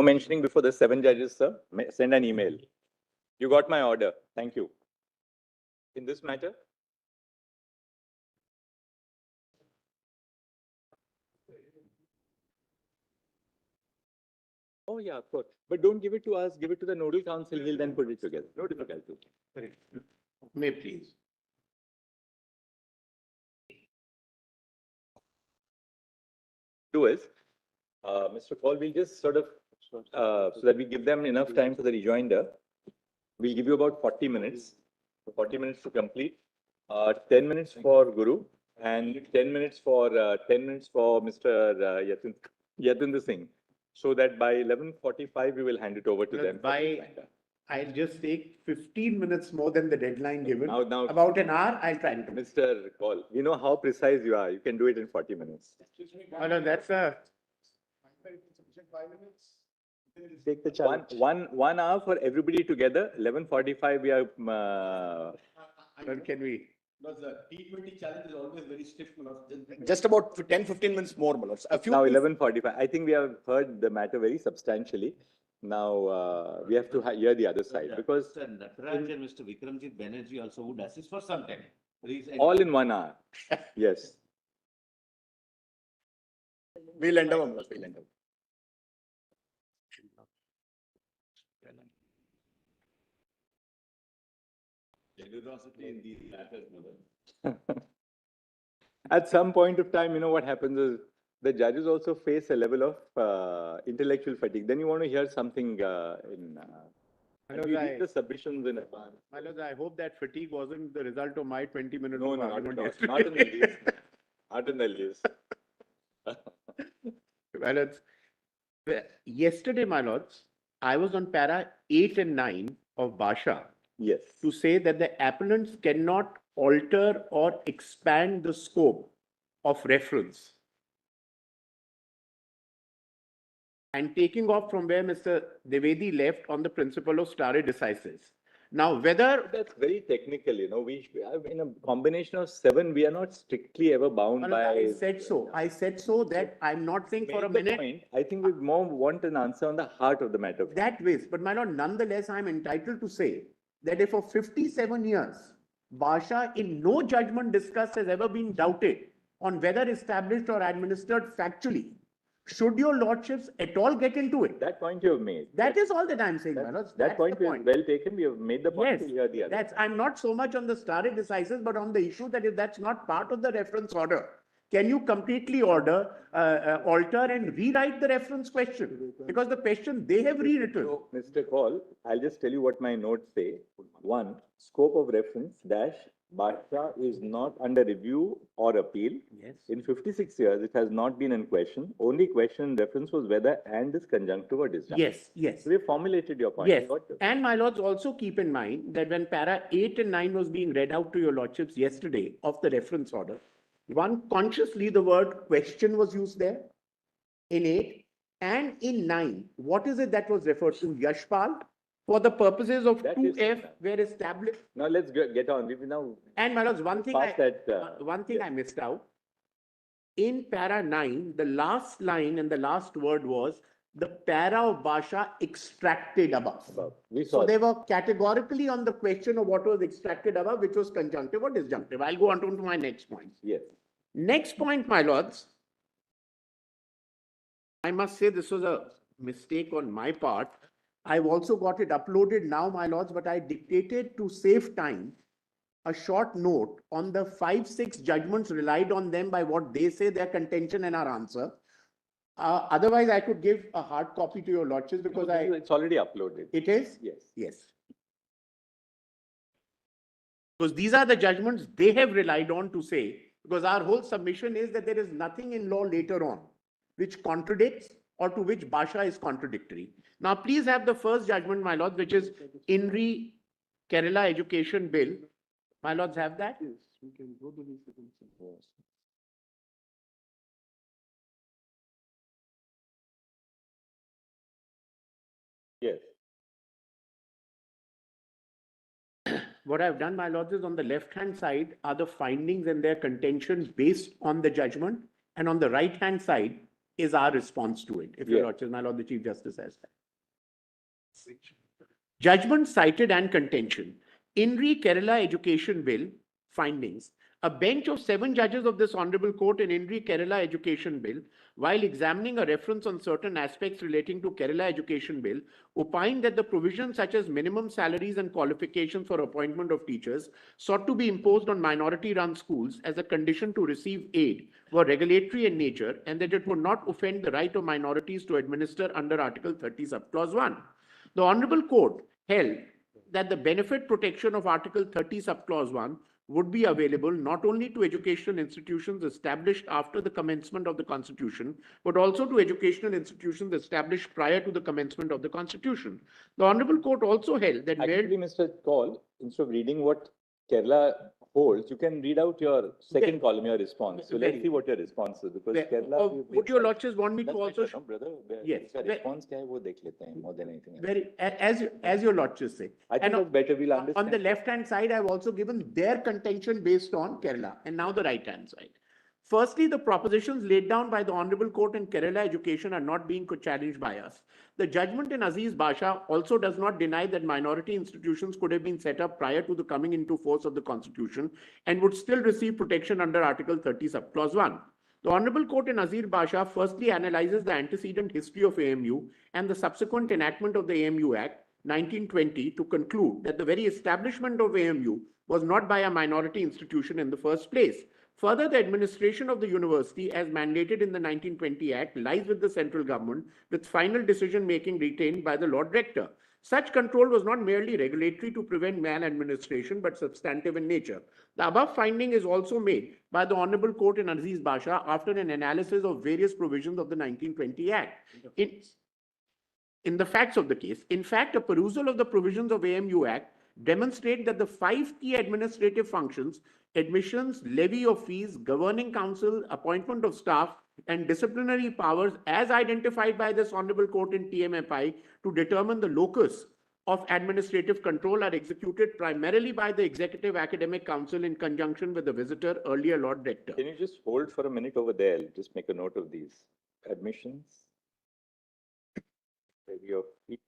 mentioning before the 7 judges, sir. Send an email. You got my order. Thank you. In this matter? Oh, yeah, of course. But don't give it to us. Give it to the nodal council. He'll then put it together. No difficulty. May please. Do is, Mr. Paul, we'll just sort of, so that we give them enough time for the rejoinder, we'll give you about 40 minutes. 40 minutes to complete. 10 minutes for Guru and 10 minutes for Mr. Yatinder Singh. So that by 11:45 we will hand it over to them. I'll just take 15 minutes more than the deadline given. Now, about an hour, I'll try to. Mr. Paul, you know how precise you are. You can do it in 40 minutes. Oh, no, that's a... 5 minutes. Take the challenge. One hour for everybody together. 11:45 we are. Can we? Because the T20 challenge is always very stiff. Just about 10-15 minutes more. Now 11:45. I think we have heard the matter very substantially. Now we have to hear the other side because Mr. Nataraj and Mr. Vikramjit Banerjee also would assist for some time. All in 1 hour. Yes. We'll end up. Generosity in these matters, At some point of time, you know what happens is the judges also face a level of intellectual fatigue. Then you want to hear something in. We read the submissions in advance. I hope that fatigue wasn't the result of my 20 minutes. No, not at all. Not in the least. Not in the least. Yesterday, my lords, I was on para 8 and 9 of Basha. Yes. To say that the appellants cannot alter or expand the scope of reference. And taking off from where Mr. Dwivedi left on the principle of stare decisis. Now, whether... That's very technical, you know. We in a combination of 7, we are not strictly ever bound by... I said so. I said so that I'm not saying for a minute... Point. I think we more want an answer on the heart of the matter. That way, but my lord, nonetheless, I'm entitled to say that if for 57 years, Basha in no judgment discussed has ever been doubted on whether established or administered factually, should your lordships at all get into it? That point you have made. That is all that I'm saying, my lords. That point is well taken. We have made the point. Yes, Here the other. that's, I'm not so much on the stare decisis, but on the issue that if that's not part of the reference order, can you completely alter and rewrite the reference question? Because the question they have rewritten. So, Mr. Paul, I'll just tell you what my notes say. 1, scope of reference dash Basha is not under review or appeal. Yes. In 56 years, it has not been in question. Only question in reference was whether and is conjunctive or disjunctive. Yes, yes. So we have formulated your point. Yes. And my lords, also keep in mind that when para 8 and 9 was being read out to your lordships yesterday of the reference order, one consciously the word question was used there in 8 and in 9. What is it that was referred to? Yashpal? For the purposes of that 2F were established. Now let's get on. We've now. And my lords, one thing I missed out. In para 9, the last line and the last word was the para of Basha extracted above. So they were categorically on the question of what was extracted above, which was conjunctive or disjunctive. I'll go on to my next point. Yes. Next point, my lords. I must say this was a mistake on my part. I've also got it uploaded now, my lords, but I dictated to save time a short note on the 5-6 judgments relied on them by what they say, their contention and our answer. Otherwise, I could give a hard copy to your lordships because it's already uploaded. It is? Yes. Yes. Because these are the judgments they have relied on to say, because our whole submission is that there is nothing in law later on which contradicts or to which Basha is contradictory. Now, please have the first judgment, my lords, which is INRI Kerala Education Bill. My lords have that? Yes, we can go to the second sentence. Yes. What I've done, my lords, is on the left-hand side are the findings and their contention based on the judgment, and on the right-hand side is our response to it. If your lordships, my lord, the Chief Justice has that. Judgment cited and contention. In re Kerala Education Bill findings, a bench of 7 judges of this Honorable Court in In re Kerala Education Bill, while examining a reference on certain aspects relating to Kerala Education Bill, opined that the provisions such as minimum salaries and qualifications for appointment of teachers sought to be imposed on minority-run schools as a condition to receive aid were regulatory in nature and that it would not offend the right of minorities to administer under Article 30 subclause 1. The Honorable Court held that the benefit protection of Article 30 subclause 1 would be available not only to educational institutions established after the commencement of the Constitution, but also to educational institutions established prior to the commencement of the Constitution. The Honorable Court also held that Actually, Mr. Kaul, instead of reading what Kerala holds, you can read out your second column, your response. So let's see what your response is, because Kerala. Would your lordships want me to also? No, brother. Yes. इसका response क्या है वो देख लेते हैं, more than anything else. Very, as your lordships say. I think that's better. We'll understand. On the left-hand side, I've also given their contention based on Kerala, and now the right-hand side. Firstly, the propositions laid down by the Honorable Court in Kerala Education are not being challenged by us. The judgment in Aziz Basha also does not deny that minority institutions could have been set up prior to the coming into force of the Constitution and would still receive protection under Article 30 subclause 1. The Honorable Court in Aziz Basha firstly analyzes the antecedent history of AMU and the subsequent enactment of the AMU Act 1920 to conclude that the very establishment of AMU was not by a minority institution in the first place. Further, the administration of the university, as mandated in the 1920 Act, lies with the central government, with final decision-making retained by the Lord Rector. Such control was not merely regulatory to prevent maladministration, but substantive in nature. The above finding is also made by the Honorable Court in Aziz Basha after an analysis of various provisions of the 1920 Act. In the facts of the case, in fact, a perusal of the provisions of AMU Act demonstrate that the 5 key administrative functions, admissions, levy of fees, governing council, appointment of staff, and disciplinary powers as identified by this Honorable Court in TMFI to determine the locus of administrative control are executed primarily by the Executive Academic Council in conjunction with the visitor, earlier Lord Rector. Can you just hold for a minute over there? Just make a note of these admissions. Levy of fees.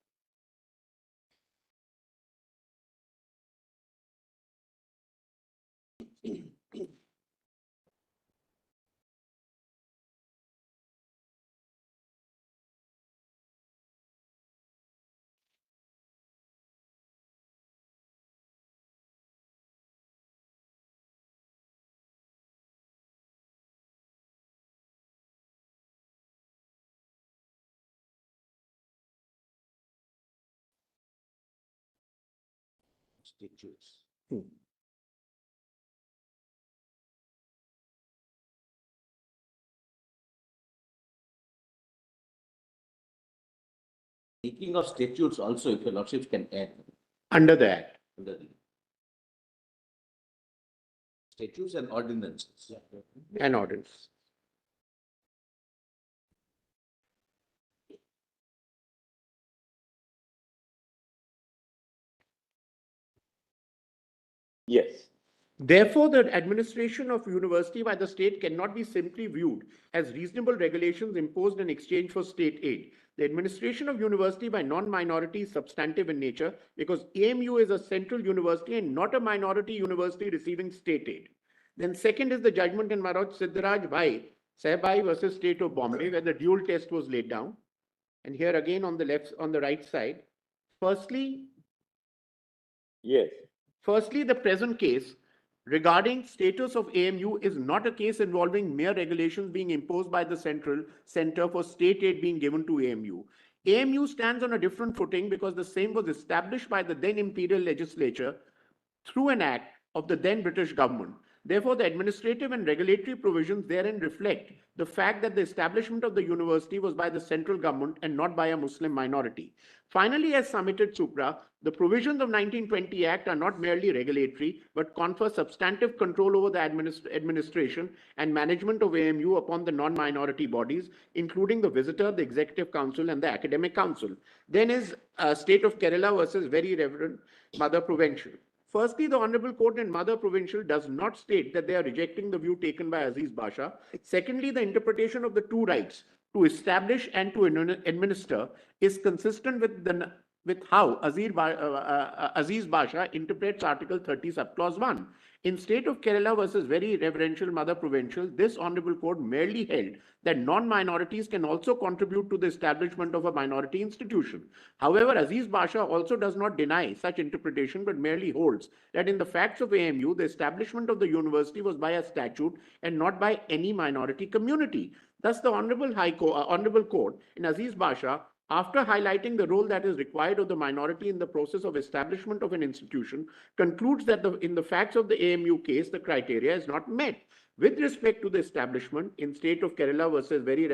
Statutes. Speaking of statutes also, if your lordships can add. Under the Act. Under the statutes and ordinances. And ordinance. Yes. Therefore, the administration of university by the state cannot be simply viewed as reasonable regulations imposed in exchange for state aid. The administration of university by non-minority is substantive in nature because AMU is a central university and not a minority university receiving state aid. Then second is the judgment in Maroj Siddharaj Bhai, Sahbai versus State of Bombay, where the dual test was laid down. And here again on the right side. Firstly, the present case regarding status of AMU is not a case involving mere regulations being imposed by the Central Center for state aid being given to AMU. AMU stands on a different footing because the same was established by the then imperial legislature through an act of the then British government. Therefore, the administrative and regulatory provisions therein reflect the fact that the establishment of the university was by the central government and not by a Muslim minority. Finally, as submitted supra, the provisions of 1920 Act are not merely regulatory, but confer substantive control over the administration and management of AMU upon the non-minority bodies, including the visitor, the Executive Council, and the Academic Council. Then is State of Kerala versus Very Reverend Mother Provincial. Firstly, the Honorable Court in Mother Provincial does not state that they are rejecting the view taken by Aziz Basha. Secondly, the interpretation of the two rights to establish and to administer is consistent with how Aziz Basha interprets Article 30, subclause 1. In State of Kerala versus Very Reverential Mother Provincial, this Honorable Court merely held that non-minorities can also contribute to the establishment of a minority institution. However, Aziz Basha also does not deny such interpretation but merely holds that in the facts of AMU, the establishment of the university was by a statute and not by any minority community. Thus, the Honorable Court in Aziz Basha, after highlighting the role that is required of the minority in the process of establishment of an institution, concludes that in the facts of the AMU case, the criteria is not met. With respect to the establishment in State of Kerala versus Very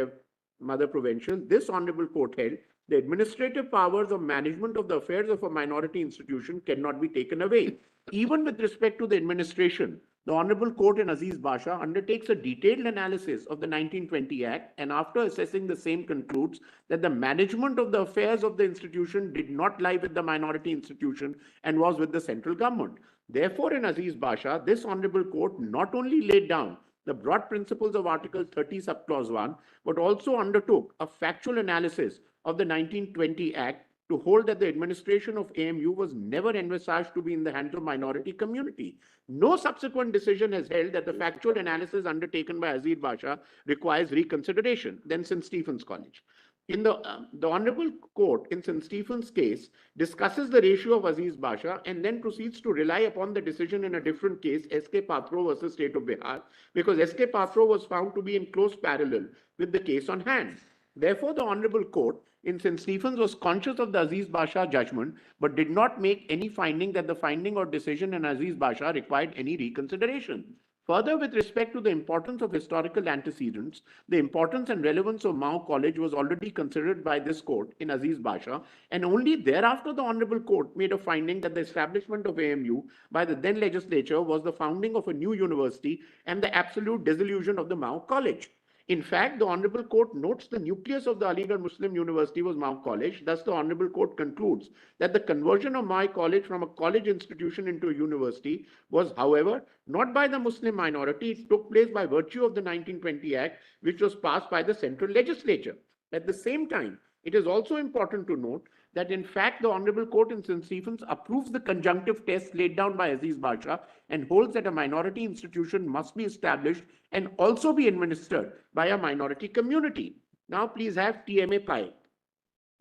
Mother Provincial, this Honorable Court held the administrative powers of management of the affairs of a minority institution cannot be taken away. Even with respect to the administration, the Honorable Court in Aziz Basha undertakes a detailed analysis of the 1920 Act and after assessing the same concludes that the management of the affairs of the institution did not lie with the minority institution and was with the central government. Therefore, in Aziz Basha, this Honorable Court not only laid down the broad principles of Article 30, subclause 1, but also undertook a factual analysis of the 1920 Act to hold that the administration of AMU was never envisaged to be in the hands of minority community. No subsequent decision has held that the factual analysis undertaken by Aziz Basha requires reconsideration. Then St. Stephen's College. The Honorable Court in St. Stephen's case discusses the ratio of Aziz Basha and then proceeds to rely upon the decision in a different case, S.K. Patro versus State of Bihar, because S.K. Patro was found to be in close parallel with the case on hand. Therefore, the Honorable Court in St. Stephen's was conscious of the Aziz Basha judgment, but did not make any finding that the finding or decision in Aziz Basha required any reconsideration. Further, with respect to the importance of historical antecedents, the importance and relevance of Mao College was already considered by this court in Aziz Basha, and only thereafter the Honorable Court made a finding that the establishment of AMU by the then legislature was the founding of a new university and the absolute dissolution of the Mao College. In fact, the Honorable Court notes the nucleus of the Aligarh Muslim University was Mao College. Thus, the Honorable Court concludes that the conversion of Mao College from a college institution into a university was, however, not by the Muslim minority. It took place by virtue of the 1920 Act, which was passed by the central legislature. At the same time, it is also important to note that in fact the Honorable Court in St. Stephen's approves the conjunctive test laid down by Aziz Basha and holds that a minority institution must be established and also be administered by a minority community. Now please have TMA Pi,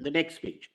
the next page.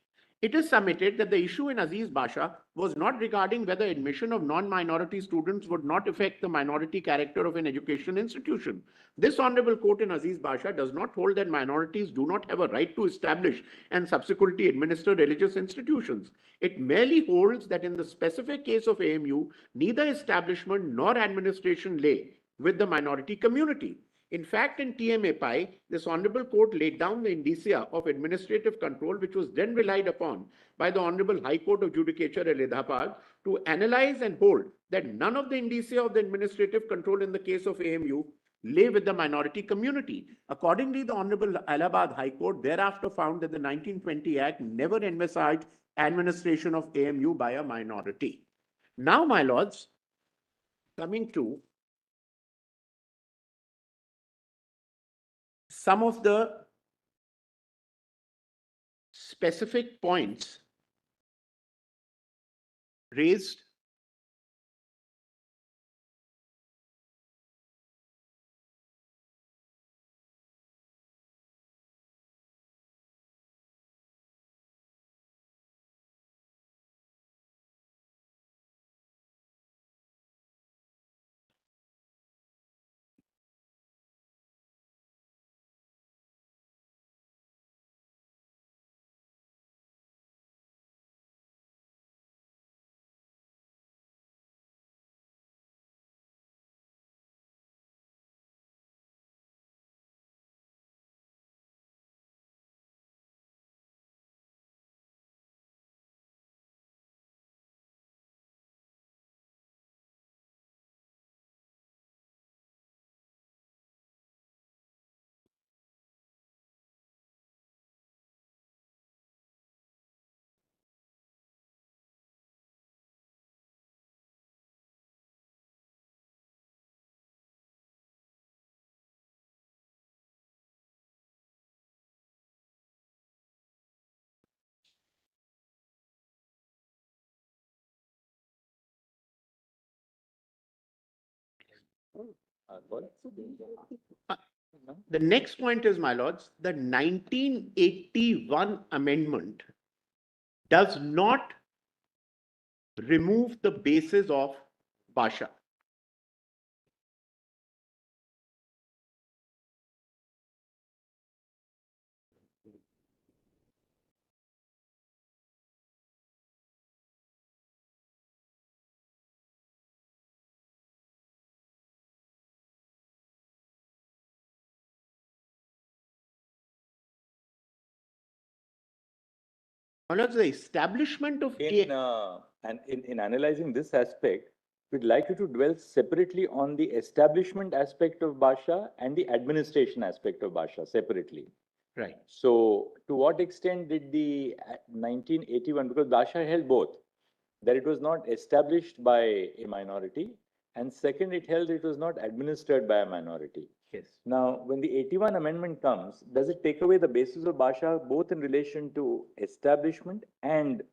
It is submitted that the issue in Aziz Basha was not regarding whether admission of non-minority students would not affect the minority character of an educational institution. This Honorable Court in Aziz Basha does not hold that minorities do not have a right to establish and subsequently administer religious institutions. It merely holds that in the specific case of AMU, neither establishment nor administration lay with the minority community. In fact, in TMA Pi, this Honorable Court laid down the indicia of administrative control, which was then relied upon by the Honorable High Court of Judicature at Allahabad to analyze and hold that none of the indicia of the administrative control in the case of AMU lay with the minority community. Accordingly, the Honorable Allahabad High Court thereafter found that the 1920 Act never envisaged administration of AMU by a minority. Now, my lords, coming to some of the specific points raised Paul? The next point is, my lords, the 1981 amendment does not remove the basis of Basha. My lords, the establishment of In analyzing this aspect, we'd like you to dwell separately on the establishment aspect of Basha and the administration aspect of Basha separately. right. So, to what extent did the 1981, because Basha held both, that it was not established by a minority, and second, it held it was not administered by a minority. Yes. Now, when the 81 amendment comes, does it take away the basis of Basha both in relation to establishment and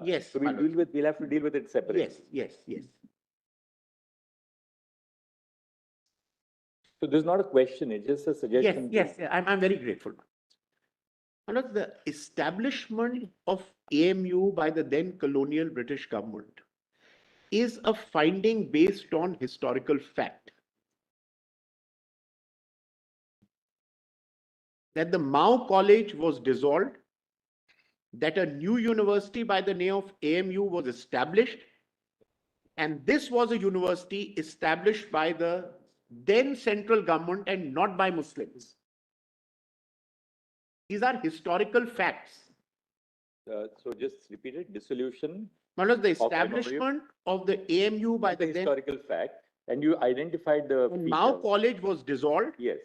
Yes, so my lord. we'll have to deal with it separately. Yes, yes, yes. So this is not a question, it's just a Yes, suggestion. yes, I'm very grateful. My lords, the establishment of AMU by the then colonial British government is a finding based on historical fact. That the Mao College was dissolved, that a new university by the name of AMU was established, and this was a university established by the then central government and not by Muslims. These are historical facts. So just repeat it, dissolution. One was the Of MOU. establishment of the AMU by By the the then, historical fact, and you identified the when Mao features. College was dissolved. Yes.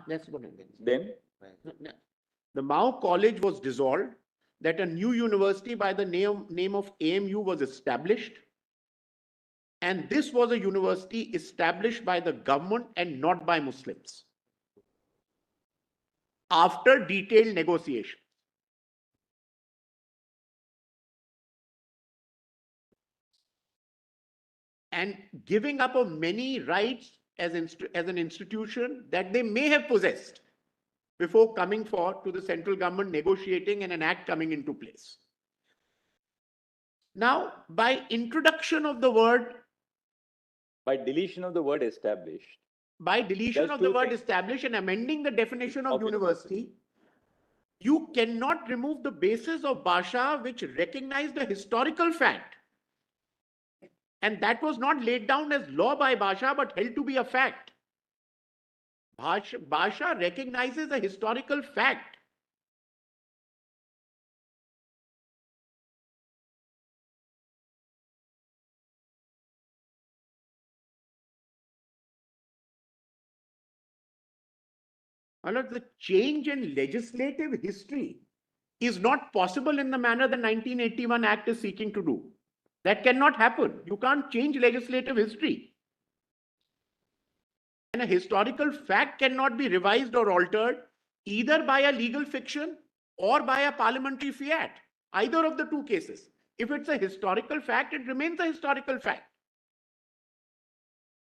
That's what I meant. Then, The Mao College was dissolved, that a new university by the name of AMU was established, and this was a university established by the government and not by Muslims. After detailed negotiation. And giving up of many rights as an institution that they may have possessed before coming forward to the central government negotiating and an act coming into place. Now, by introduction of the word, by deletion of the word established, by deletion There's of the two word things. established and amending the definition of Of university, you cannot remove the basis of Basha which recognized a historical fact. And that was not laid down as law by Basha but held to be a fact. Basha recognizes a historical fact. The change in legislative history is not possible in the manner the 1981 Act is seeking to do. That cannot happen. You can't change legislative history. And a historical fact cannot be revised or altered either by a legal fiction or by a parliamentary fiat. Either of the two cases. If it's a historical fact, it remains a historical fact.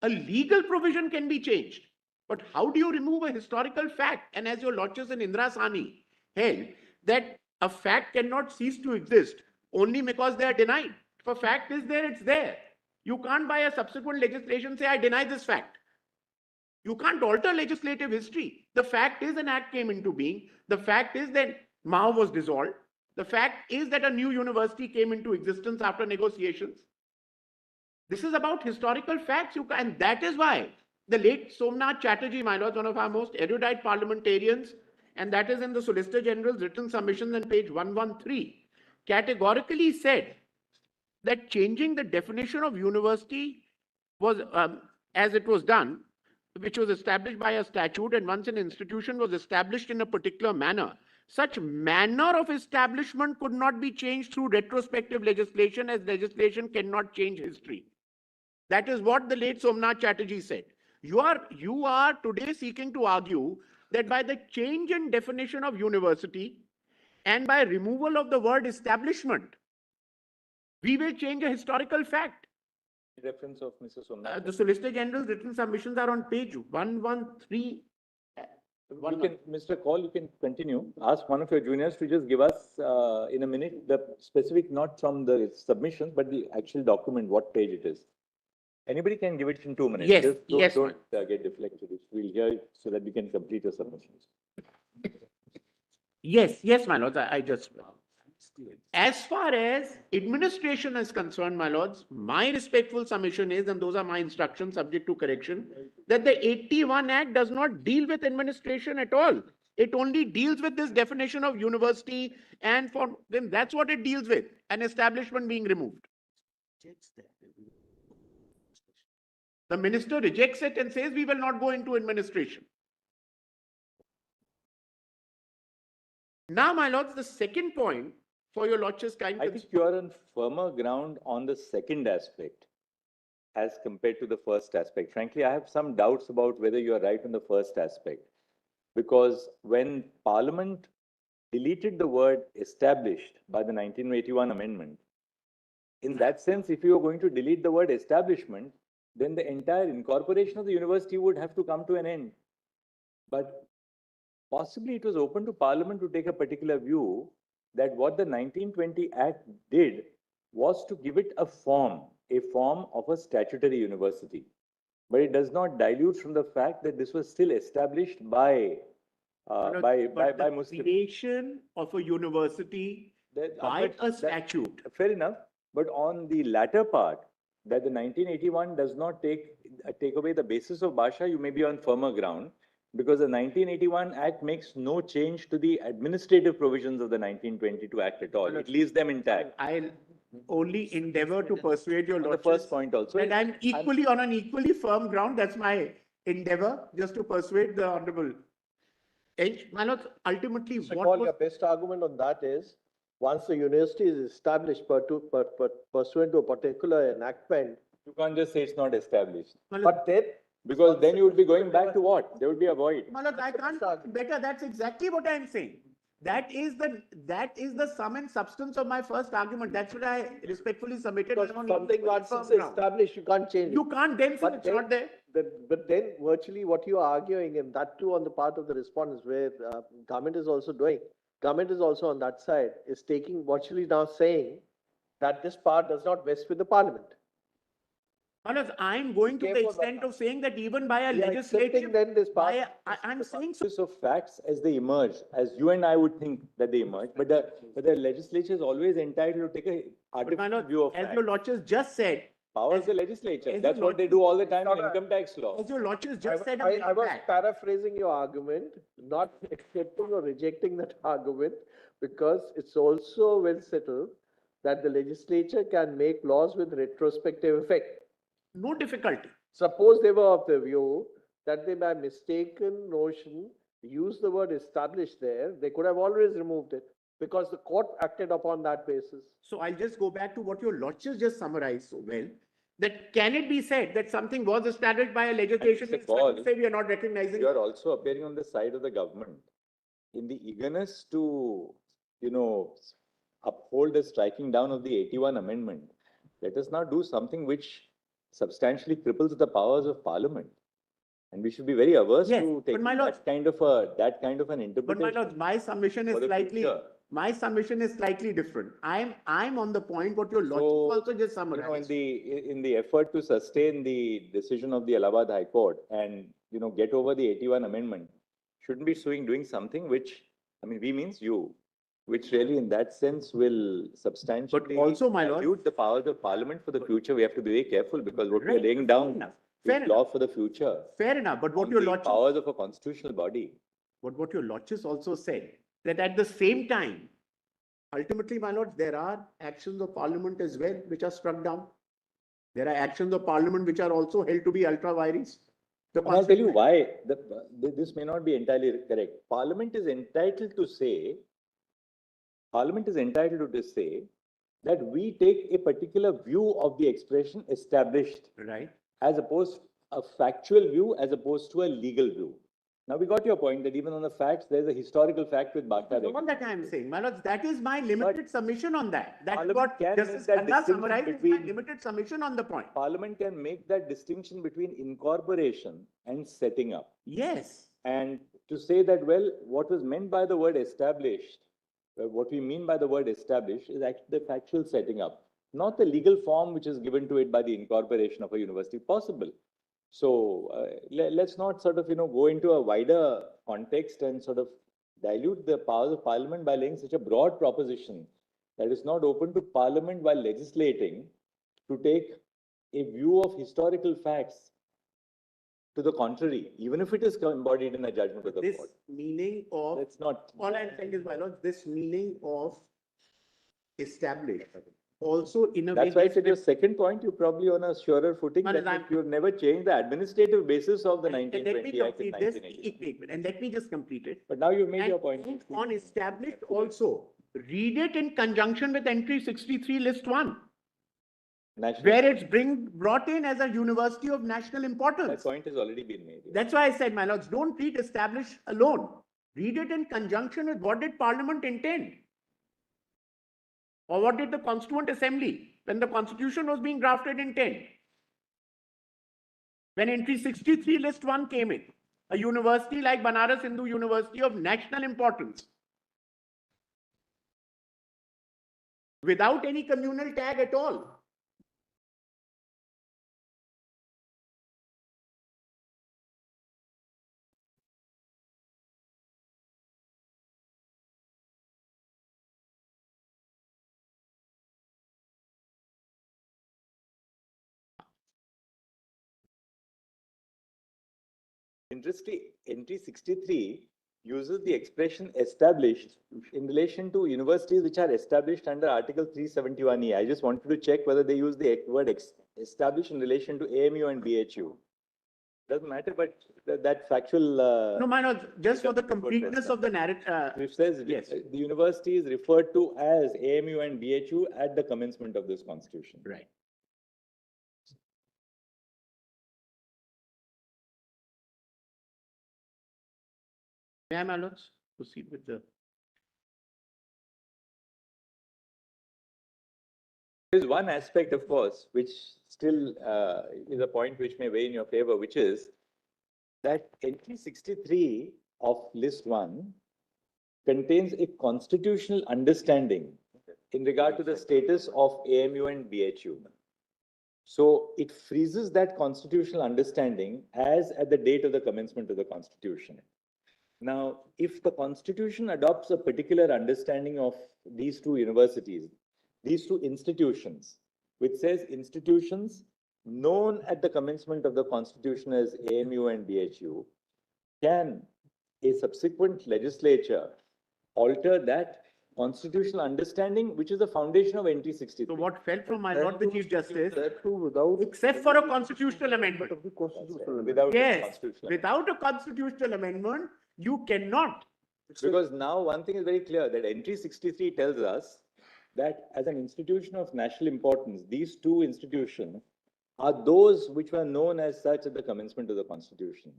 A legal provision can be changed. But how do you remove a historical fact? And as your lordship in Indra Sani held, that a fact cannot cease to exist only because they are denied. If a fact is there, it's there. You can't by a subsequent legislation say, I deny this fact. You can't alter legislative history. The fact is an act came into being. The fact is that Mao was dissolved. The fact is that a new university came into existence after negotiations. This is about historical facts, and that is why the late Somnath Chatterjee, my lords, one of our most erudite parliamentarians, and that is in the Solicitor General's written submissions on page 113, categorically said that changing the definition of university was, as it was done, which was established by a statute, and once an institution was established in a particular manner, such manner of establishment could not be changed through retrospective legislation, as legislation cannot change history. That is what the late Somnath Chatterjee said. You are today seeking to argue that by the change in definition of university and by removal of the word establishment, we will change a historical fact. Reference of Mr. Somnath. The Solicitor General's written submissions are on page 113. You can, Mr. Call, you can continue. Ask one of your juniors to just give us, in a minute, the specific, not from the submissions, but the actual document, what page it is. Anybody can give it in 2 minutes. Yes, Just yes, don't get deflected. We'll hear it so that we can complete your submissions. Yes, my lords, I just. As far as administration is concerned, my lords, my respectful submission is, and those are my instructions subject to correction, that the 81 Act does not deal with administration at all. It only deals with this definition of university, and for them, that's what it deals with, an establishment being removed. The minister rejects it and says we will not go into administration. Now, my lords, the second point for your lordship's kind. I think you are on firmer ground on the second aspect as compared to the first aspect. Frankly, I have some doubts about whether you are right on the first aspect. Because when Parliament deleted the word established by the 1981 amendment, in that sense, if you are going to delete the word establishment, then the entire incorporation of the university would have to come to an end. But possibly it was open to Parliament to take a particular view that what the 1920 Act did was to give it a form of a statutory university. But it does not dilute from the fact that this was still established by Muslims. Creation of a university by a statute. Fair enough. But on the latter part, that the 1981 does not take away the basis of Bhasha, you may be on firmer ground, because the 1981 Act makes no change to the administrative provisions of the 1922 Act at all. It leaves them intact. I'll only endeavor to persuade your lordship. The first point also. And I'm equally on an equally firm ground. That's my endeavor, just to persuade the honorable. My lord, ultimately, what was your best argument on that is, once the university is established pursuant to a particular enactment, you can't just say it's not established. but then, Because then you would be going back to what? There would be a void. my lord, I can't better. That's exactly what I'm saying. That is the sum and substance of my first argument. That's what I respectfully submitted. because something once it's established, you can't change it. You can't then say But it's then- not there. But then virtually what you are arguing, and that too on the part of the respondents, where government is also doing, government is also on that side, is taking virtually now saying that this part does not vest with the parliament. Manoj, I'm going to the Therefore, extent of saying that even by a We are legislative, accepting then this part. I'm saying so. Basis of facts as they emerge, as you and I would think that they emerge, but the legislature is always entitled to take a But artificial Manoj, view of as facts. your lordship just said, Power of the legislature. as That's your what they do all the time in Not a- income tax law. as your lordship I just said, a I minute was back. paraphrasing your argument, not accepting or rejecting that argument, because it's also well settled that the legislature can make laws with retrospective effect. No difficulty. Suppose they were of the view that they by mistaken notion used the word established there, they could have always removed it, because the court acted upon that basis. So I'll just go back to what your lordship just summarized so well. That can it be said that something was established by a legislation? Mr. Paul, Say we are not recognizing. You are also appearing on the side of the government in the eagerness to, uphold the striking down of the 81 amendment. Let us now do something which substantially cripples the powers of Parliament. And we should be very averse Yes, to but taking my lord- that kind of an But my interpretation. lord, my submission is for the slightly, future. my submission is slightly different. I'm on the point what your lordship So, also just in summarized. the effort to sustain the decision of the Allahabad High Court and, get over the 81 amendment, shouldn't be doing something which, we means you, which really in that sense will substantially also, my lord- dilute the powers of Parliament for the future. We have to be very careful because what we are Right, laying fair down enough, is fair law for the future. Fair enough, but what on your the lordship, powers of a constitutional body. but what your lordship also said, that at the same time, ultimately, my lord, there are actions of parliament as well which are struck down. There are actions of parliament which are also held to be ultra vires. The And I'll tell you Constitution- why this may not be entirely correct. Parliament is entitled to say that we take a particular view of the expression established Right. as opposed a factual view as opposed to a legal view. Now we got your point that even on the facts, there's a historical fact with Bhakta. That's all that I am saying, my lords, that is my limited submission on that. That is Parliament what can Justice make that Khanna distinction summarized is my between- limited submission on the point. Parliament can make that distinction between incorporation and setting up. Yes. And to say that, well, what was meant by the word established, what we mean by the word established is actually the factual setting up, not the legal form which is given to it by the incorporation of a university possible. So let's not sort of, go into a wider context and sort of dilute the powers of Parliament by laying such a broad proposition that is not open to Parliament while legislating to take a view of historical facts to the contrary, even if it is embodied in a judgment of the This court. meaning of, Let's not. all I'm saying is, my lords, this meaning of established also in a way. That's why I gets said your second point, you're probably on a surer footing. No, That I'm- you have never changed the administrative basis of the And let me 1920 Act in complete this, 1980. and let me just complete it. But now you've made your And point. on established also, read it in conjunction with entry 63 list 1, National, where it's brought in as a university of national that importance. point has already been made. That's why I said, my lords, don't read established alone. Read it in conjunction with what did Parliament intend? Or what did the Constituent Assembly, when the Constitution was being drafted, intend? When entry 63 list 1 came in, a university like Banaras Hindu University of national importance, without any communal tag at all. Interesting, entry 63 uses the expression established in relation to universities which are established under Article 371E. I just wanted to check whether they use the word established in relation to AMU and BHU. Doesn't matter, but that factual. No, my lords, just for the completeness of the narrative. Which says Yes. the university is referred to as AMU and BHU at the commencement of this constitution. Right. May I, my lords, proceed with the. There is one aspect, of course, which still is a point which may weigh in your favor, which is that entry 63 of list 1 contains a constitutional understanding in regard to the status of AMU and BHU. So it freezes that constitutional understanding as at the date of the commencement of the Constitution. Now, if the Constitution adopts a particular understanding of these two universities, these two institutions, which says institutions known at the commencement of the Constitution as AMU and BHU, can a subsequent legislature alter that constitutional understanding, which is the foundation of NT 63? So what fell from my lord the Chief Justice, That too without. except for a constitutional amendment. Of the constitutional. Without Yes, constitutional. without a constitutional amendment, you cannot. Because now one thing is very clear, that NT 63 tells us that as an institution of national importance, these two institutions are those which were known as such at the commencement of the Constitution.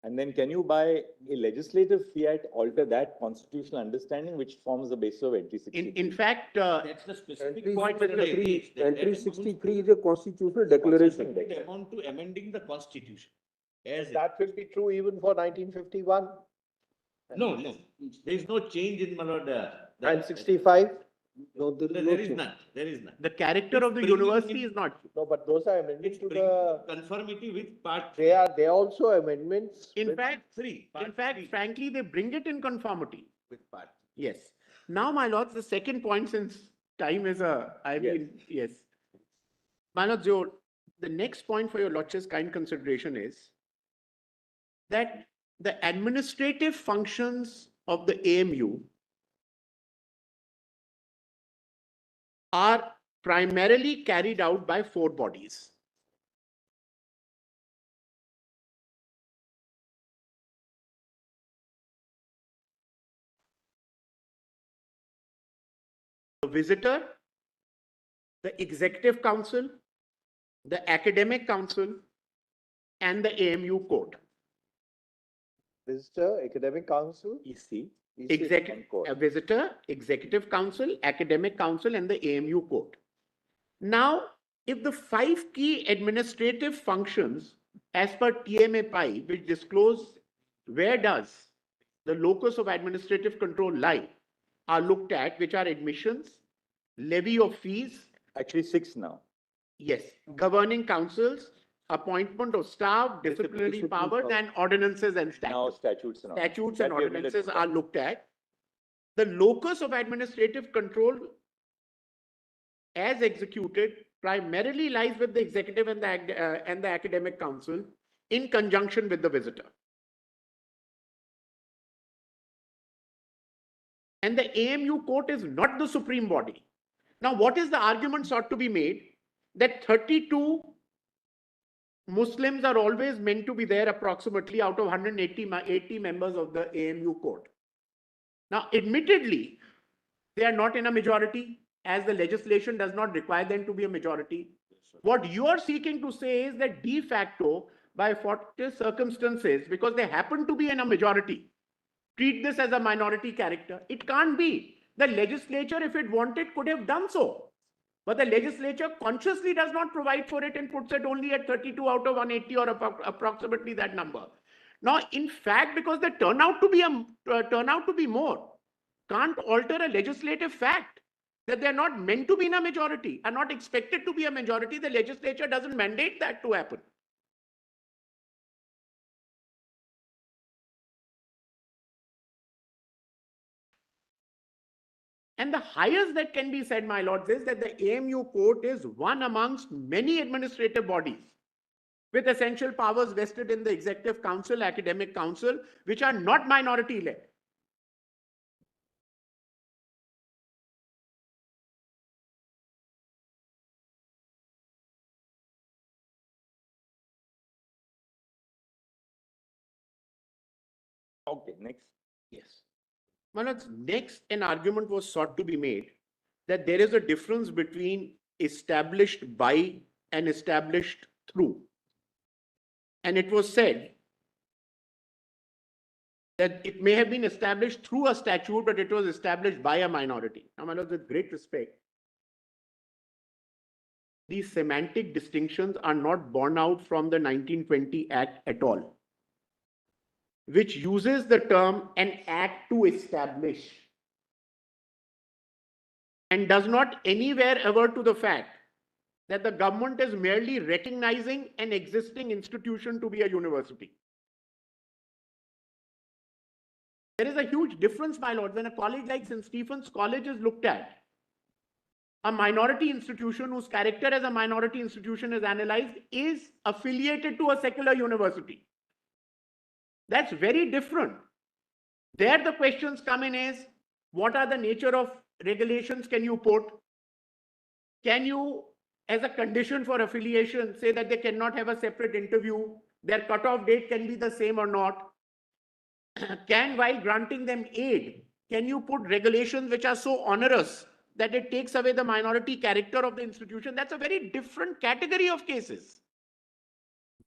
And then can you, by a legislative fiat, alter that constitutional understanding which forms the basis of NT 63? In fact, That's the specific Entry point. that I raised, that Entry amounts- 63 is a constitutional declaration. Would amount to amending the constitution. As, That will be true even for 1951 no, there is no change in my lord. and 65. No, there There is no is change. none, there is none. the character of the It's bringing university in- is not. No, but those are amendments It's to bringing the, conformity with part. they are also amendments. In with- fact, Three. in fact, frankly, they bring it in conformity. With part. Yes. Now, my lords, the second point, since time is I mean, yes. My lords, the next point for your lordship's kind consideration is that the administrative functions of the AMU are primarily carried out by 4 bodies. The visitor, the executive council, the academic council, and the AMU court. Visitor, Academic Council, EC, EC, Executive, and court. a visitor, executive council, academic council, and the AMU court. Now, if the 5 key administrative functions as per TMA-5, which disclose where does the locus of administrative control lie, are looked at, which are admissions, levy of fees, Actually, 6 now. yes, governing councils, appointment of staff, disciplinary powers, and ordinances and Now statutes. statutes and all. Statutes and That we have read ordinances it. are looked at. The locus of administrative control as executed primarily lies with the executive and the academic council in conjunction with the visitor. And the AMU court is not the supreme body. Now, what is the argument sought to be made? That 32 Muslims are always meant to be there approximately out of 180 members of the AMU court. Now, admittedly, they are not in a majority, as the legislation does not require them to be a majority. What you are seeking to say is that de facto, by fortuitous circumstances, because they happen to be in a majority, treat this as a minority character. It can't be. The legislature, if it wanted, could have done so. But the legislature consciously does not provide for it and puts it only at 32 out of 180 or approximately that number. Now, in fact, because they turn out to be more, can't alter a legislative fact that they're not meant to be in a majority, are not expected to be a majority. The legislature doesn't mandate that to happen. And the highest that can be said, my lords, is that the AMU court is one amongst many administrative bodies with essential powers vested in the executive council, academic council, which are not minority led. Okay, next. Yes. Manoj, next, an argument was sought to be made that there is a difference between established by and established through. And it was said that it may have been established through a statute, but it was established by a minority. Now, Manoj, with great respect, these semantic distinctions are not borne out from the 1920 Act at all, which uses the term an act to establish and does not anywhere aver to the fact that the government is merely recognizing an existing institution to be a university. There is a huge difference, my lord, when a college like St. Stephen's College is looked at, a minority institution whose character as a minority institution is analyzed is affiliated to a secular university. That's very different. There the questions come in is, what are the nature of regulations can you put? Can you, as a condition for affiliation, say that they cannot have a separate interview? Their cutoff date can be the same or not? Can, while granting them aid, can you put regulations which are so onerous that it takes away the minority character of the institution? That's a very different category of cases.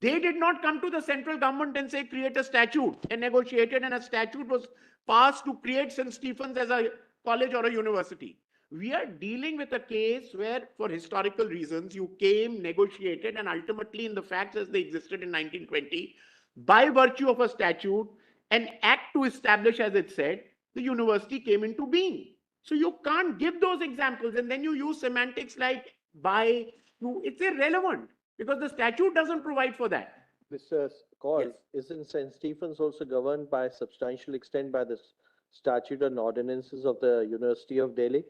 They did not come to the central government and say, create a statute, and negotiated, and a statute was passed to create St. Stephen's as a college or a university. We are dealing with a case where, for historical reasons, you came, negotiated, and ultimately, in the facts as they existed in 1920, by virtue of a statute, an act to establish, as it said, the university came into being. So you can't give those examples, and then you use semantics like by, through. It's irrelevant because the statute doesn't provide for that. Mr. Kaul, Yes. isn't St. Stephen's also governed by substantial extent by the statute and ordinances of the University of Delhi?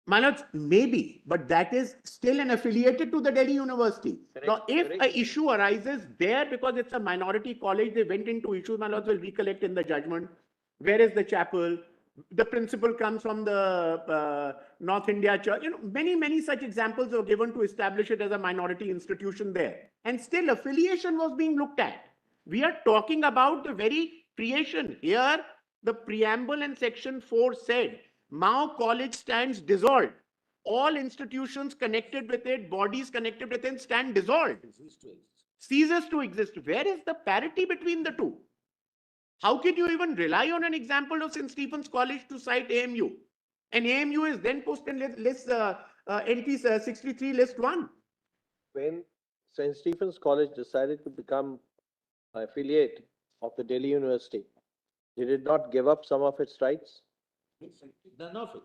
Manoj, maybe, but that is still an affiliated to the Delhi University. Now, if correct. an issue arises there because it's a minority college, they went into issues, Manoj will recollect in the judgment. Where is the chapel? The principal comes from the North India Church. Many such examples were given to establish it as a minority institution there. And still affiliation was being looked at. We are talking about the very creation. Here, the preamble in section 4 said, Mao College stands dissolved. All institutions connected with it, bodies connected with it stand dissolved. Ceases to exist. Where is the parity between the two? How can you even rely on an example of St. Stephen's College to cite AMU? And AMU is then posted in list NT 63 list 1. When St. Stephen's College decided to become an affiliate of the Delhi University, did it not give up some of its rights? None of it.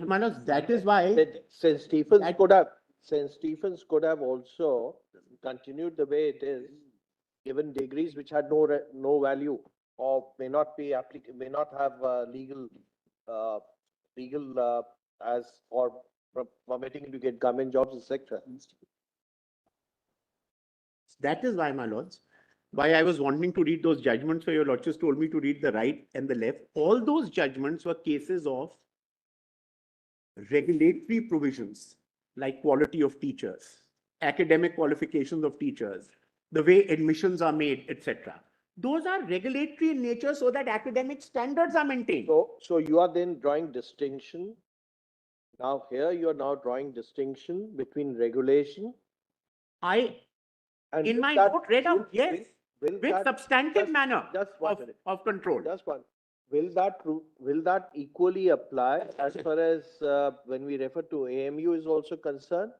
Manoj, that is why That St. Stephen's That- could have, St. Stephen's could have also continued the way it is, given degrees which had no value or may not be may not have uh, as or permitting you to get government jobs, etc. That is why, my lords, why I was wanting to read those judgments where your lordships told me to read the right and the left. All those judgments were cases of regulatory provisions like quality of teachers, academic qualifications of teachers, the way admissions are made, etc. Those are regulatory in nature so that academic standards are maintained. So you are then drawing distinction. Now here you are now drawing distinction between regulation I, and in will my that- note, read will- out, yes, will with that- substantive just- manner just one minute. of control. Just one. Will that equally apply as far as when we refer to AMU is also concerned?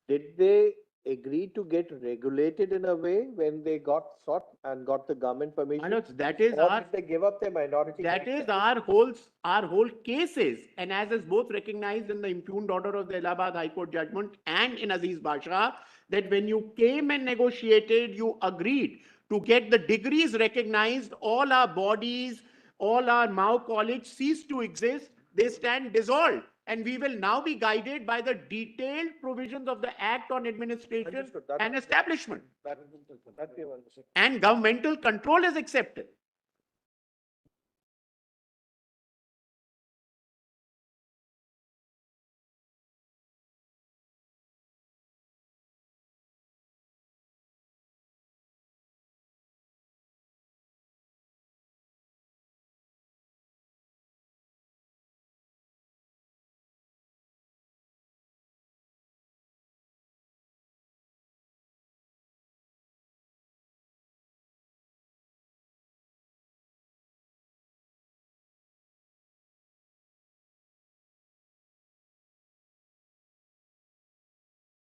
Did they agree to get regulated in a way when they got sought and got the government permission? Manoj, that is Or our, did they give up their minority? that is rights? our whole cases, and as is both recognized in the impugned order of the Allahabad High Court judgment and in Aziz Basha, that when you came and negotiated, you agreed to get the degrees recognized, all our bodies, all our Mao college cease to exist, they stand dissolved. And we will now be guided by the detailed provisions of the Act on Administration Understood. That- and Establishment. That we have understood. And governmental control is accepted.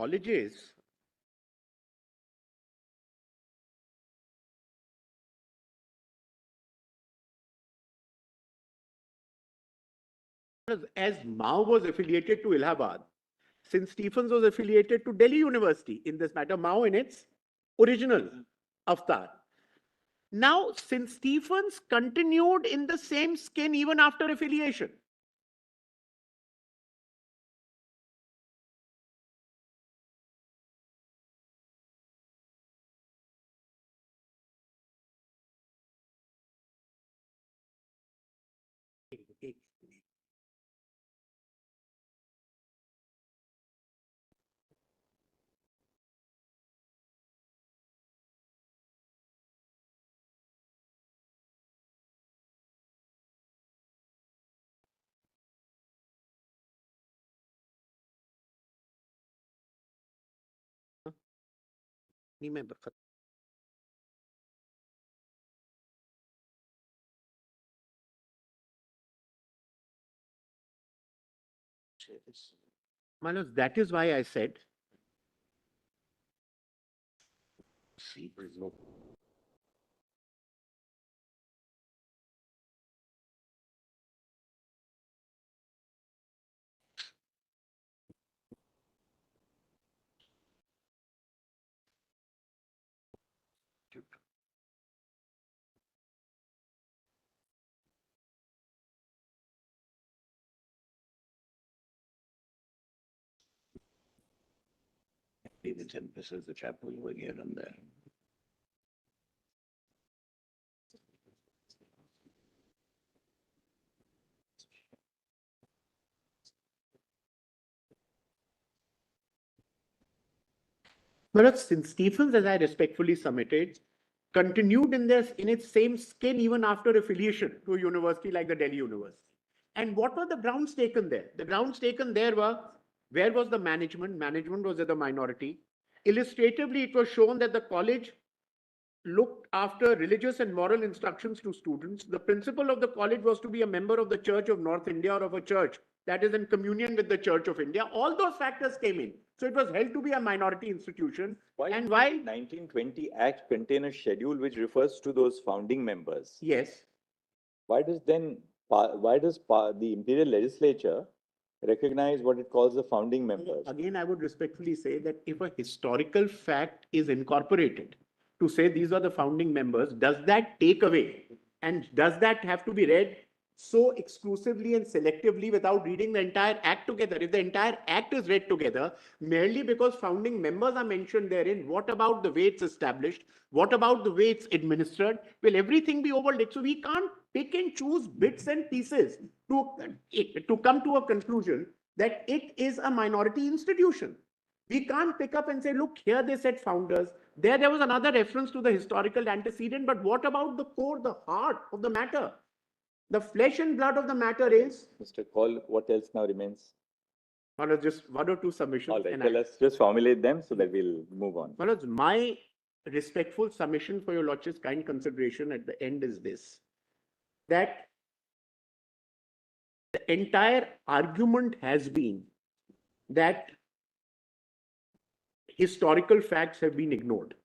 Colleges as Mao was affiliated to Allahabad, since Stephens was affiliated to Delhi University in this matter, Mao in its original avatar. Now, since Stephens continued in the same skin even after affiliation. नहीं मैं Manoj, that is why I said David's emphasis, the chapel over here and there. Manoj, since Stephens, as I respectfully submitted, continued in its same skin even after affiliation to a university like the Delhi University. And what were the grounds taken there? The grounds taken there were, where was the management? Management was at the minority. Illustratively, it was shown that the college looked after religious and moral instructions to students. The principal of the college was to be a member of the Church of North India or of a church that is in communion with the Church of India. All those factors came in. So it was held to be a minority institution. And while, 1920 Act contain a schedule which refers to those founding members? yes, Why does the imperial legislature recognize what it calls the founding members? again, I would respectfully say that if a historical fact is incorporated to say these are the founding members, does that take away? And does that have to be read so exclusively and selectively without reading the entire act together? If the entire act is read together, merely because founding members are mentioned therein, what about the way it's established? What about the way it's administered? Will everything be overlooked? So we can't pick and choose bits and pieces to come to a conclusion that it is a minority institution. We can't pick up and say, look, here they said founders. There was another reference to the historical antecedent, but what about the core, the heart of the matter? The flesh and blood of the matter is. Mr. Kaul, what else now remains? Well, just one or two submissions. All right, well, let's just formulate them so that we'll move on. Well, my respectful submission for your Lordship's kind consideration at the end is this, that the entire argument has been that historical facts have been ignored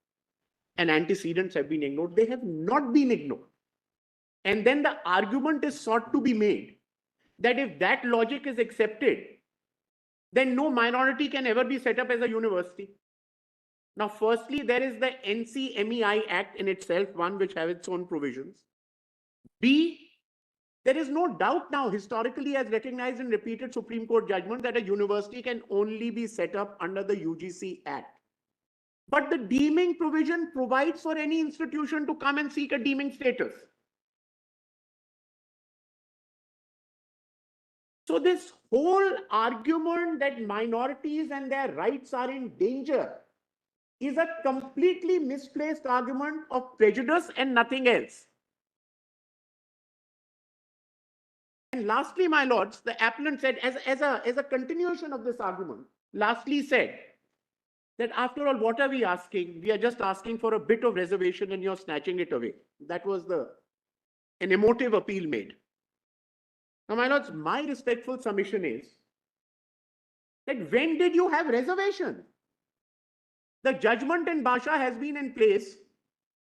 and antecedents have been ignored. They have not been ignored. And then the argument is sought to be made that if that logic is accepted, then no minority can ever be set up as a university. Now, firstly, there is the NCMEI Act in itself, one which has its own provisions. B, there is no doubt now, historically as recognized in repeated Supreme Court judgment, that a university can only be set up under the UGC Act. But the deeming provision provides for any institution to come and seek a deeming status. So this whole argument that minorities and their rights are in danger is a completely misplaced argument of prejudice and nothing else. And lastly, my lords, the appellant said, as a continuation of this argument, lastly said that after all, what are we asking? We are just asking for a bit of reservation and you're snatching it away. That was an emotive appeal made. Now, my lords, my respectful submission is that when did you have reservation? The judgment in Basha has been in place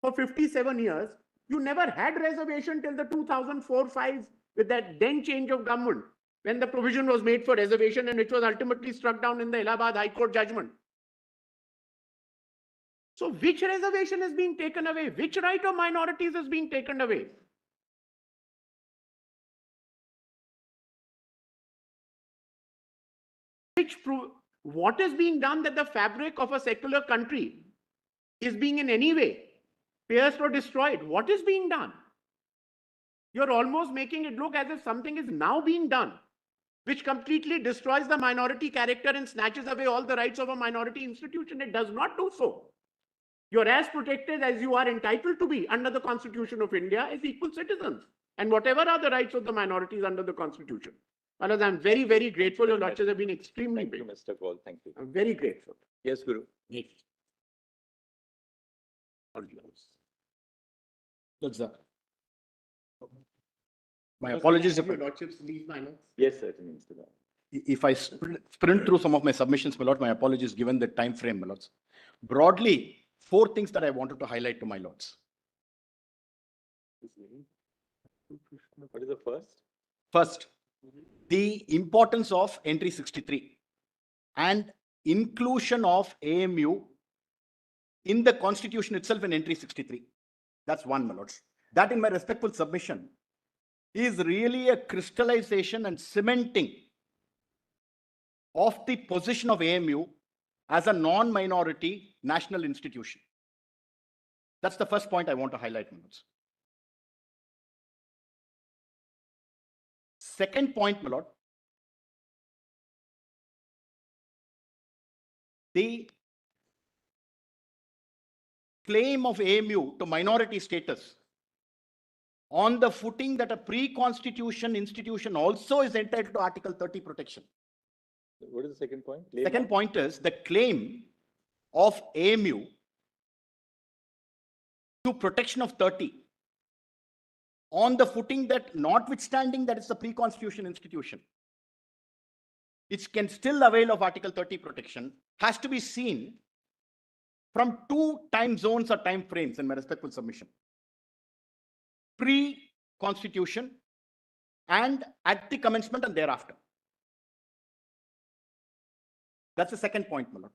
for 57 years. You never had reservation till the 2004-5 with that then change of government, when the provision was made for reservation and which was ultimately struck down in the Allahabad High Court judgment. So which reservation is being taken away? Which right of minorities is being taken away? What is being done that the fabric of a secular country is being in any way pierced or destroyed? What is being done? You're almost making it look as if something is now being done, which completely destroys the minority character and snatches away all the rights of a minority institution. It does not do so. You're as protected as you are entitled to be under the Constitution of India as equal citizens, and whatever are the rights of the minorities under the Constitution. Otherwise, I'm very, very grateful. Your Lordships have been extremely Thank you, Mr. Kaul. Thank you. I'm very grateful. Yes, Guru. That's that. My apologies if Your Lordships leave my notes. Yes, certainly, Mr. Kaul. if I sprint through some of my submissions, my lord, my apologies given the time frame, my lords. Broadly, 4 things that I wanted to highlight to my lords. What is the first? First, the importance of entry 63 and inclusion of AMU in the constitution itself in entry 63. That's one, my lords. That, in my respectful submission, is really a crystallization and cementing of the position of AMU as a non-minority national institution. That's the first point I want to highlight, my lords. Second point, my lord, the claim of AMU to minority status on the footing that a pre-constitution institution also is entitled to Article 30 protection. What is the second point? Claim Second of- point is the claim of AMU to protection of 30 on the footing that notwithstanding that it's a pre-constitution institution, it can still avail of Article 30 protection, has to be seen from two time zones or time frames in my respectful submission. Pre-constitution and at the commencement and thereafter. That's the second point, my lord.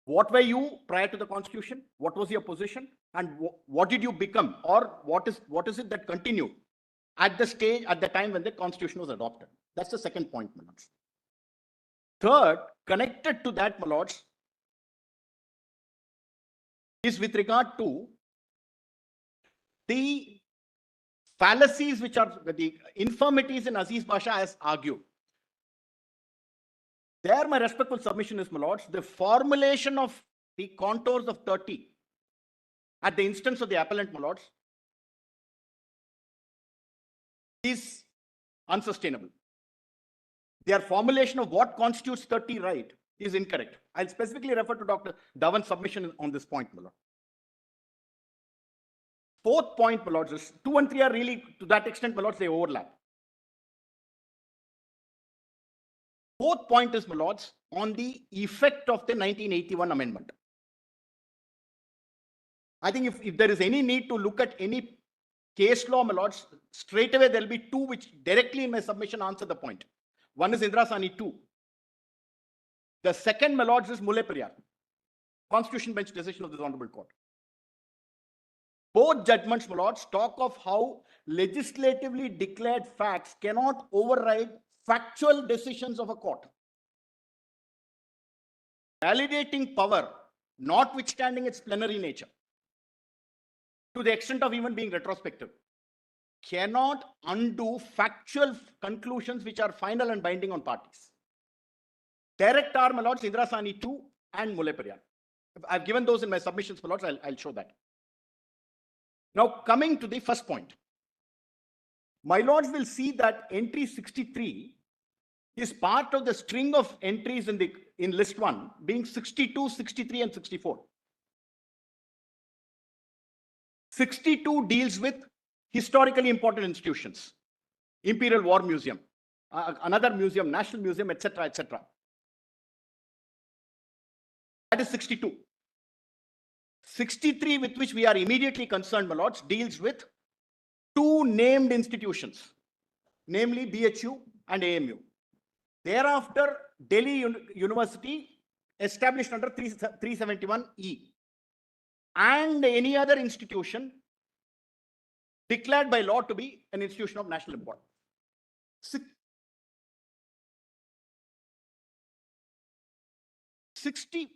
What were you prior to the constitution? What was your position? And what did you become? Or what is it that continued at the time when the constitution was adopted? That's the second point, my lords. Third, connected to that, my lords, is with regard to the fallacies which are the infirmities in Aziz Pasha has argued. There, my respectful submission is, my lords, the formulation of the contours of 30 at the instance of the appellant, my lords, is unsustainable. Their formulation of what constitutes 30 right is incorrect. I'll specifically refer to Dr. Dhawan's submission on this point, my lord. Fourth point, my lords, is 2 and 3 are really, to that extent, my lords, they overlap. Fourth point is, my lords, on the effect of the 1981 amendment. I think if there is any need to look at any case law, my lords, straight away there'll be two which directly in my submission answer the point. One is Indira Sani 2. The second, my lords, is Mulle Periyar, Constitution Bench decision of this Honorable Court. Both judgments, my lords, talk of how legislatively declared facts cannot override factual decisions of a court. Validating power, notwithstanding its plenary nature, to the extent of even being retrospective, cannot undo factual conclusions which are final and binding on parties. Direct are, my lords, Indira Sani 2 and Mulle Periyar. I've given those in my submissions, my lords. I'll show that. Now, coming to the first point, my lords will see that entry 63 is part of the string of entries in list 1, being 62, 63, and 64. 62 deals with historically important institutions, Imperial War Museum, another museum, National Museum, etc., etc. That is 62. 63, with which we are immediately concerned, my lords, deals with two named institutions, namely BHU and AMU. Thereafter, Delhi University, established under 371E, and any other institution declared by law to be an institution of national importance. 60.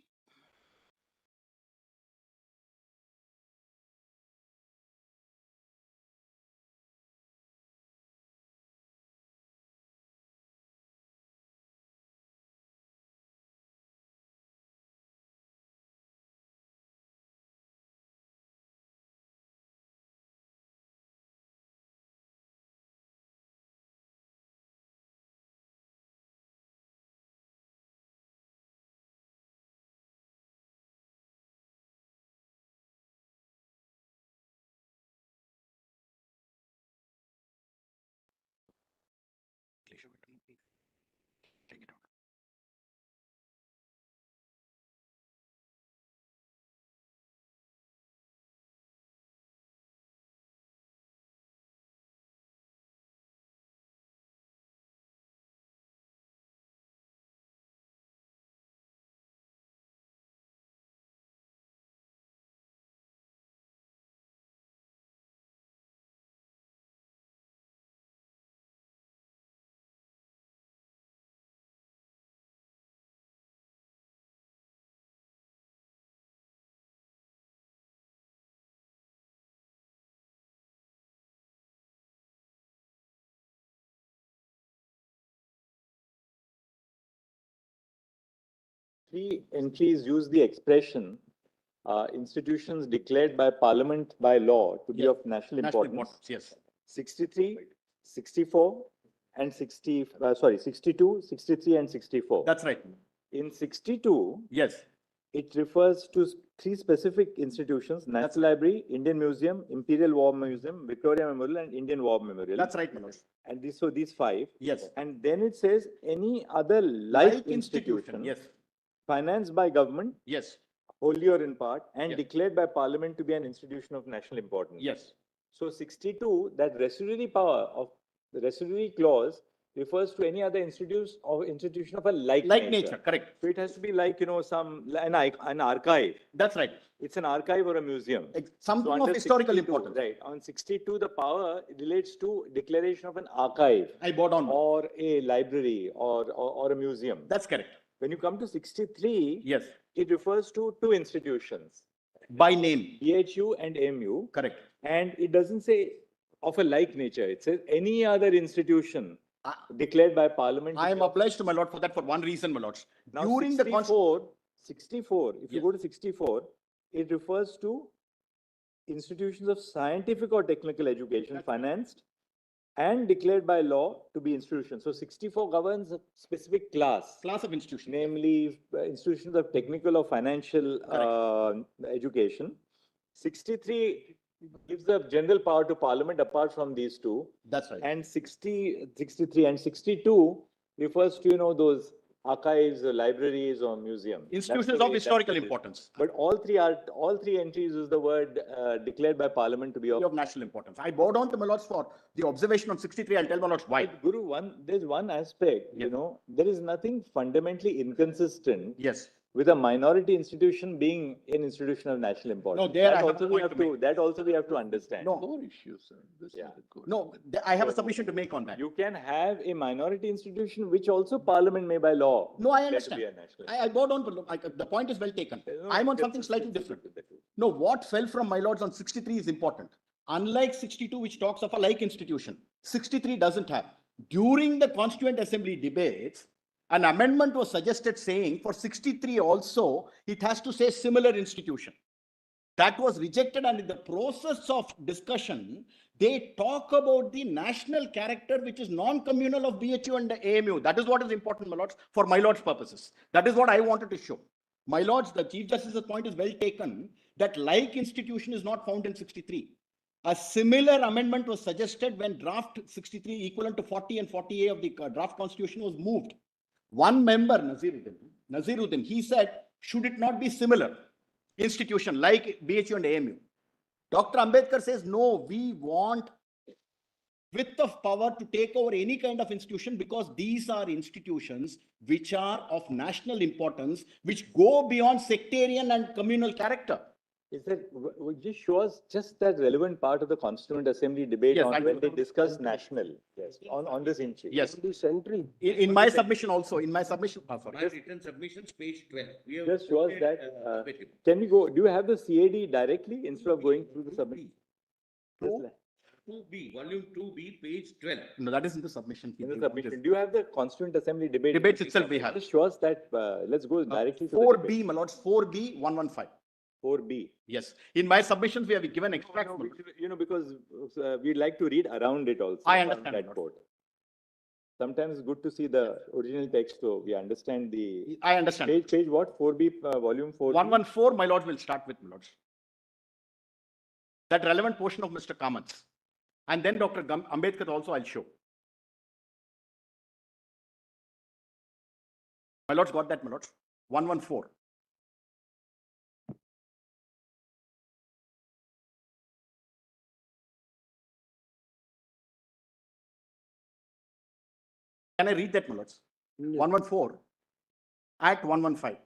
Take it out. Three entries use the expression institutions declared by Parliament by law to be of national importance. Yes. 63, 64, and 62, 63, and 64. That's right. In 62, Yes. it refers to three specific institutions: National Library, Indian Museum, Imperial War Museum, Victoria Memorial, and Indian War Memorial. That's right, my lord. And these five. Yes. And then it says any other like institution Yes, financed by government, yes, wholly or in part, and Yes. declared by Parliament to be an institution of national importance. yes. So 62, that residuary power of the residuary clause refers to any other institution of a like Nature, correct. So it has to be like, an archive. That's right. It's an archive or a museum. Something So of under historical 62, importance. Right. On 62, the power relates to declaration of an archive I bought on. or a library or a museum. That's correct. When you come to 63, Yes, it refers to two institutions, by name. BHU and AMU. Correct. And it doesn't say of a like nature. It says any other institution I- declared by Parliament. to I am be of- obliged to my lord for that for one reason, my lords. Now, During the 64, if you Yes. go to 64, it refers to institutions of scientific or technical education financed and declared by law to be institutions. So 64 governs a specific class, class of institution. namely institutions of technical or financial education. 63 gives the general power to Parliament apart from these two. That's right. And 63 and 62 refers to, those archives, or libraries or museums. That's Institutions the of way historical that it is. importance. But all three entries use the word declared by Parliament to be of. Of national importance. I bow down to my lords for the observation on 63. I'll tell my lords why. But Guru, there's one aspect, Yes. there is nothing fundamentally inconsistent Yes. with a minority institution being an institution of national importance. No, there I That have also a we point have to to, make. that also we have to understand. No, More issues, sir. This is Yeah. a good. no, I have a submission to make on that. You can have a minority institution which also Parliament may by law. No, I declare to understand. be a national I bow down to, the point is well taken. institution. I'm on It's something slightly consistent different. with the two. No, what fell from my lords on 63 is important. Unlike 62, which talks of a like institution, 63 doesn't have. During the Constituent Assembly debates, an amendment was suggested saying for 63 also, it has to say similar institution. That was rejected, and in the process of discussion, they talk about the national character which is non-communal of BHU and the AMU. That is what is important, my lords, for my lords' purposes. That is what I wanted to show. My lords, the Chief Justice's point is well taken that like institution is not found in 63. A similar amendment was suggested when draft 63 equivalent to 40 and 40A of the draft constitution was moved. One member, Naziruddin, he said, should it not be similar institution like BHU and AMU? Dr. Ambedkar says, no, we want width of power to take over any kind of institution because these are institutions which are of national importance, which go beyond sectarian and communal character. Is that, just show us just that relevant part of the Constituent Assembly debate Yes, on I'll when do they that. discuss national, on this issue. Yes, The century. in my submission also, in my submission, sorry. My written submissions, page 12. We have Just show us quoted, that, verbatim. Can we go, do you have the CAD directly instead of going through the submission? Just like- 2B, volume 2B, page 12. No, that is in the submission. In the submission, do you have the Constituent Assembly debate? Debates itself we have. Just show us that, let's go directly to the 4B, my lords, 4B, 115. 4B. Yes, in my submissions, we have given extracts. No, because we'd like to read around it also. I on understand, that Lord. quote. Sometimes it's good to see the original text, so we understand I understand. page what, 4B, volume 4? 114, my lords, will start with, my lords. That relevant portion of Mr. Kamat's. And then Dr. Ambedkar also I'll show. My lords got that, my lords? 114. Can I read that, my lords? 114, Act 115.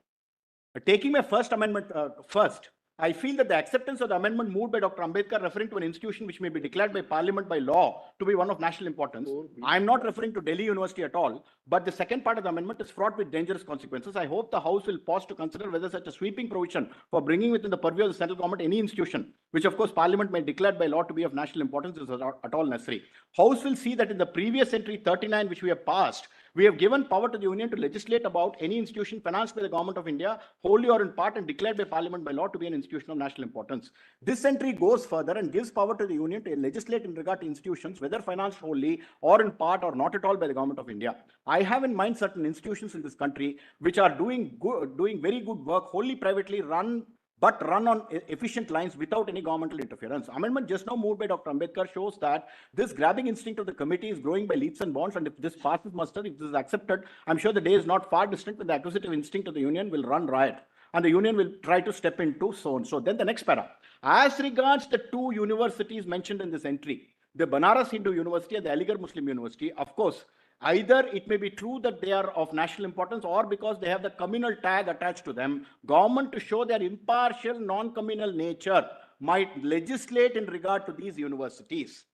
Taking my first amendment first, I feel that the acceptance of the amendment moved by Dr. Ambedkar referring to an institution which may be declared by Parliament by law to be one of national importance. I am not referring to Delhi University at all, but the second part of the amendment is fraught with dangerous consequences. I hope the House will pause to consider whether such a sweeping provision for bringing within the purview of the central government any institution, which of course Parliament may declare by law to be of national importance, is at all necessary. House will see that in the previous entry 39, which we have passed, we have given power to the Union to legislate about any institution financed by the Government of India, wholly or in part, and declared by Parliament by law to be an institution of national importance. This entry goes further and gives power to the Union to legislate in regard to institutions, whether financed wholly or in part or not at all by the Government of India. I have in mind certain institutions in this country which are doing very good work, wholly privately run but run on efficient lines without any governmental interference. Amendment just now moved by Dr. Ambedkar shows that this grabbing instinct of the committee is growing by leaps and bounds, and if this passes muster, if this is accepted, I'm sure the day is not far distant when the acquisitive instinct of the union will run riot, and the union will try to step into so and so. Then the next para. As regards the two universities mentioned in this entry, the Banaras Hindu University and the Aligarh Muslim University, of course, either it may be true that they are of national importance, or because they have the communal tag attached to them, government, to show their impartial, non-communal nature, might legislate in regard to these universities.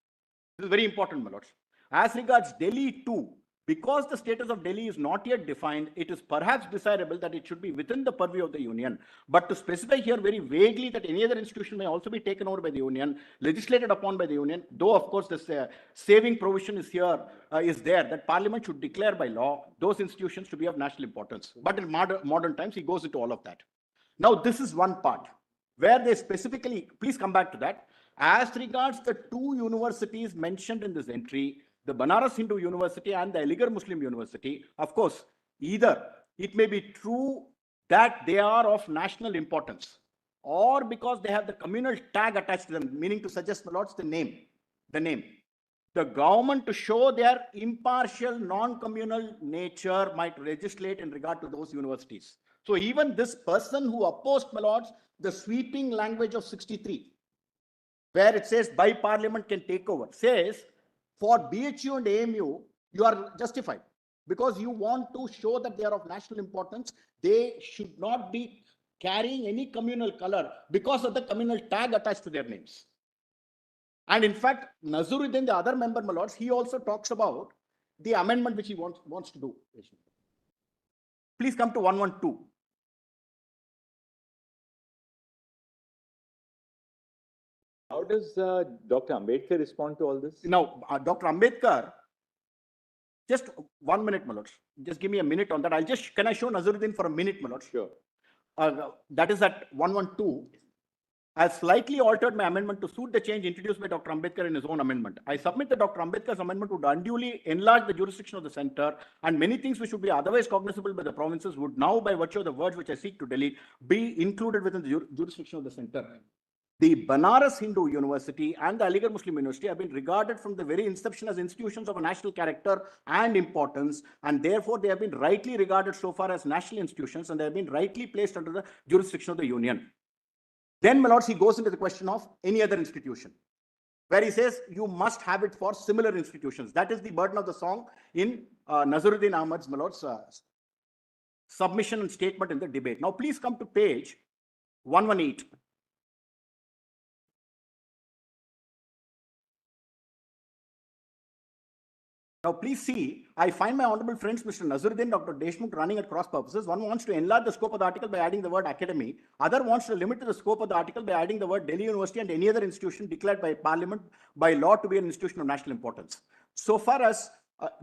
This is very important, my lords. As regards Delhi too, because the status of Delhi is not yet defined, it is perhaps desirable that it should be within the purview of the union. But to specify here very vaguely that any other institution may also be taken over by the union, legislated upon by the union, though of course this saving provision is here, is there, that Parliament should declare by law those institutions to be of national importance. But in modern times, he goes into all of that. Now, this is one part where they specifically, please come back to that. As regards the two universities mentioned in this entry, the Banaras Hindu University and the Aligarh Muslim University, of course, either it may be true that they are of national importance, or because they have the communal tag attached to them, meaning to suggest, my lords, the name. The government, to show their impartial, non-communal nature, might legislate in regard to those universities. So even this person who opposed, my lords, the sweeping language of 63, where it says by Parliament can take over, says for BHU and AMU, you are justified because you want to show that they are of national importance. They should not be carrying any communal color because of the communal tag attached to their names. And in fact, Nazaruddin, the other member, my lords, he also talks about the amendment which he wants to do. Please come to 112. How does Dr. Ambedkar respond to all this? Now, Dr. Ambedkar, just 1 minute, my lords. Just give me a minute on that. Can I show Nazaruddin for a minute, my lords? Sure. That is at 112. I have slightly altered my amendment to suit the change introduced by Dr. Ambedkar in his own amendment. I submit that Dr. Ambedkar's amendment would unduly enlarge the jurisdiction of the center, and many things which would be otherwise cognizable by the provinces would now, by virtue of the words which I seek to delete, be included within the jurisdiction of the center. The Banaras Hindu University and the Aligarh Muslim University have been regarded from the very inception as institutions of a national character and importance, and therefore they have been rightly regarded so far as national institutions, and they have been rightly placed under the jurisdiction of the union. Then, my lords, he goes into the question of any other institution, where he says you must have it for similar institutions. That is the burden of the song in Nazaruddin Ahmad's, my lords, submission and statement in the debate. Now, please come to page 118. Now, please see, I find my honorable friends, Mr. Nazaruddin, Dr. Deshmukh, running at cross purposes. One wants to enlarge the scope of the article by adding the word academy. Other wants to limit the scope of the article by adding the word Delhi University and any other institution declared by Parliament by law to be an institution of national importance. So far as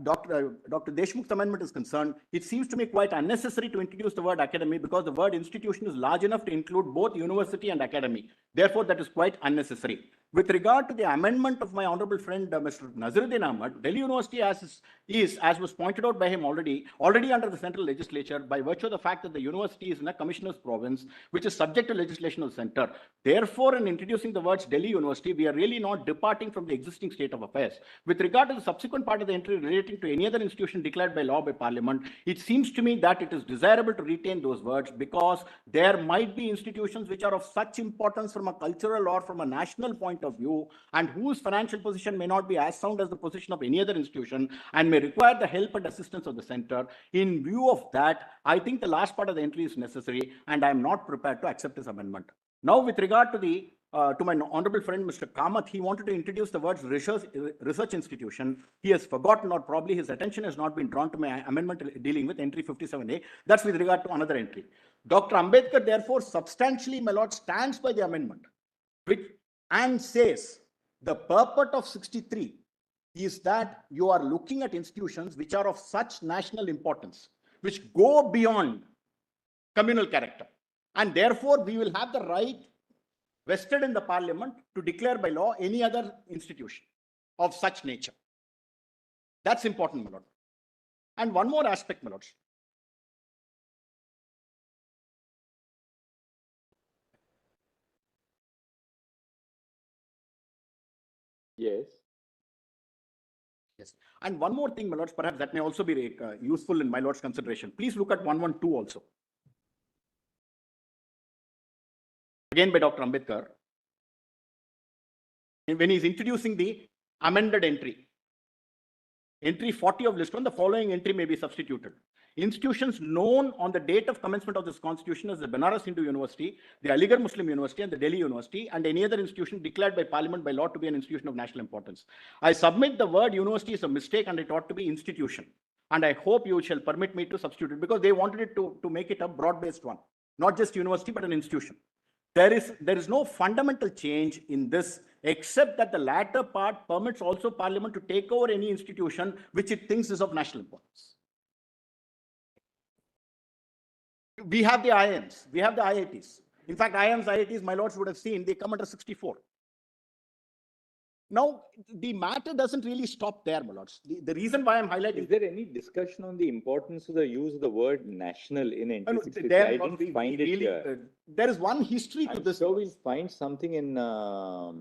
Dr. Deshmukh's amendment is concerned, it seems to me quite unnecessary to introduce the word academy because the word institution is large enough to include both university and academy. Therefore, that is quite unnecessary. With regard to the amendment of my honorable friend, Mr. Nazaruddin Ahmad, Delhi University as was pointed out by him already under the central legislature by virtue of the fact that the university is in a commissioner's province, which is subject to legislation of the center. Therefore, in introducing the words Delhi University, we are really not departing from the existing state of affairs. With regard to the subsequent part of the entry relating to any other institution declared by law by Parliament, it seems to me that it is desirable to retain those words because there might be institutions which are of such importance from a cultural or from a national point of view and whose financial position may not be as sound as the position of any other institution and may require the help and assistance of the center. In view of that, I think the last part of the entry is necessary and I am not prepared to accept this amendment. Now, with regard to the to my honorable friend, Mr. Kamath, he wanted to introduce the words research institution. He has forgotten, or probably his attention has not been drawn to my amendment dealing with entry 57A. That's with regard to another entry. Dr. Ambedkar, therefore, substantially, my lord, stands by the amendment and says the purport of 63 is that you are looking at institutions which are of such national importance, which go beyond communal character. And therefore, we will have the right vested in the Parliament to declare by law any other institution of such nature. That's important, my lord. And one more aspect, my lords. Yes. Yes. And one more thing, my lords, perhaps that may also be useful in my lord's consideration. Please look at 112 also. Again by Dr. Ambedkar. When he's introducing the amended entry, entry 40 of list 1, the following entry may be substituted. Institutions known on the date of commencement of this constitution as the Banaras Hindu University, the Aligarh Muslim University, and the Delhi University, and any other institution declared by Parliament by law to be an institution of national importance. I submit the word university is a mistake and it ought to be institution. And I hope you shall permit me to substitute it, because they wanted it to make it a broad-based one, not just university, but an institution. There is no fundamental change in this, except that the latter part permits also Parliament to take over any institution which it thinks is of national importance. We have the IIMs, we have the IITs. In fact, IITs, my lords would have seen, they come under 64. Now, the matter doesn't really stop there, my lords. The reason why I'm highlighting... Is there any discussion on the importance of the use of the word national in No, NT 63? there, I didn't find it here. there is one history to this. So we'll find something in the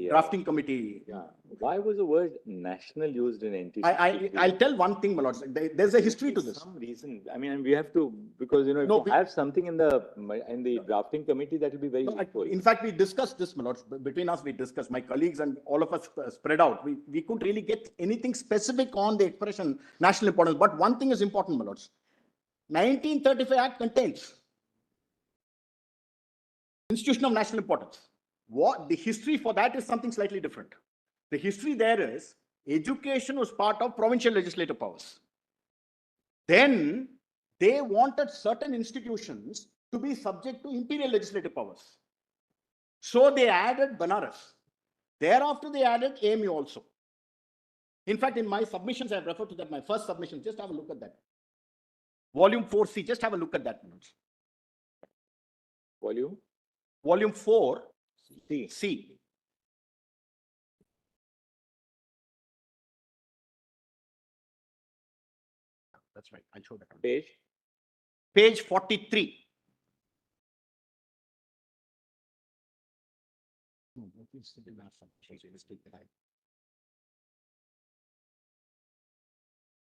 Drafting committee. Yeah. Why was the word national used in NT 63? I'll tell one thing, my lords. There's a history to this. Some reason. I mean, we have to, because if you have something in the drafting committee, that will be very useful. In fact, we discussed this, my lords. Between us, we discussed. My colleagues and all of us spread out. We couldn't really get anything specific on the expression national importance. But one thing is important, my lords. 1935 Act contains institution of national importance. What the history for that is something slightly different. The history there is education was part of provincial legislative powers. Then they wanted certain institutions to be subject to imperial legislative powers. So they added Banaras. Thereafter, they added AMU also. In fact, in my submissions, I have referred to that, my first submission. Just have a look at that. Volume 4C, just have a look at that. Volume 4. C. That's right. I'll show that on page 43.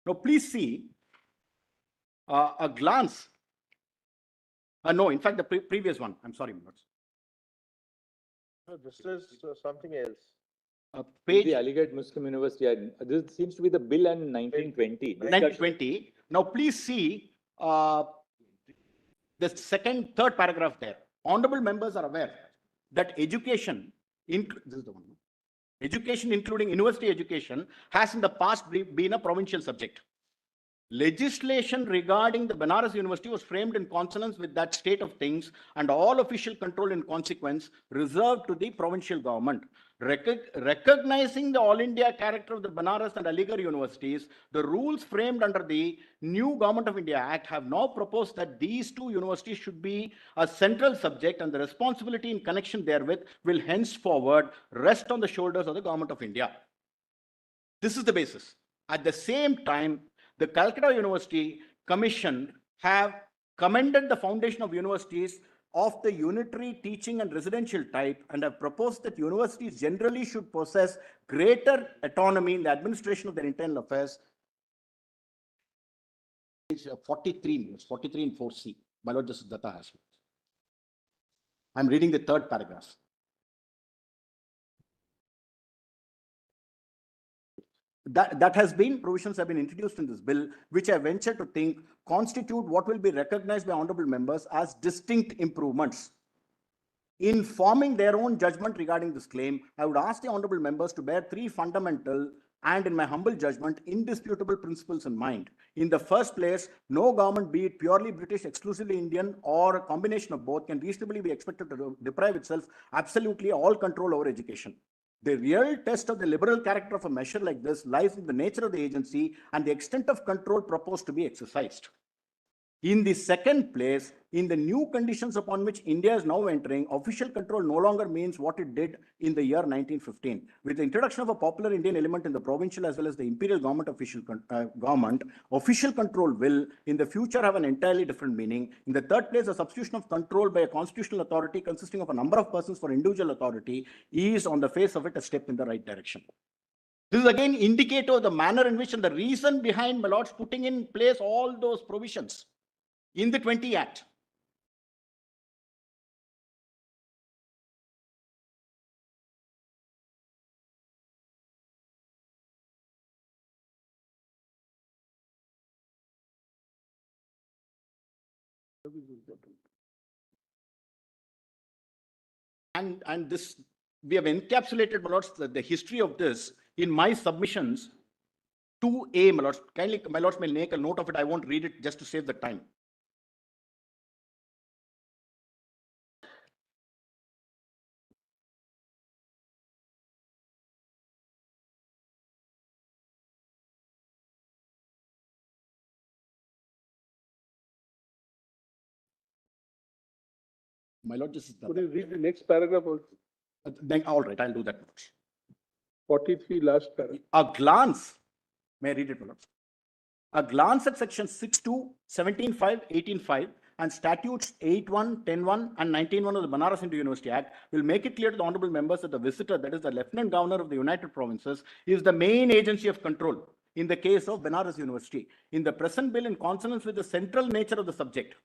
Now, please see a glance. No, in fact, the previous one. I'm sorry, Manoj. No, this is something else. Page the Aligarh Muslim University. This seems to be the bill in 1920. 1920. Now, please see the third paragraph there. Honorable members are aware that education, this is the one. Education, including university education, has in the past been a provincial subject. Legislation regarding the Banaras University was framed in consonance with that state of things, and all official control in consequence reserved to the provincial government. Recognizing the all India character of the Banaras and Aligarh universities, the rules framed under the new Government of India Act have now proposed that these two universities should be a central subject, and the responsibility in connection therewith will henceforward rest on the shoulders of the Government of India. This is the basis. At the same time, the Calcutta University Commission have commended the foundation of universities of the unitary teaching and residential type, and have proposed that universities generally should possess greater autonomy in the administration of their internal affairs. Page 43 in 4C. My Lord Justice Datta has it. I'm reading the third paragraph. That has been, provisions have been introduced in this bill, which I venture to think constitute what will be recognized by honorable members as distinct improvements. In forming their own judgment regarding this claim, I would ask the honorable members to bear three fundamental and, in my humble judgment, indisputable principles in mind. In the first place, no government, be it purely British, exclusively Indian, or a combination of both, can reasonably be expected to deprive itself absolutely all control over education. The real test of the liberal character of a measure like this lies in the nature of the agency and the extent of control proposed to be exercised. In the second place, in the new conditions upon which India is now entering, official control no longer means what it did in the year 1915. With the introduction of a popular Indian element in the provincial as well as the imperial government official control will in the future have an entirely different meaning. In the third place, the substitution of control by a constitutional authority consisting of a number of persons for individual authority is on the face of it a step in the right direction. This is again indicative of the manner in which and the reason behind my lords putting in place all those provisions in the 20 Act. And this, we have encapsulated, my lords, the history of this in my submissions to A, my lords. Kindly, my lords may make a note of it. I won't read it just to save the time. My lord, this is Could you read the next paragraph also? then all right, I'll do that. 43 last paragraph. A glance, may I read it, my lord? A glance at section 6.2, 17.5, 18.5 and statutes 8.1, 10.1 and 19.1 of the Banaras Hindu University Act will make it clear to the honorable members that the visitor, that is the Lieutenant Governor of the United Provinces, is the main agency of control in the case of Banaras University. In the present bill, in consonance with the central nature of the subject,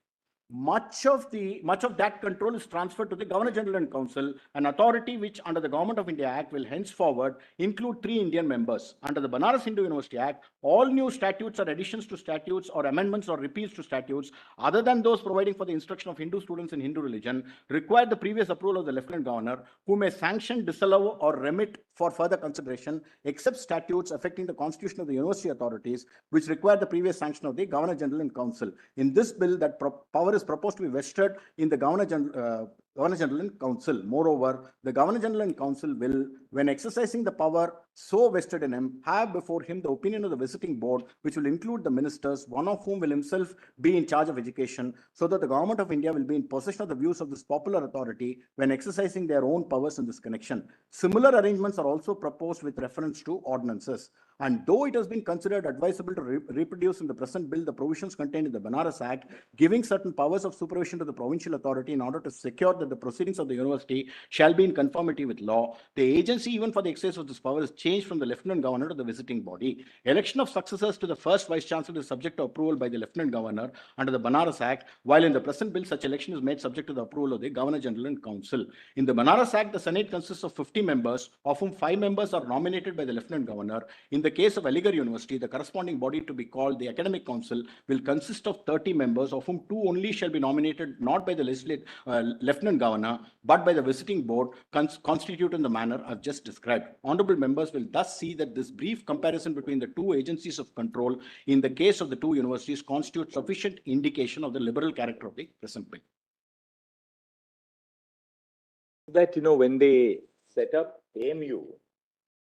much of that control is transferred to the Governor General and Council, an authority which under the Government of India Act will henceforward include 3 Indian members. Under the Banaras Hindu University Act, all new statutes or additions to statutes or amendments or repeals to statutes other than those providing for the instruction of Hindu students in Hindu religion require the previous approval of the Lieutenant Governor, who may sanction, disallow or remit for further consideration except statutes affecting the constitution of the university authorities which require the previous sanction of the Governor General and Council. In this bill, that power is proposed to be vested in the Governor General and Council. Moreover, the Governor General and Council will, when exercising the power so vested in him, have before him the opinion of the visiting board, which will include the ministers, one of whom will himself be in charge of education, so that the Government of India will be in possession of the views of this popular authority when exercising their own powers in this connection. Similar arrangements are also proposed with reference to ordinances. And though it has been considered advisable to reproduce in the present bill the provisions contained in the Banaras Act, giving certain powers of supervision to the provincial authority in order to secure that the proceedings of the university shall be in conformity with law, the agency even for the exercise of this power is changed from the Lieutenant Governor to the visiting body. Election of successors to the first Vice Chancellor is subject to approval by the Lieutenant Governor under the Banaras Act, while in the present bill such election is made subject to the approval of the Governor General and Council. In the Banaras Act, the Senate consists of 50 members, of whom 5 members are nominated by the Lieutenant Governor. In the case of Aligarh University, the corresponding body to be called the Academic Council will consist of 30 members, of whom 2 only shall be nominated not by the Lieutenant Governor, but by the visiting board, constituted in the manner I've just described. Honorable members will thus see that this brief comparison between the 2 agencies of control in the case of the 2 universities constitutes sufficient indication of the liberal character of the present bill. That, when they set up AMU,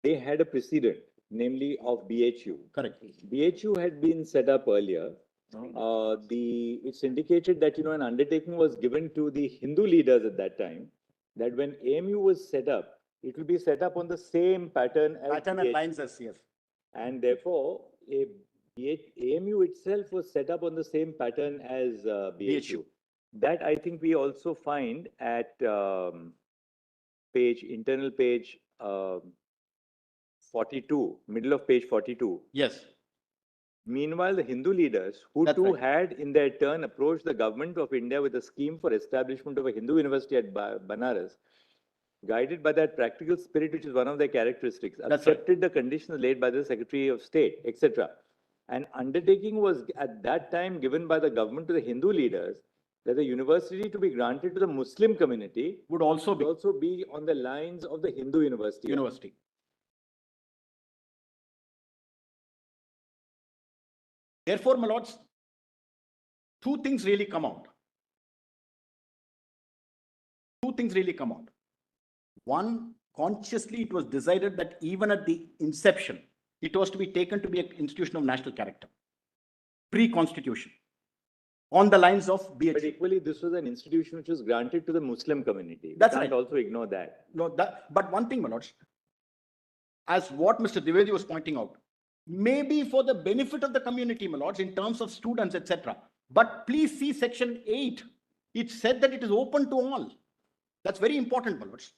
they had a precedent, namely of BHU. Correct. BHU had been set up earlier. It's indicated that, an undertaking was given to the Hindu leaders at that time, that when AMU was set up, it will be set up on the same pattern as Pattern and lines as yes. And therefore, AMU itself was set up on the same pattern as BHU. That I think we also find at internal page 42, middle of page 42. Yes. Meanwhile, the Hindu leaders, who had in their turn approached the government of India with a scheme for establishment of a Hindu university at Banaras, guided by that practical spirit, which is one of their characteristics, accepted the conditions laid by the Secretary of State, etc. An undertaking was at that time given by the government to the Hindu leaders that the university to be granted to the Muslim community would also be on the lines of the Hindu university. Therefore, my lords, 2 things really come out. 2 things really come out. One, consciously it was decided that even at the inception, it was to be taken to be an institution of national character, pre-constitution. on the lines of But BHU. equally, this was an institution which was granted to the Muslim community. That's We can't right. also ignore that. No, but one thing, my lords, as what Mr. Dwivedi was pointing out, maybe for the benefit of the community, my lords, in terms of students, etc. But please see section 8. It said that it is open to all. That's very important, my lords.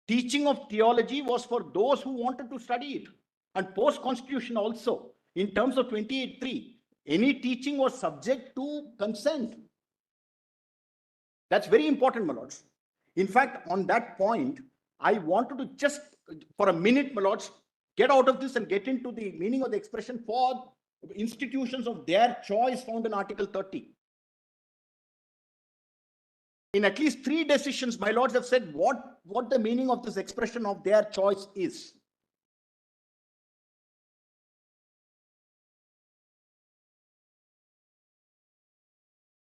Teaching of theology was for those who wanted to study it. And post-constitution also, in terms of 28.3, any teaching was subject to consent. That's very important, my lords. In fact, on that point, I wanted to just, for a minute, my lords, get out of this and get into the meaning of the expression for institutions of their choice found in Article 30. In at least 3 decisions, my lords have said what the meaning of this expression of their choice is.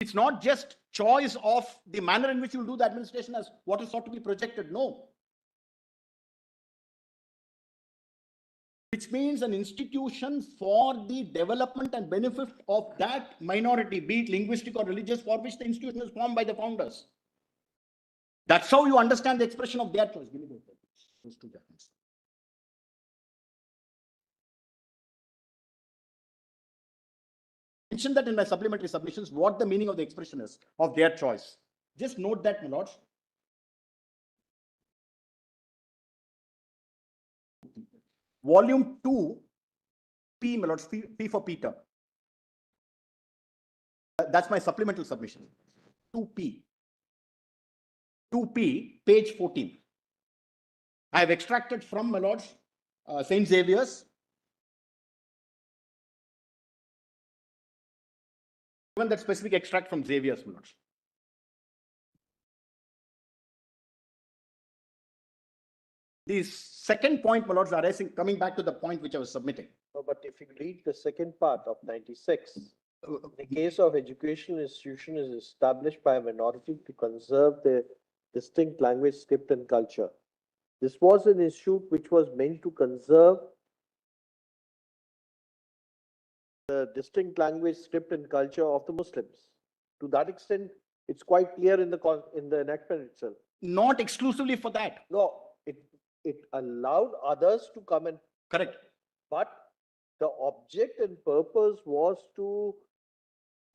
It's not just choice of the manner in which you do the administration as what is sought to be projected. No. Which means an institution for the development and benefit of that minority, be it linguistic or religious, for which the institution is formed by the founders. That's how you understand the expression of their choice. Give me those 2 documents. Mention that in my supplementary submissions, what the meaning of the expression is of their choice. Just note that, my lords. Volume 2, P, my lords, P for Peter. That's my supplemental submission. 2P. 2P, page 14. I have extracted from, my lords, St. Xavier's. Even that specific extract from Xavier's, my lords. The second point, my lords, arising, coming back to the point which I was submitting. No, but if you read the second part of 96, the case of educational institution is established by a minority to conserve their distinct language, script, and culture. This was an institute which was meant to conserve the distinct language, script, and culture of the Muslims. To that extent, it's quite clear in the enactment itself. Not exclusively for that. No, it allowed others to come and, Correct. but the object and purpose was to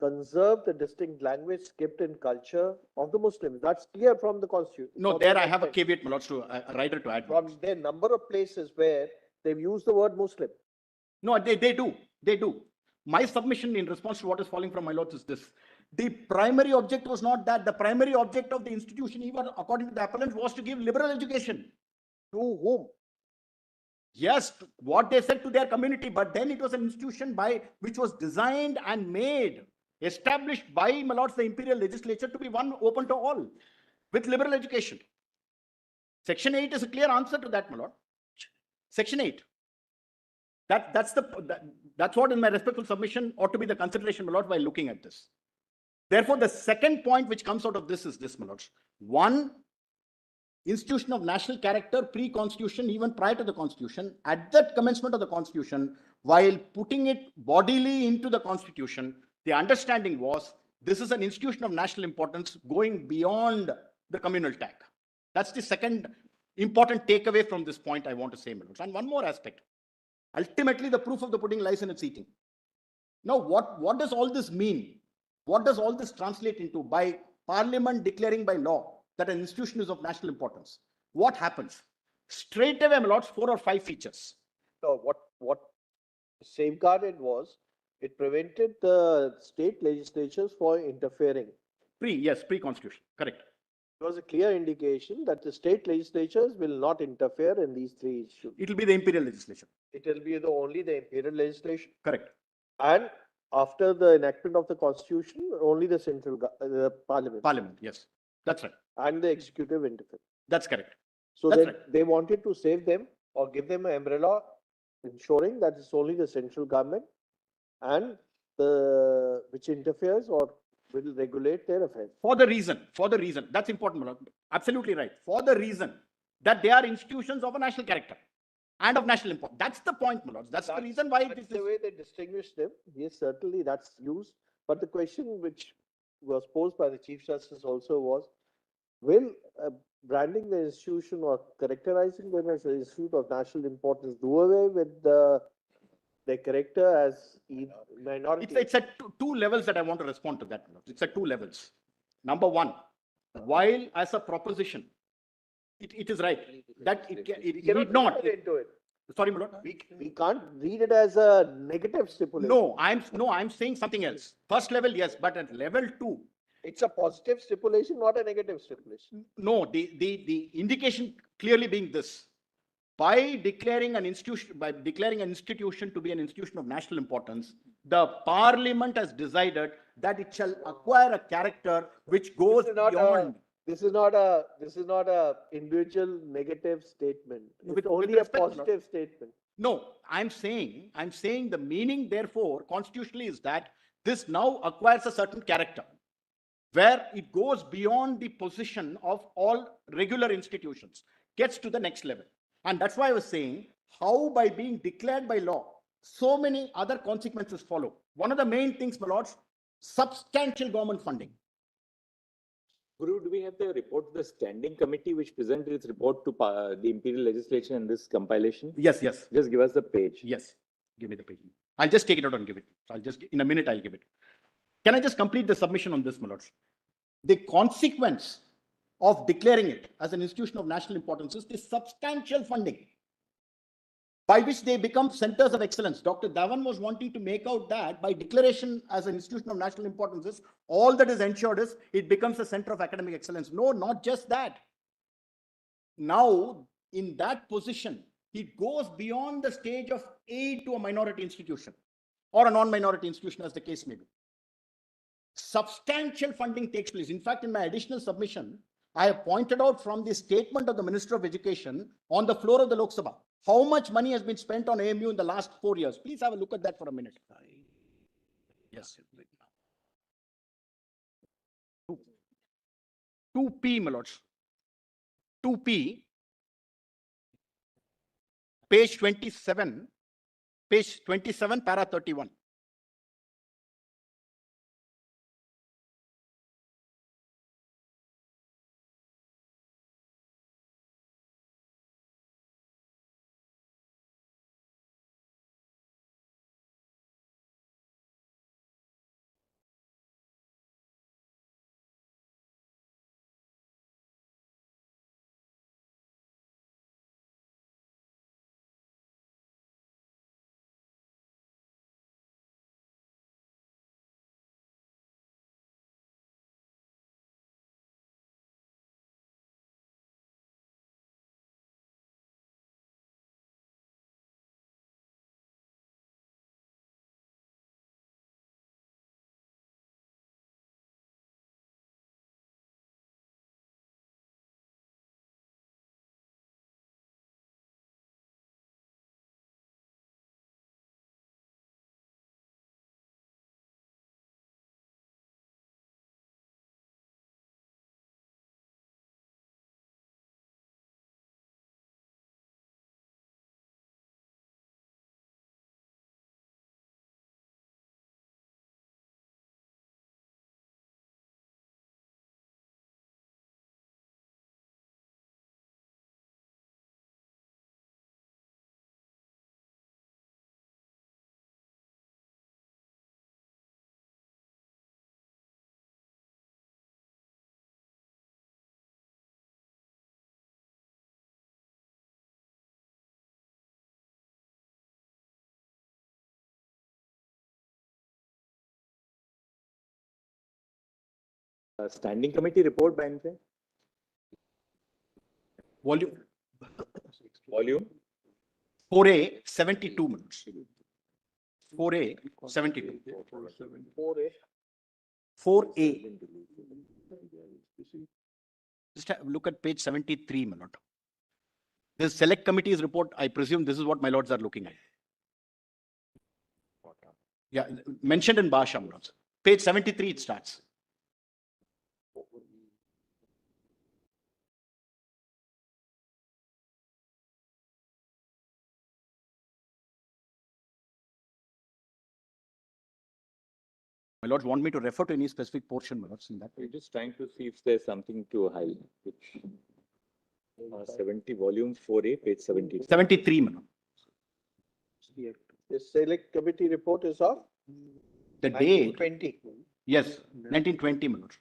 conserve the distinct language, script, and culture of the Muslims. That's clear from the constitution. No, there I have a caveat, my lords, to a writer to add. From there, number of places where they've used the word Muslim. No, they do. They do. My submission in response to what is falling from my lords is this. The primary object was not that. The primary object of the institution, even according to the appellant, was to give liberal education. To whom? Yes, what they said to their community, but then it was an institution which was designed and made, established by, my lords, the imperial legislature to be one open to all, with liberal education. Section 8 is a clear answer to that, my lord. Section 8. That's what in my respectful submission ought to be the consideration, my lord, while looking at this. Therefore, the second point which comes out of this is this, my lords. 1, institution of national character pre-constitution, even prior to the constitution, at the commencement of the constitution, while putting it bodily into the constitution, the understanding was this is an institution of national importance going beyond the communal tag. That's the second important takeaway from this point I want to say, my lords. And one more aspect. Ultimately, the proof of the pudding lies in its eating. Now, what does all this mean? What does all this translate into by Parliament declaring by law that an institution is of national importance? What happens? Straight away, my lords, 4 or 5 features. So what safeguarded was, it prevented the state legislatures for interfering. Pre-constitution, correct. It was a clear indication that the state legislatures will not interfere in these 3 issues. It will be the imperial legislation. It will be only the imperial legislation. Correct. And after the enactment of the constitution, only the central parliament. Parliament, yes. That's right. And the executive interfere. That's correct. So That's they, right. they wanted to save them or give them an umbrella, ensuring that it's only the central government and which interferes or will regulate their affairs. For the reason, that's important, my lord. Absolutely right. For the reason that they are institutions of a national character and of national importance. That's the point, my lord. That's the reason why That's the way they distinguish them. Yes, certainly that's used. But the question which was posed by the Chief Justice also was, will branding the institution or characterizing them as an institute of national importance do away with their character as minority? It's at two levels that I want to respond to that. It's at two levels. Number one, while as a proposition, it is right that it cannot need not. read into it. Sorry, my lord. We can't read it as a negative stipulation. I'm saying something else. First level, yes, but at level two, It's a positive stipulation, not a negative stipulation. no, the indication clearly being this. By declaring an institution to be an institution of national importance, the parliament has decided that it shall acquire a character which goes beyond. This is not a individual negative statement. It's With only a respect, Lord. positive statement. No, I'm saying the meaning, therefore, constitutionally is that this now acquires a certain character where it goes beyond the position of all regular institutions, gets to the next level. And that's why I was saying how by being declared by law, so many other consequences follow. One of the main things, my lords, substantial government funding. Guru, do we have the report of the standing committee which presented its report to the imperial legislation in this compilation? Yes. Just give us the page. Yes. Give me the page. I'll just take it out and give it. In a minute, I'll give it. Can I just complete the submission on this, my lords? The consequence of declaring it as an institution of national importance is the substantial funding by which they become centers of excellence. Dr. Dhawan was wanting to make out that by declaration as an institution of national importance, is all that is ensured is it becomes a center of academic excellence. No, not just that. Now, in that position, it goes beyond the stage of aid to a minority institution or a non-minority institution, as the case may be. Substantial funding takes place. In fact, in my additional submission, I have pointed out from the statement of the Minister of Education on the floor of the Lok Sabha, how much money has been spent on AMU in the last 4 years. Please have a look at that for a minute. Yes. 2P, my lords. 2P, page 27, para 31. Standing committee report by anything? Volume 4A, 72 minutes. 4A, 72. 4A. Just look at page 73, my lord. This select committee's report, I presume this is what my lords are looking at. Yeah, mentioned in Bhasha, my lords. Page 73, it starts. My lords want me to refer to any specific portion, my lords, in that. We're just trying to see if there's something to highlight, which 70, volume 4A, page 70. 73, my lord. The select committee report is of The date, 20. yes, 1920, my lord.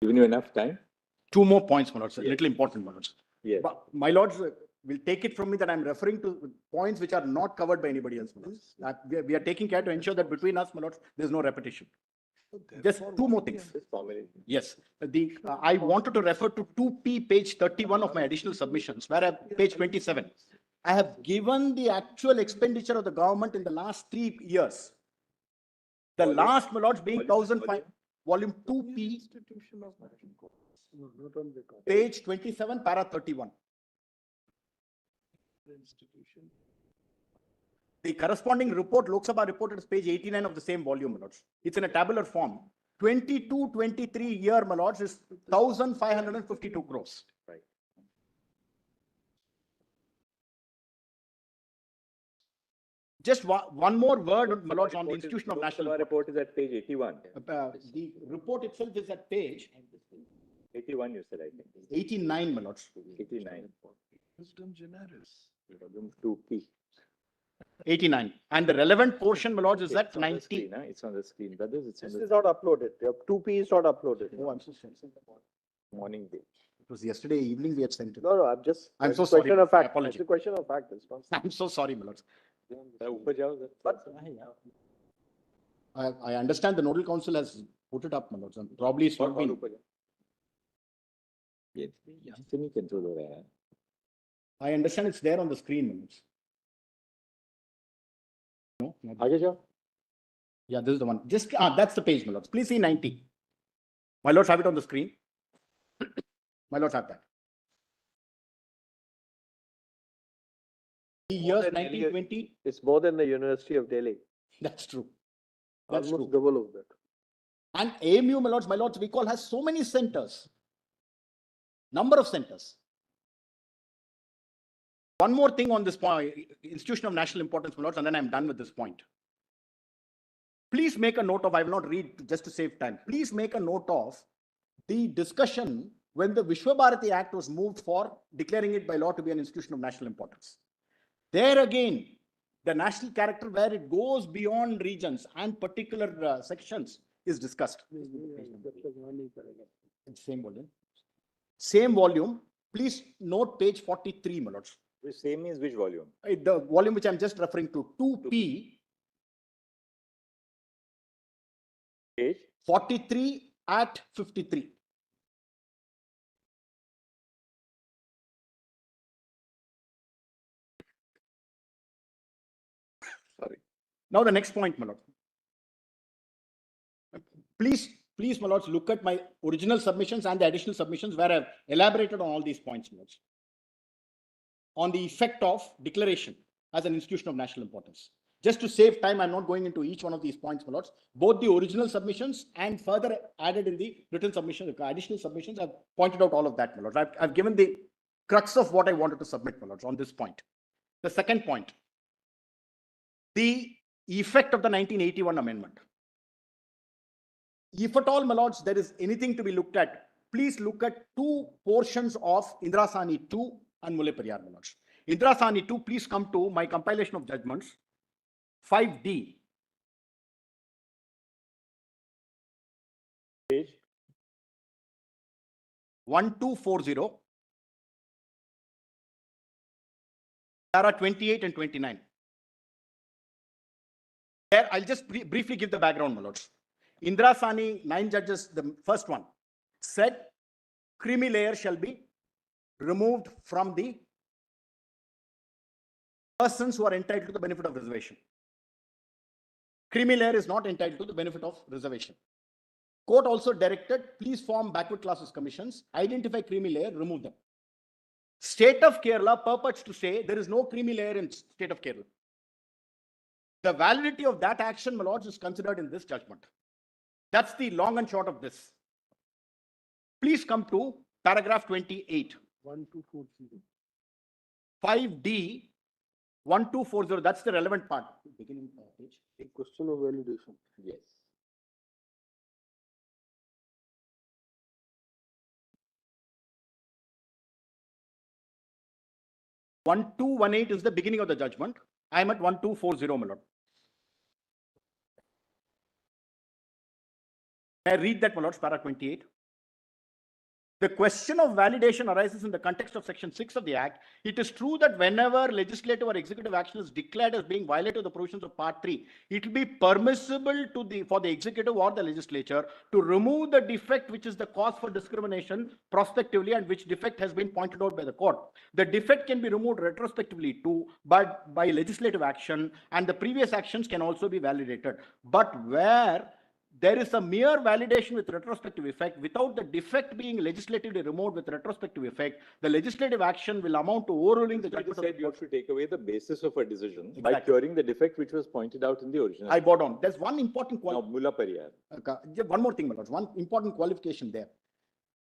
Giving you enough time? Two more points, my lords, a Yes. little important, my lords. Yes. But my lords will take it from me that I'm referring to points which are not covered by anybody else, my lords. We are taking care to ensure that between us, my lords, there's no repetition. Just two more things. Just formally. Yes, I wanted to refer to 2P, page 31 of my additional submissions, where page 27. I have given the actual expenditure of the government in the last 3 years. The Volume? last, my lords, being Volume? 1005, volume 2P, page 27, para 31. The corresponding report, Lok Sabha report, is page 89 of the same volume, my lords. It's in a tabular form. 22-23 year, my lords, is 1,552 crores. Right. Just one more word, my lords, on the Report is- institution of Lok national. Sabha report is at page 81. The report itself is at page 81, you said, I think. 89, my lords. 89. Volume 2P. 89. And the relevant portion, my lords, is at It's on the 90. screen, huh? It's on the screen, brothers. It's on This the is not uploaded. Your 2P is not uploaded. Oh, I'm so sorry. morning page. It was yesterday evening we had sent it. No, no, I'm just. I'm it's so a question sorry. of fact. Apology. It's a question of fact. It's not. I'm so sorry, my lords. ऊपर जाओ, But I understand the nodal council has put it up, my lords, and probably it's not been. ऊपर जाओ. ये यहाँ से नहीं control हो रहा है. I understand it's there on the screen, my lords. No, not- आगे जाओ. yeah, this is the one. Just, that's the page, my lords. Please see 90. My lords have it on the screen. My lords have that. The years than 1920, it's more than the University of Delhi. that's true. That's Almost true. double of that. And AMU, my lords, we call has so many centers. Number of centers. One more thing on this point, institution of national importance, my lords, and then I'm done with this point. Please make a note of, I will not read just to save time. Please make a note of the discussion when the Vishwa Bharati Act was moved for declaring it by law to be an institution of national importance. There again, the national character where it goes beyond regions and particular sections is discussed. Same volume. Same volume. Please note page 43, my lords. Which same means which volume? The volume which I'm just referring to, 2P, Page? 43 at 53. Sorry. Now the next point, my lord. Please, my lords, look at my original submissions and the additional submissions where I've elaborated on all these points, my lords. On the effect of declaration as an institution of national importance. Just to save time, I'm not going into each one of these points, my lords. Both the original submissions and further added in the written submission, the additional submissions, I've pointed out all of that, my lords. I've given the crux of what I wanted to submit, my lords, on this point. The second point, the effect of the 1981 amendment. If at all, my lords, there is anything to be looked at, please look at two portions of Indira Sani 2 and Mulle Periyar, my lords. Indira Sani 2, please come to my compilation of judgments, 5D. Page 1240. Para 28 and 29. There, I'll just briefly give the background, my lords. Indira Sani, 9 judges, the first one, said creamy layer shall be removed from the persons who are entitled to the benefit of reservation. Creamy layer is not entitled to the benefit of reservation. Court also directed, please form backward classes commissions, identify creamy layer, remove them. State of Kerala purports to say there is no creamy layer in state of Kerala. The validity of that action, my lords, is considered in this judgment. That's the long and short of this. Please come to paragraph 28. 1240. 5D 1240. That's the relevant part. Beginning page. A question of validation. yes. One two 118 is the beginning of the judgment. I am at 1240, my lord. I read that, my lords, para 28. The question of validation arises in the context of section 6 of the Act. It is true that whenever legislative or executive action is declared as being violative of the provisions of part 3, it will be permissible for the executive or the legislature to remove the defect which is the cause for discrimination prospectively and which defect has been pointed out by the court. The defect can be removed retrospectively too, but by legislative action, and the previous actions can also be validated. But where there is a mere validation with retrospective effect without the defect being legislatively removed with retrospective effect, the legislative action will amount to overruling the You judgment. said you have to take away the basis of a decision by Exactly. curing the defect which was pointed out in the original. I bowed on. There's one important Now, qualification. Mulla Periyar. One more thing, my lords. One important qualification there.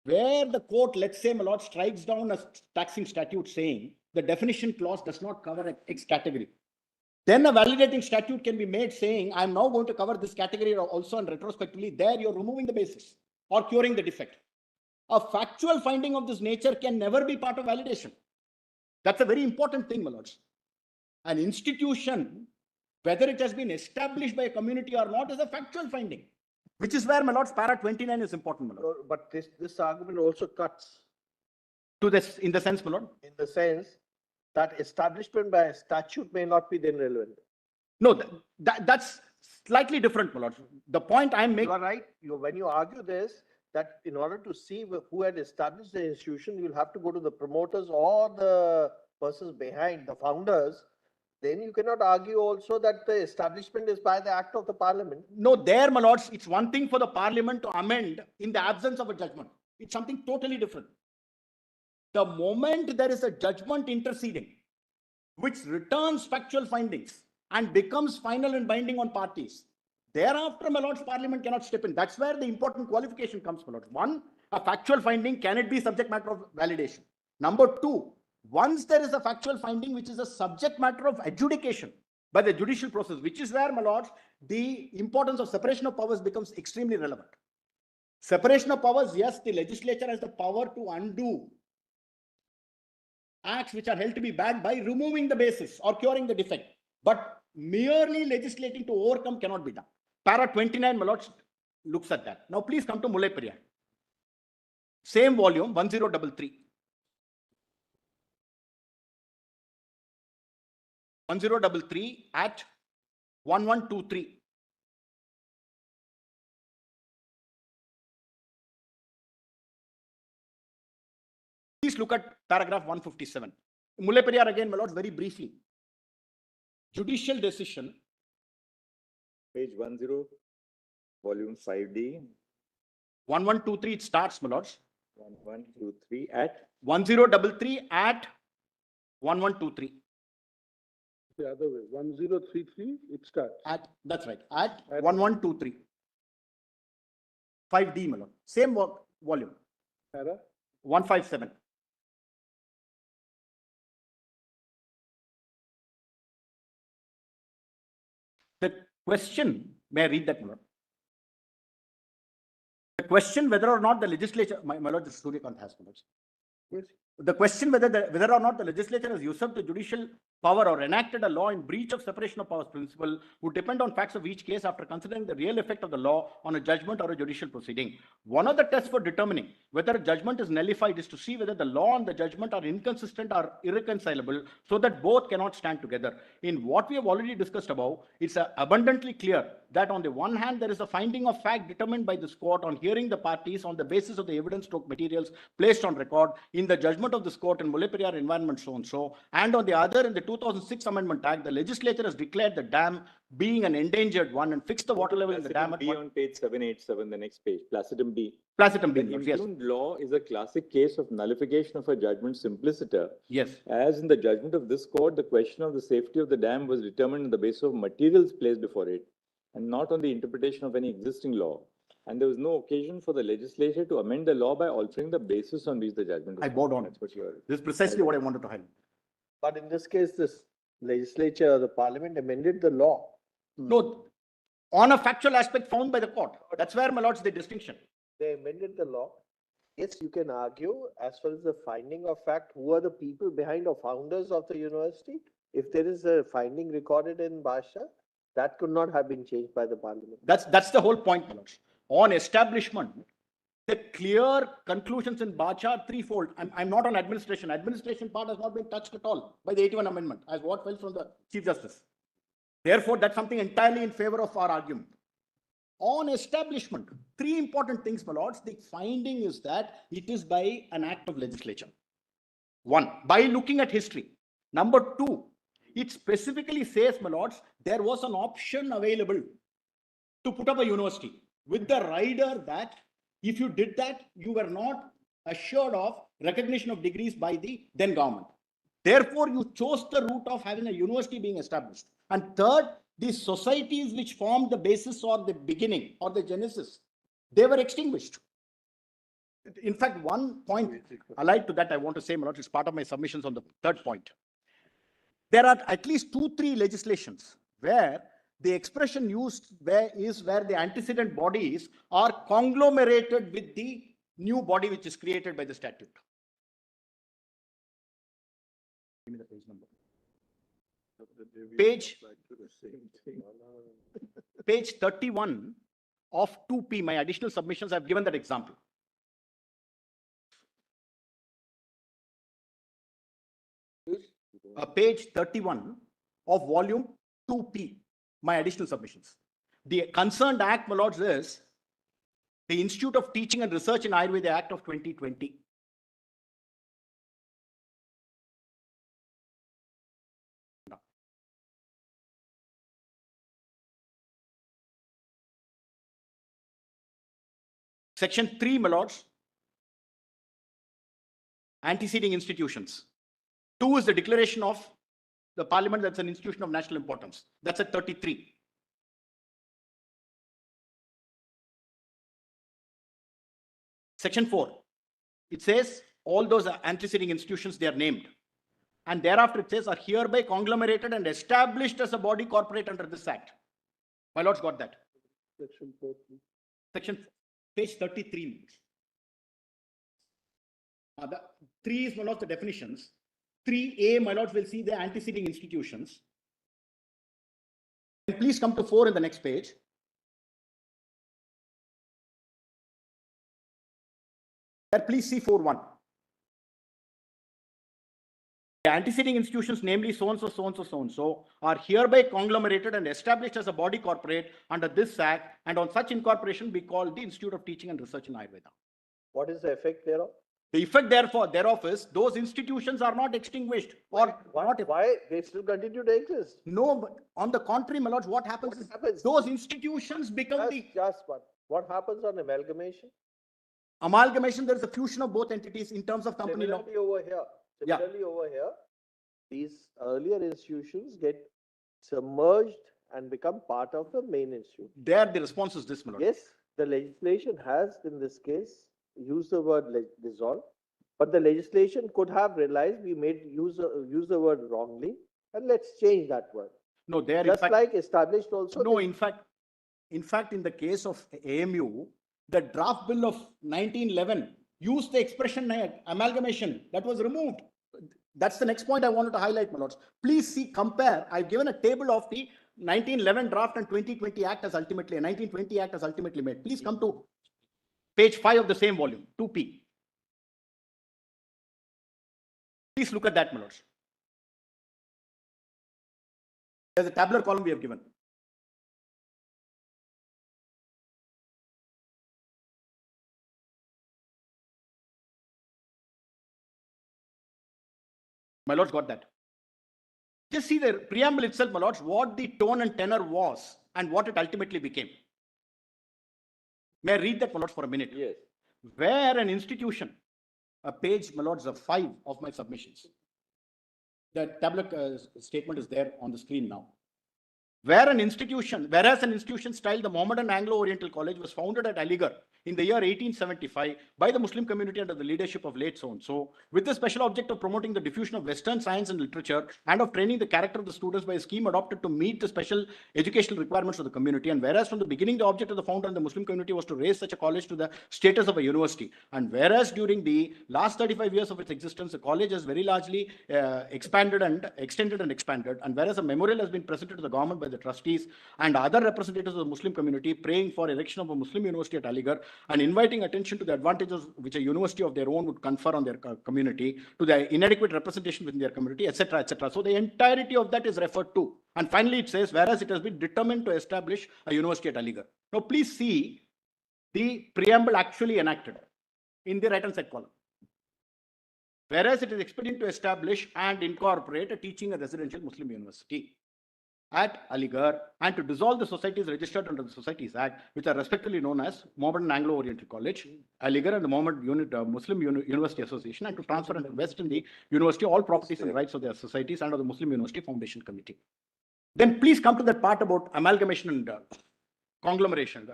Where the court, let's say, my lord, strikes down a taxing statute saying the definition clause does not cover X category. Then a validating statute can be made saying, I'm now going to cover this category also, and retrospectively, there you're removing the basis or curing the defect. A factual finding of this nature can never be part of validation. That's a very important thing, my lords. An institution, whether it has been established by a community or not, is a factual finding, which is where, my lords, para 29 is important, my lord. But this argument also cuts To this, in the sense, my lord. in the sense that establishment by a statute may not be then relevant. No, that's slightly different, my lord. The point I'm You making. are right. When you argue this, that in order to see who had established the institution, you'll have to go to the promoters or the persons behind, the founders. Then you cannot argue also that the establishment is by the act of the parliament. No, there, my lords, it's one thing for the parliament to amend in the absence of a judgment. It's something totally different. The moment there is a judgment interceding, which returns factual findings and becomes final and binding on parties, thereafter, my lords, parliament cannot step in. That's where the important qualification comes, my lords. One, a factual finding, can it be subject matter of validation? Number two, once there is a factual finding, which is a subject matter of adjudication by the judicial process, which is where, my lords, the importance of separation of powers becomes extremely relevant. Separation of powers, yes, the legislature has the power to undo acts which are held to be bad by removing the basis or curing the defect. But merely legislating to overcome cannot be done. Para 29, my lords, looks at that. Now, please come to Mulle Periyar. Same volume, 1033. 1033 at 1123. Please look at paragraph 157. Mulle Periyar again, my lords, very briefly. Judicial decision. Page 10, volume 5D, 1123, it starts, my lords. 1123 at 1033 at 1123. The other way, 1033, it starts. That's right, at At- 1123. 5D, my lord. Same volume, Para? 157. The question, may I read that, my lord? The question whether or not the legislature, my lord, this Suryakant has, my lords. Yes. The question whether or not the legislature has usurped the judicial power or enacted a law in breach of separation of powers principle would depend on facts of each case after considering the real effect of the law on a judgment or a judicial proceeding. One of the tests for determining whether a judgment is nullified is to see whether the law and the judgment are inconsistent or irreconcilable so that both cannot stand together. In what we have already discussed above, it's abundantly clear that on the one hand, there is a finding of fact determined by this court on hearing the parties on the basis of the evidence stroke materials placed on record in the judgment of this court in Mullaperiyar Environment so-and-so, and on the other, in the 2006 Amendment Act, the legislature has declared the dam being an endangered one and fixed the water level in the dam at B on page 787, the next page, Placidum B. Placidum The Bean. Yes. impugned law is a classic case of nullification of a judgment simpliciter. Yes. As in the judgment of this court, the question of the safety of the dam was determined on the basis of materials placed before it and not on the interpretation of any existing law. And there was no occasion for the legislature to amend the law by altering the basis on which the judgment was I bowed on. That's what you are. This is precisely what I wanted to highlight. But in this case, this legislature, the parliament amended the law. No, on a factual aspect found by the court. That's where, my lords, the distinction. They amended the law. Yes, you can argue as far as the finding of fact, who are the people behind or founders of the university? If there is a finding recorded in Basha, that could not have been changed by the parliament. That's the whole point, my lords. On establishment, the clear conclusions in Bacha are threefold. I'm not on administration. Administration part has not been touched at all by the 81 Amendment, as what fell from the Chief Justice. Therefore, that's something entirely in favor of our argument. On establishment, three important things, my lords. The finding is that it is by an act of legislature. One, by looking at history. Number two, it specifically says, my lords, there was an option available to put up a university with the rider that if you did that, you were not assured of recognition of degrees by the then government. Therefore, you chose the route of having a university being established. And third, the societies which formed the basis or the beginning or the genesis, they were extinguished. In fact, one point allied to that I want to say, my lord, is part of my submissions on the third point. There are at least 2-3 legislations where the expression used is where the antecedent bodies are conglomerated with the new body which is created by the statute. Give me the page number. Page 31 of 2P, my additional submissions, I've given that example. Page 31 of volume 2P, my additional submissions. The concerned act, my lords, is the Institute of Teaching and Research in Ayurveda Act of 2020. Section 3, my lords, anteceding institutions. 2 is the declaration of the parliament that's an institution of national importance. That's at 33. Section 4, it says all those anteceding institutions, they are named. And thereafter it says are hereby conglomerated and established as a body corporate under this act. My lords got that. Section 4. Section, page 33. The 3 is, my lords, the definitions. 3A, my lords, will see the anteceding institutions. And please come to 4 in the next page. There, please see 4.1. The anteceding institutions, namely so-and-so, so-and-so, so-and-so, are hereby conglomerated and established as a body corporate under this act, and on such incorporation be called the Institute of Teaching and Research in Ayurveda. What is the effect thereof? The effect thereof is those institutions are not extinguished or not. Why they still continue to exist? No, but on the contrary, my lords, what happens is those institutions become the Just one. What happens on amalgamation? amalgamation. There is a fusion of both entities in terms of company law. Similarly over here, these earlier institutions get submerged and become part of the main institute. There, the response is this, my lord. Yes, the legislation has, in this case, used the word dissolve, but the legislation could have realized we use the word wrongly, and let's change that word. No, there, in Just fact, like established also. no, in fact, in the case of AMU, the draft bill of 1911 used the expression amalgamation that was removed. That's the next point I wanted to highlight, my lords. Please see, compare. I've given a table of the 1911 draft and 2020 Act as ultimately, 1920 Act as ultimately made. Please come to page 5 of the same volume, 2P. Please look at that, my lords. There's a tabular column we have given. My lords got that. Just see the preamble itself, my lords, what the tone and tenor was and what it ultimately became. May I read that, my lords, for a minute? Yes. Where an institution, a page, my lords, of 5 of my submissions. The tabular statement is there on the screen now. Whereas an institution styled the Mohammedan Anglo-Oriental College was founded at Aligarh in the year 1875 by the Muslim community under the leadership of late so-and-so, with the special object of promoting the diffusion of Western science and literature and of training the character of the students by a scheme adopted to meet the special educational requirements of the community. And whereas from the beginning, the object of the founder and the Muslim community was to raise such a college to the status of a university. And whereas during the last 35 years of its existence, the college has very largely expanded and extended and expanded. And whereas a memorial has been presented to the government by the trustees and other representatives of the Muslim community praying for erection of a Muslim university at Aligarh and inviting attention to the advantages which a university of their own would confer on their community, to the inadequate representation within their community, etc., etc. So the entirety of that is referred to. And finally, it says, whereas it has been determined to establish a university at Aligarh. Now, please see the preamble actually enacted in the right-hand side column. Whereas it is expedient to establish and incorporate a teaching and residential Muslim university at Aligarh and to dissolve the societies registered under the Societies Act, which are respectively known as Mohammedan Anglo-Oriental College, Aligarh, and the Muslim University Association, and to transfer and invest in the university all properties and rights of their societies and of the Muslim University Foundation Committee. Then please come to that part about amalgamation and conglomeration.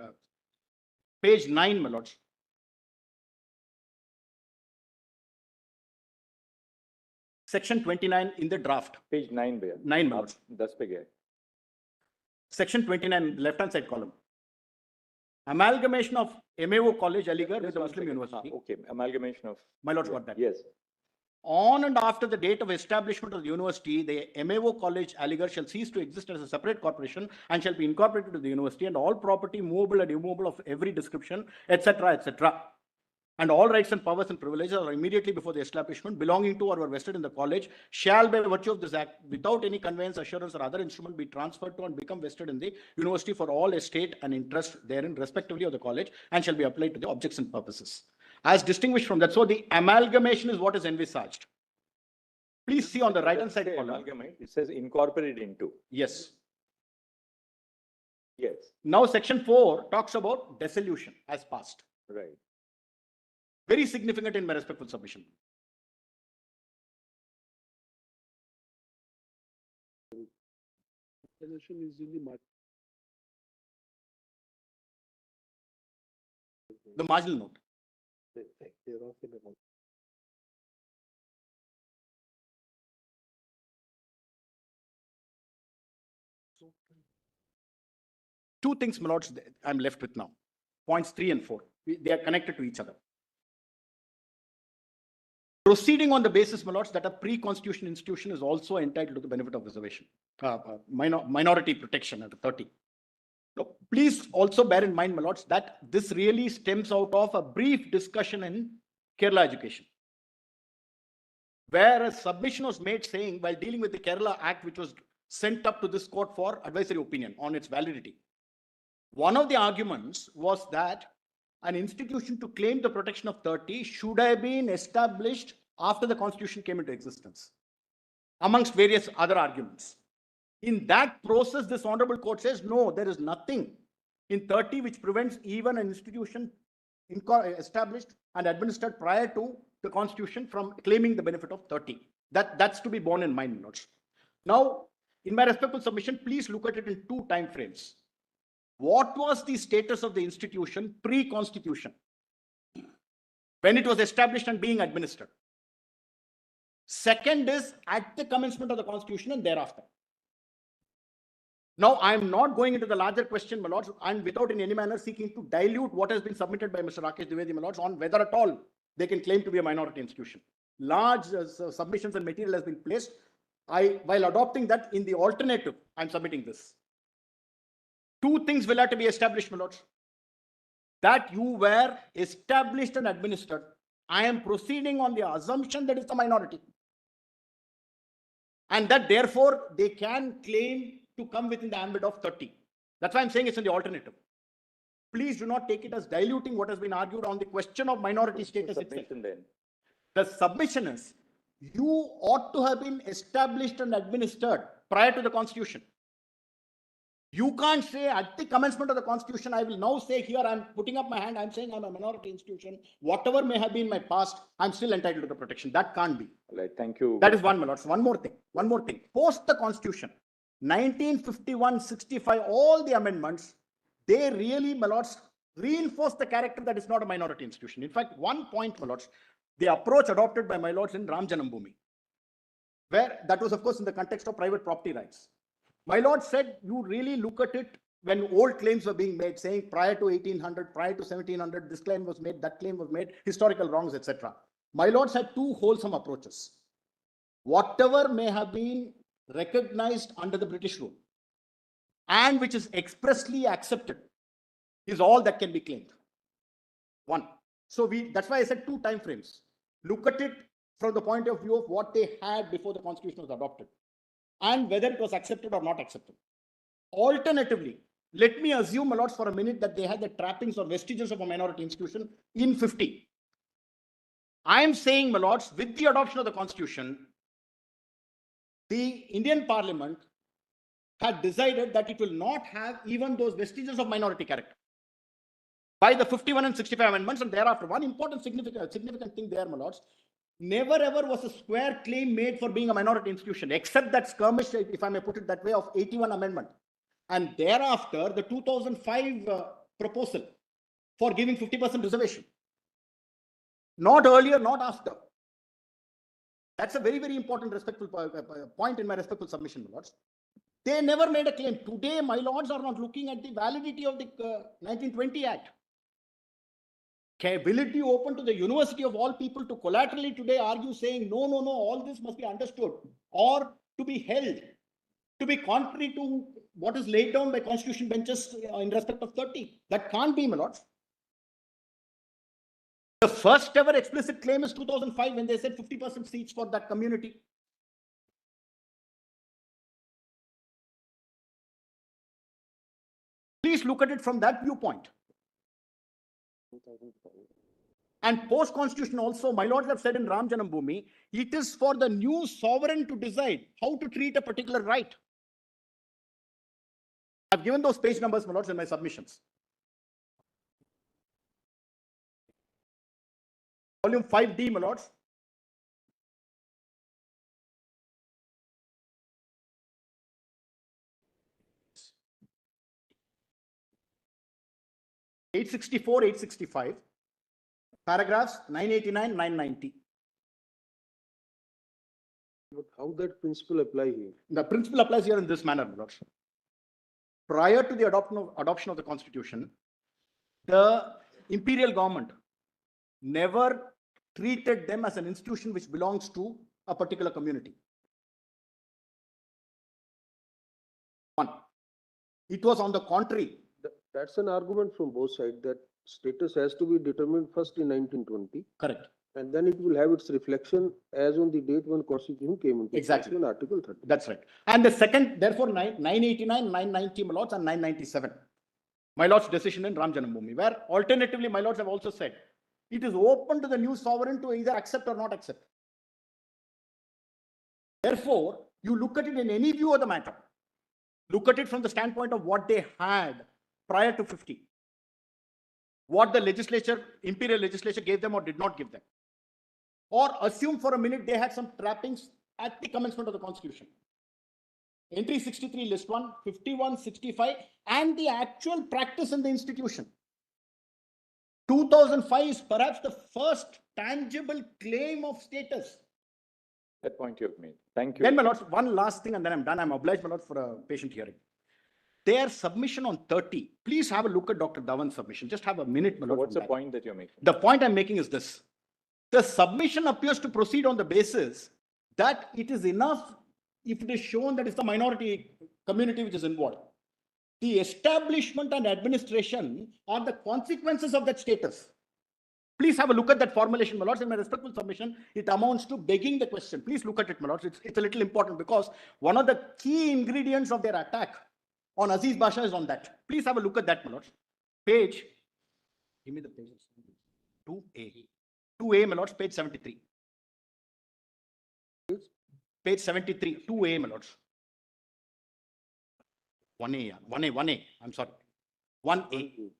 Page 9, my lords. Section 29 in the draft. Page 9 भैया. 9, my lords. 10 पे गए. Section 29, left-hand side column. Amalgamation of MAO College, Aligarh with the Muslim University. Okay, amalgamation of. My lords got that. Yes. On and after the date of establishment of the university, the MAO College, Aligarh shall cease to exist as a separate corporation and shall be incorporated to the university, and all property, movable and immovable of every description, etc., etc. And all rights and powers and privileges are immediately before the establishment belonging to or were vested in the college shall by virtue of this act, without any conveyance, assurance, or other instrument, be transferred to and become vested in the university for all estate and interest therein, respectively of the college, and shall be applied to the objects and purposes. As distinguished from that, so the amalgamation is what is envisaged. Please see on the right-hand side column. Amalgamate, it says incorporated into. Yes. Yes. Now, section 4 talks about dissolution as passed. Right. Very significant in my respectful submission. Explanation is in the margin. The marginal note. They're off in the. Two things, my lords, I'm left with now. Points 3 and 4. They are connected to each other. Proceeding on the basis, my lords, that a pre-constitution institution is also entitled to the benefit of reservation, minority protection under 30. Now, please also bear in mind, my lords, that this really stems out of a brief discussion in Kerala education, where a submission was made saying, while dealing with the Kerala Act, which was sent up to this court for advisory opinion on its validity, one of the arguments was that an institution to claim the protection of 30 should have been established after the constitution came into existence, amongst various other arguments. In that process, this honorable court says, no, there is nothing in 30 which prevents even an institution established and administered prior to the constitution from claiming the benefit of 30. That's to be borne in mind, notes. Now, in my respectful submission, please look at it in two time frames. What was the status of the institution pre-constitution, when it was established and being administered? Second is at the commencement of the constitution and thereafter. Now, I am not going into the larger question, my lords, and without in any manner seeking to dilute what has been submitted by Mr. Rakesh Dwivedi, my lords, on whether at all they can claim to be a minority institution. Large submissions and material has been placed. While adopting that in the alternative, I'm submitting this. Two things will have to be established, my lords. That you were established and administered. I am proceeding on the assumption that it's a minority. And that therefore they can claim to come within the ambit of 30. That's why I'm saying it's in the alternative. Please do not take it as diluting what has been argued on the question of minority status itself. The submission is, you ought to have been established and administered prior to the constitution. You can't say at the commencement of the constitution, I will now say here, I'm putting up my hand, I'm saying I'm a minority institution. Whatever may have been my past, I'm still entitled to the protection. That can't be. All right, thank you. That is one, my lords. One more thing. Post the constitution, 1951, 65, all the amendments, they really, my lords, reinforce the character that is not a minority institution. In fact, one point, my lords, the approach adopted by my lords in Ram Janam Bhoomi, where that was, of course, in the context of private property rights. My lord said, you really look at it when old claims were being made, saying prior to 1800, prior to 1700, this claim was made, that claim was made, historical wrongs, etc. My lords had two wholesome approaches. Whatever may have been recognized under the British rule and which is expressly accepted is all that can be claimed. One. So that's why I said two time frames. Look at it from the point of view of what they had before the constitution was adopted and whether it was accepted or not accepted. Alternatively, let me assume, my lords, for a minute that they had the trappings or vestiges of a minority institution in 50. I am saying, my lords, with the adoption of the constitution, the Indian Parliament had decided that it will not have even those vestiges of minority character by the 51 and 65 amendments, and thereafter. One important significant thing there, my lords, never ever was a square claim made for being a minority institution, except that skirmish, if I may put it that way, of 81 amendment. And thereafter, the 2005 proposal for giving 50% reservation. Not earlier, not after. That's a very, very important respectful point in my respectful submission, my lords. They never made a claim. Today, my lords are not looking at the validity of the 1920 Act. Will it be open to the university of all people to collaterally today argue saying, no, all this must be understood or to be held to be contrary to what is laid down by constitution benches in respect of 30? That can't be, my lords. The first ever explicit claim is 2005 when they said 50% seats for that community. Please look at it from that viewpoint. And post-constitution also, my lords have said in Ram Janam Bhoomi, it is for the new sovereign to decide how to treat a particular right. I've given those page numbers, my lords, in my submissions. Volume 5D, my lords. (864, 865), paragraphs 989, 990. But how that principle apply here? The principle applies here in this manner, my lords. Prior to the adoption of the constitution, the imperial government never treated them as an institution which belongs to a particular community. One. It was on the contrary. That's an argument from both sides, that status has to be determined first in 1920. Correct. And then it will have its reflection as on the date when constitution came into Exactly. effect in Article 30. That's right. And the second, therefore, 989, 990, my lords, and 997. My lords' decision in Ram Janam Bhoomi, where alternatively, my lords have also said, it is open to the new sovereign to either accept or not accept. Therefore, you look at it in any view of the matter. Look at it from the standpoint of what they had prior to 50. What the legislature, imperial legislature gave them or did not give them. Or assume for a minute they had some trappings at the commencement of the constitution. Entry 63 list 1, 51, 65, and the actual practice in the institution. 2005 is perhaps the first tangible claim of status. That point you have made. Thank you. Then, my lords, one last thing and then I'm done. I'm obliged, my lord, for a patient hearing. Their submission on 30, please have a look at Dr. Dhawan's submission. Just have a minute, my So lord. what's on the that. point that you're making? The point I'm making is this. The submission appears to proceed on the basis that it is enough if it is shown that it's the minority community which is involved. The establishment and administration are the consequences of that status. Please have a look at that formulation, my lords. In my respectful submission, it amounts to begging the question. Please look at it, my lords. It's a little important because one of the key ingredients of their attack on Aziz Basha is on that. Please have a look at that, my lords. Page, give me the page. 2A. 2A, my lords, page 73. Page 73, 2A, my lords. 1A, yeah. 1A, I'm sorry. 1A.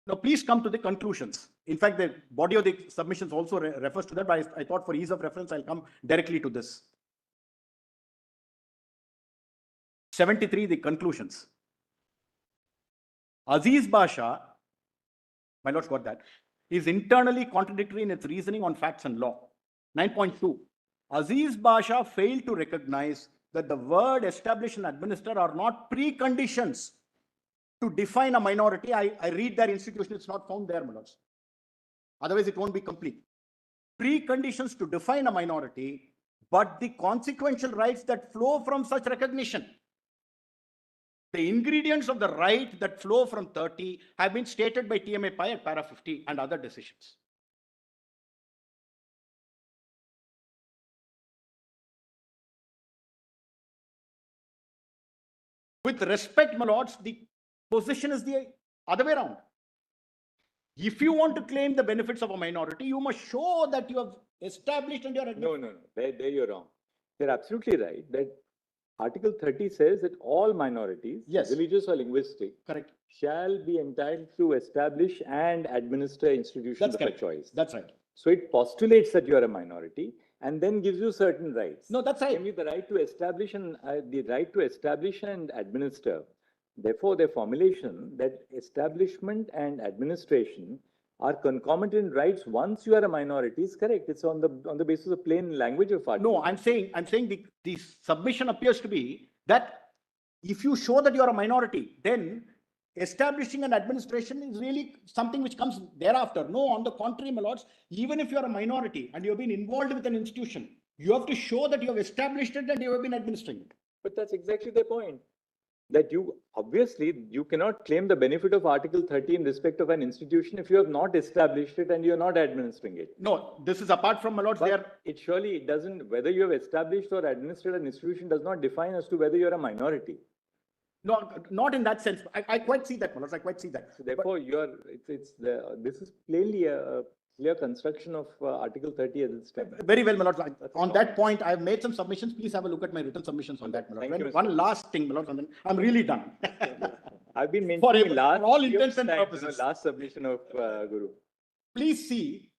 Now, please come to the conclusions. In fact, the body of the submissions also refers to that, but I thought for ease of reference, I'll come directly to this. 73, the conclusions. Aziz Basha, my lords got that, is internally contradictory in its reasoning on facts and law. 9.2, Aziz Basha failed to recognize that the word establish and administer are not preconditions to define a minority. I read their institution, it's not found there, my lords. Otherwise, it won't be complete. Preconditions to define a minority, but the consequential rights that flow from such recognition. The ingredients of the right that flow from 30 have been stated by TMA Pai at para 50 and other decisions. With respect, my lords, the position is the other way around. If you want to claim the benefits of a minority, you must show that you have established and you're No. There you're wrong. They're absolutely right that Article 30 says that all minorities, Yes. religious or linguistic, correct. shall be entitled to establish and administer institutions That's of their correct. choice. That's right. So it postulates that you are a minority and then gives you certain rights. No, that's right. Namely, the right to establish and administer. Therefore, their formulation that establishment and administration are concomitant rights once you are a minority is correct. It's on the basis of plain language of article. No, I'm saying the submission appears to be that if you show that you are a minority, then establishing an administration is really something which comes thereafter. No, on the contrary, my lords, even if you are a minority and you have been involved with an institution, you have to show that you have established it and you have been administering it. But that's exactly the point. That you cannot claim the benefit of Article 30 in respect of an institution if you have not established it and you're not administering it. No, this is apart from, my lords, they But are. it surely doesn't, whether you have established or administered an institution does not define as to whether you're a minority. No, not in that sense. I quite see that, my lords. I quite see that. So therefore, this is plainly a clear construction of Article 30 as it stands. Very well, my lords. On that point, I have made some submissions. Please have a look at my written submissions on that, my lords. Thank you, Mr. One last thing, my lords, and then I'm really done. I've been For mentioning all intents and the purposes. last submission of Guru. Please see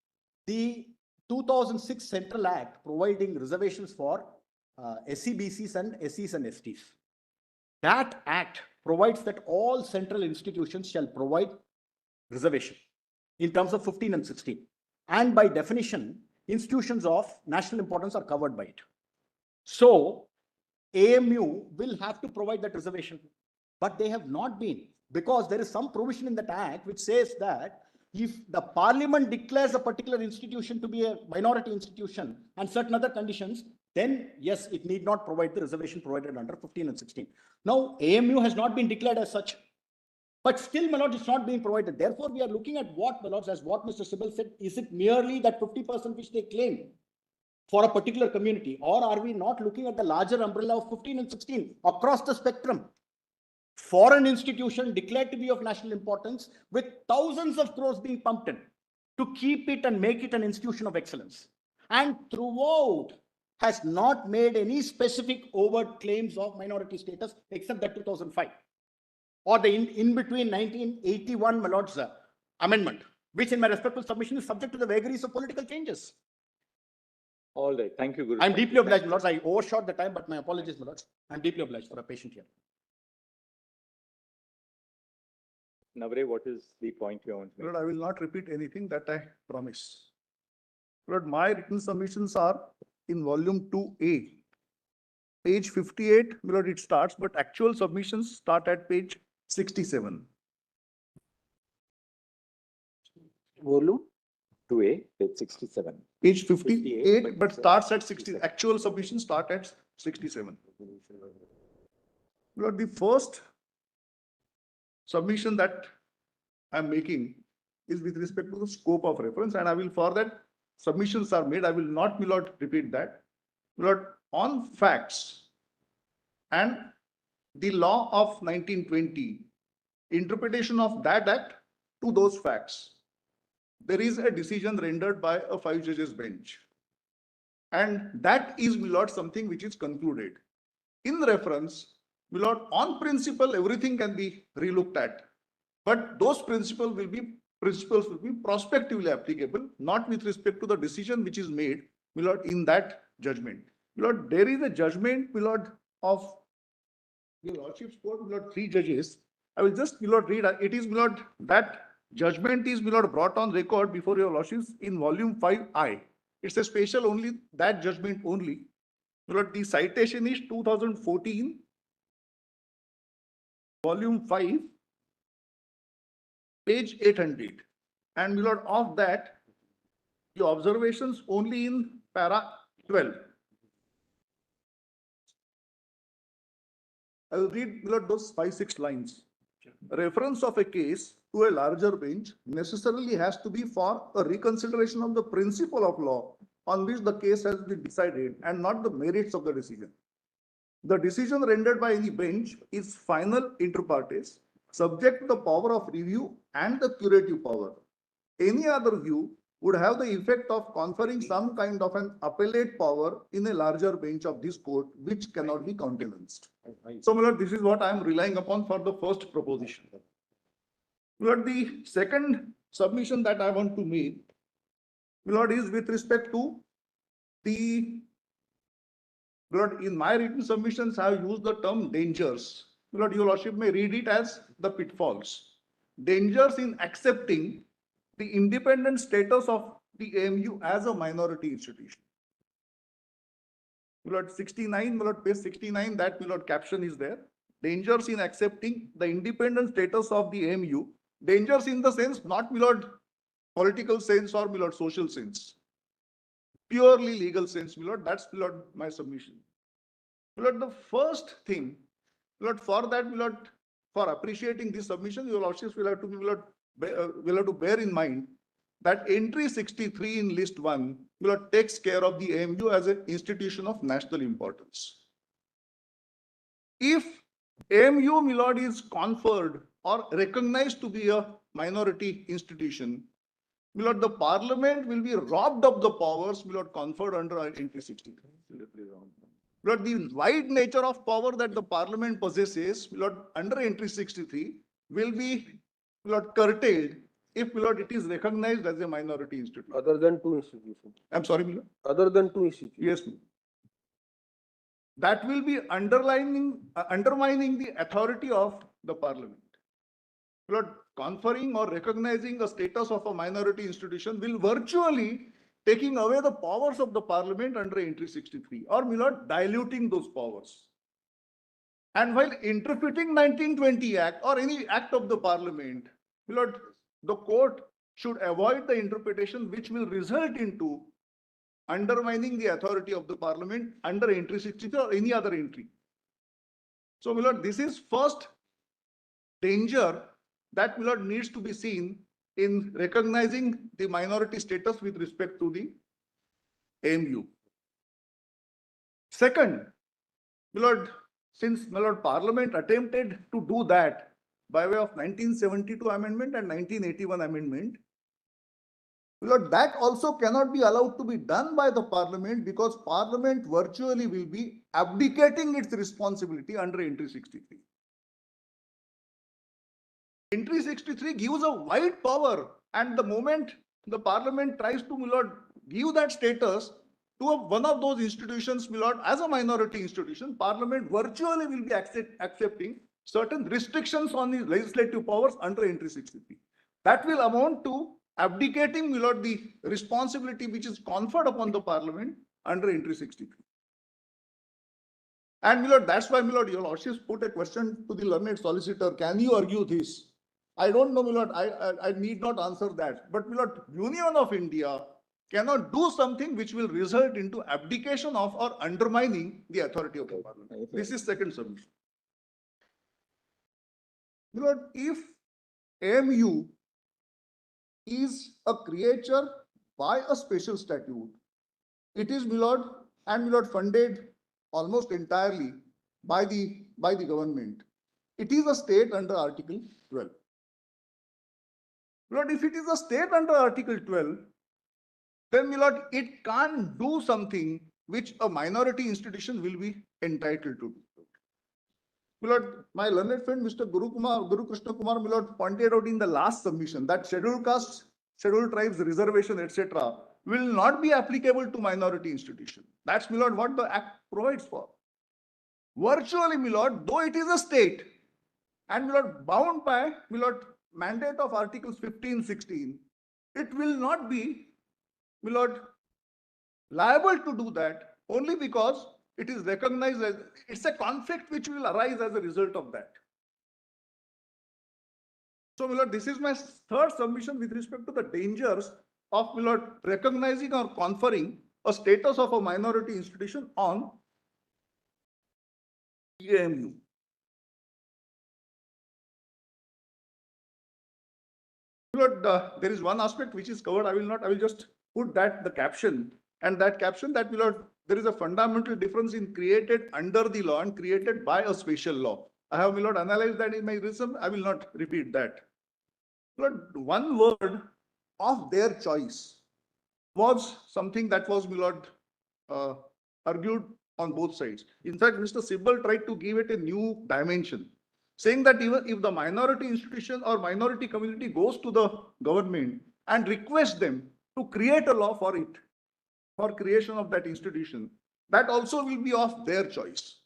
the 2006 Central Act providing reservations for SCBCs and SCs and STs. That act provides that all central institutions shall provide reservation in terms of 15 and 16. And by definition, institutions of national importance are covered by it. So AMU will have to provide that reservation, but they have not been, because there is some provision in that act which says that if the parliament declares a particular institution to be a minority institution and certain other conditions, then yes, it need not provide the reservation provided under 15 and 16. Now, AMU has not been declared as such, but still, my lords, it's not being provided. Therefore, we are looking at what, my lords, as what Mr. Sibal said, is it merely that 50% which they claim for a particular community, or are we not looking at the larger umbrella of 15 and 16 across the spectrum? For an institution declared to be of national importance with thousands of crores being pumped in to keep it and make it an institution of excellence, and throughout has not made any specific overt claims of minority status except that 2005. or the in between 1981, my lord's amendment, which in my respectful submission is subject to the vagaries of political changes. All right, thank you, Guru. I'm Thank you. deeply obliged, my lords. I overshot the time, but my apologies, my lords. I'm deeply obliged for a patient here. Navre, what is the point you want to make? Lord, I will not repeat anything that I promised. Lord, my written submissions are in volume 2A. Page 58, Lord, it starts, but actual submissions start at page 67. Volume? 2A, page 67. Page 58, but but starts at 60. Actual submissions start at 67. Lord, the first submission that I'm making is with respect to the scope of reference, and I will, for that submissions are made, I will not, my lord, repeat that. Lord, on facts and the law of 1920, interpretation of that act to those facts, there is a decision rendered by a 5 judges bench. And that is, my lord, something which is concluded. In reference, my lord, on principle, everything can be relooked at. But those principles will be prospectively applicable, not with respect to the decision which is made, my lord, in that judgment. My lord, there is a judgment, my lord, of your lordship's court, my lord, 3 judges. I will just, my lord, read. It is, my lord, that judgment is, my lord, brought on record before your lordships in volume 5I. It's a special only, that judgment only. My lord, the citation is 2014, volume 5, page 800. And, my lord, of that, the observations only in para 12. I will read, my lord, those 5-6 lines. Reference of a case to a larger bench necessarily has to be for a reconsideration of the principle of law on which the case has been decided and not the merits of the decision. The decision rendered by any bench is final inter partes, subject to the power of review and the curative power. Any other view would have the effect of conferring some kind of an appellate power in a larger bench of this court, which cannot be countenanced. So, my lord, this is what I am relying upon for the first proposition. My lord, the second submission that I want to make, my lord, is with respect to the, my lord, in my written submissions, I have used the term dangers. My lord, your lordship may read it as the pitfalls. Dangers in accepting the independent status of the AMU as a minority institution. My lord, 69, my lord, page 69, that, my lord, caption is there. Dangers in accepting the independent status of the AMU. Dangers in the sense, not, my lord, political sense or, my lord, social sense. Purely legal sense, my lord, that's, my lord, my submission. My lord, the first thing, my lord, for that, my lord, for appreciating this submission, your lordships will have to, my lord, will have to bear in mind that entry 63 in list 1 will takes care of the AMU as an institution of national importance. If AMU, my lord, is conferred or recognized to be a minority institution, my lord, the parliament will be robbed of the powers, my lord, conferred under entry 63. My lord, the wide nature of power that the parliament possesses, my lord, under entry 63 will be, my lord, curtailed if, my lord, it is recognized as a minority institution. Other than 2 institutions. I'm sorry, my lord. Other than 2 institutions. Yes, ma'am. That will be undermining the authority of the parliament. My lord, conferring or recognizing a status of a minority institution will virtually taking away the powers of the parliament under entry 63, or, my lord, diluting those powers. And while interpreting 1920 Act or any act of the parliament, my lord, the court should avoid the interpretation which will result into undermining the authority of the parliament under entry 63 or any other entry. So, my lord, this is first danger that, my lord, needs to be seen in recognizing the minority status with respect to the AMU. Second, my lord, since, my lord, parliament attempted to do that by way of 1972 amendment and 1981 amendment, my lord, that also cannot be allowed to be done by the parliament because parliament virtually will be abdicating its responsibility under entry 63. Entry 63 gives a wide power, and the moment the parliament tries to, my lord, give that status to one of those institutions, my lord, as a minority institution, parliament virtually will be accepting certain restrictions on the legislative powers under entry 63. That will amount to abdicating, my lord, the responsibility which is conferred upon the parliament under entry 63. And, my lord, that's why, my lord, your lordships put a question to the learned solicitor, can you argue this? I don't know, my lord, I need not answer that. But, my lord, Union of India cannot do something which will result into abdication of or undermining the authority of the parliament. This is second submission. My lord, if AMU is a creature by a special statute, it is, my lord, and my lord, funded almost entirely by the government. It is a state under Article 12. Lord, if it is a state under Article 12, then, my lord, it can't do something which a minority institution will be entitled to do. My lord, my learned friend Mr. Guru Krishna Kumar, my lord, pointed out in the last submission that scheduled castes, scheduled tribes, reservation, etc., will not be applicable to minority institution. That's, my lord, what the Act provides for. Virtually, my lord, though it is a state, and, my lord, bound by, my lord, mandate of Articles 15, 16, it will not be, my lord, liable to do that only because it is recognized as, it's a conflict which will arise as a result of that. So, my lord, this is my third submission with respect to the dangers of, my lord, recognizing or conferring a status of a minority institution on AMU. Lord, there is one aspect which is covered. I will just put that the caption, and that caption that, my lord, there is a fundamental difference in created under the law and created by a special law. I have, my lord, analyzed that in my reason. I will not repeat that. Lord, one word of their choice was something that was, my lord, argued on both sides. In fact, Mr. Sibbal tried to give it a new dimension, saying that even if the minority institution or minority community goes to the government and requests them to create a law for it, for creation of that institution, that also will be of their choice.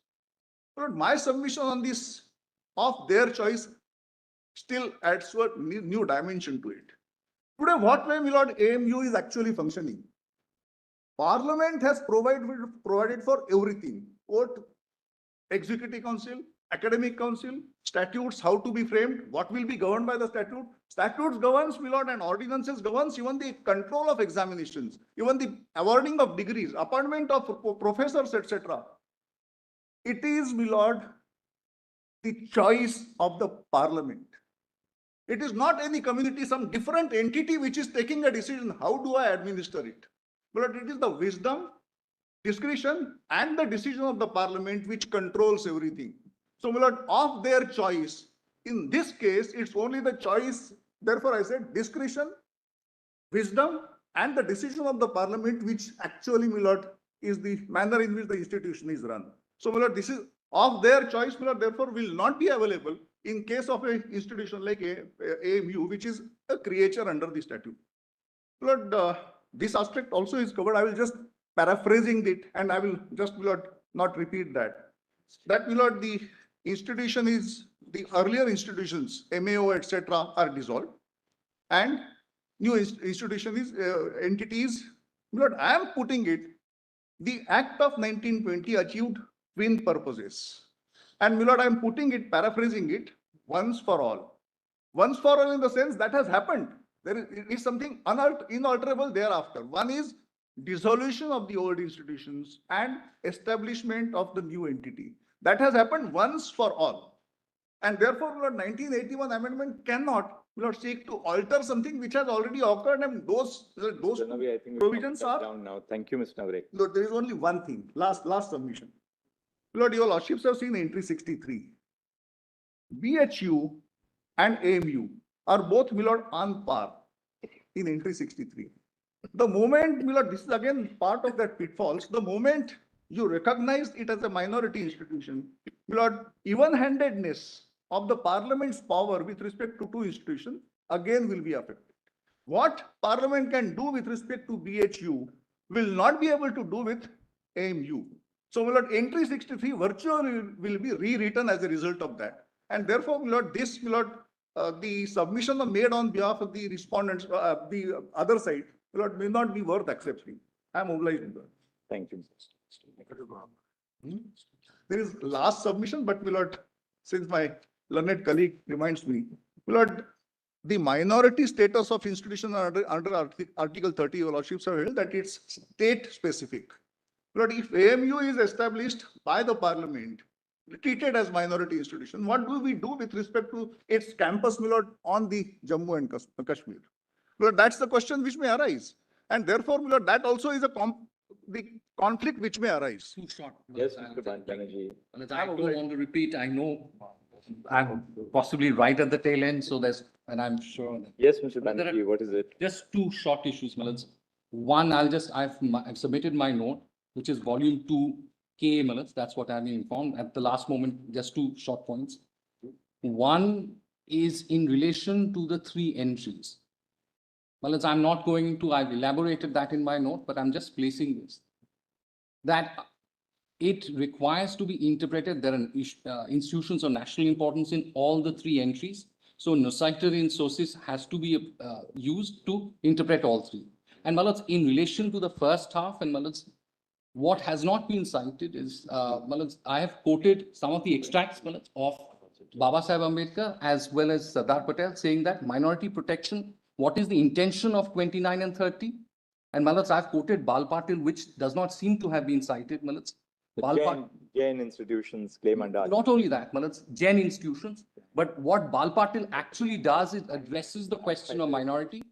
But my submission on this of their choice still adds a new dimension to it. Today, what way, my lord, AMU is actually functioning? Parliament has provided for everything. Court, Executive Council, Academic Council, statutes, how to be framed, what will be governed by the statute. Statutes governs, my lord, and ordinances governs even the control of examinations, even the awarding of degrees, appointment of professors, etc. It is, my lord, the choice of the Parliament. It is not any community, some different entity which is taking a decision. How do I administer it? But it is the wisdom, discretion, and the decision of the Parliament which controls everything. So, my lord, of their choice, in this case, it's only the choice. Therefore, I said discretion, wisdom, and the decision of the Parliament, which actually, my lord, is the manner in which the institution is run. So, my lord, this is of their choice, my lord, therefore, will not be available in case of an institution like AMU, which is a creature under the statute. My lord, this aspect also is covered. I will just paraphrasing it, and I will just, my lord, not repeat that. That, my lord, the institution is, the earlier institutions, MAO, etc., are dissolved, and new institution is entities. My lord, I am putting it, the Act of 1920 achieved twin purposes. And, my lord, I am putting it, paraphrasing it, once for all. Once for all in the sense that has happened. There is something inalterable thereafter. One is dissolution of the old institutions and establishment of the new entity. That has happened once for all. And therefore, Lord, 1981 amendment cannot, Lord, seek to alter something which has already occurred, and those Janavi, I think we provisions should cut are down now. Thank you, Mr. Nagre. Lord, there is only one thing. Last submission. Lord, your lordships have seen entry 63. BHU and AMU are both, my lord, on par in entry 63. The moment, my lord, this is again part of that pitfalls. The moment you recognize it as a minority institution, my lord, even-handedness of the parliament's power with respect to two institutions again will be affected. What parliament can do with respect to BHU will not be able to do with AMU. So, my lord, entry 63 virtually will be rewritten as a result of that. And therefore, my lord, this, my lord, the submission made on behalf of the respondents, the other side, my lord, may not be worth accepting. I am obliged. My lord. Thank you. There is last submission, but my lord, since my learned colleague reminds me, my lord, the minority status of institution under Article 30, your lordships have held that it's state specific. But if AMU is established by the parliament, treated as minority institution, what do we do with respect to its campus, my lord, on the Jammu and Kashmir? Well, that's the question which may arise. And therefore, my lord, that also is the conflict which may arise. Too short. Yes, Mr. Banerjee. I don't want to repeat, I know I'm possibly right at the tail end, so and I'm sure. Yes, Mr. There are- Banerjee, what is it? Just two short issues, Mills. One, I've submitted my note, which is volume 2K, Mills. That's what I've been informed at the last moment, just two short points. One is in relation to the three entries. Mills, I'm not going to, I've elaborated that in my note, but I'm just placing this. That it requires to be interpreted. There are institutions of national importance in all the three entries. So Nociterin sources has to be used to interpret all three. And Malats, in relation to the first half, and Malats, what has not been cited is, Malats, I have quoted some of the extracts, Malats, of Baba Saheb Ambedkar as well as Sardar Patel saying that minority protection, what is the intention of 29 and 30? And Malats, I've quoted Bal Patil, which does not seem to have been cited, Malats. The Jain institutions claim under. Not only that, Malats, Jain institutions, but what Bal Patil actually does is addresses the question of minority.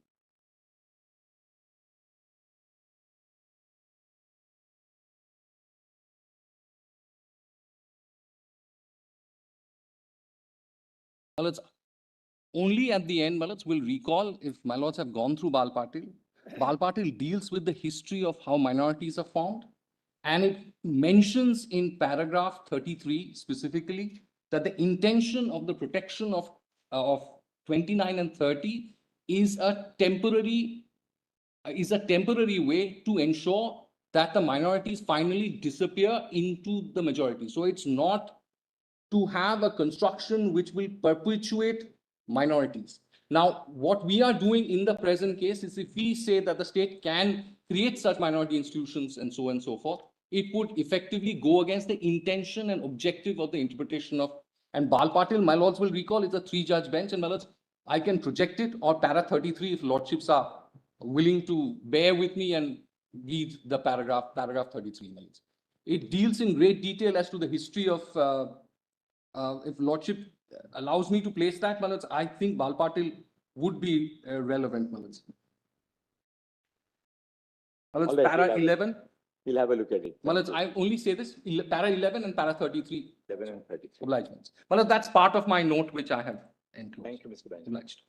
Malats, only at the end, Malats, will recall, if my lords have gone through Bal Patil deals with the history of how minorities are formed. And it mentions in paragraph 33 specifically that the intention of the protection of 29 and 30 is a temporary way to ensure that the minorities finally disappear into the majority. So it's not to have a construction which will perpetuate minorities. Now, what we are doing in the present case is if we say that the state can create such minority institutions and so on and so forth, it would effectively go against the intention and objective of the interpretation of, and Bal Patil, my lords will recall, is a 3-judge bench, and my lords, I can project it, or para 33 if lordships are willing to bear with me and read the paragraph 33. My lords. It deals in great detail as to the history of, if lordship allows me to place that, my lords, I think Bal Patil would be relevant, my lords. My lords, All right, para 11. We'll have a look at it. Well, I only say this, para 11 and para 33. 11 and 33. Obligements. Well, that's part of my note which I have enclosed. Thank you, Mr. Banerjee. Obliged.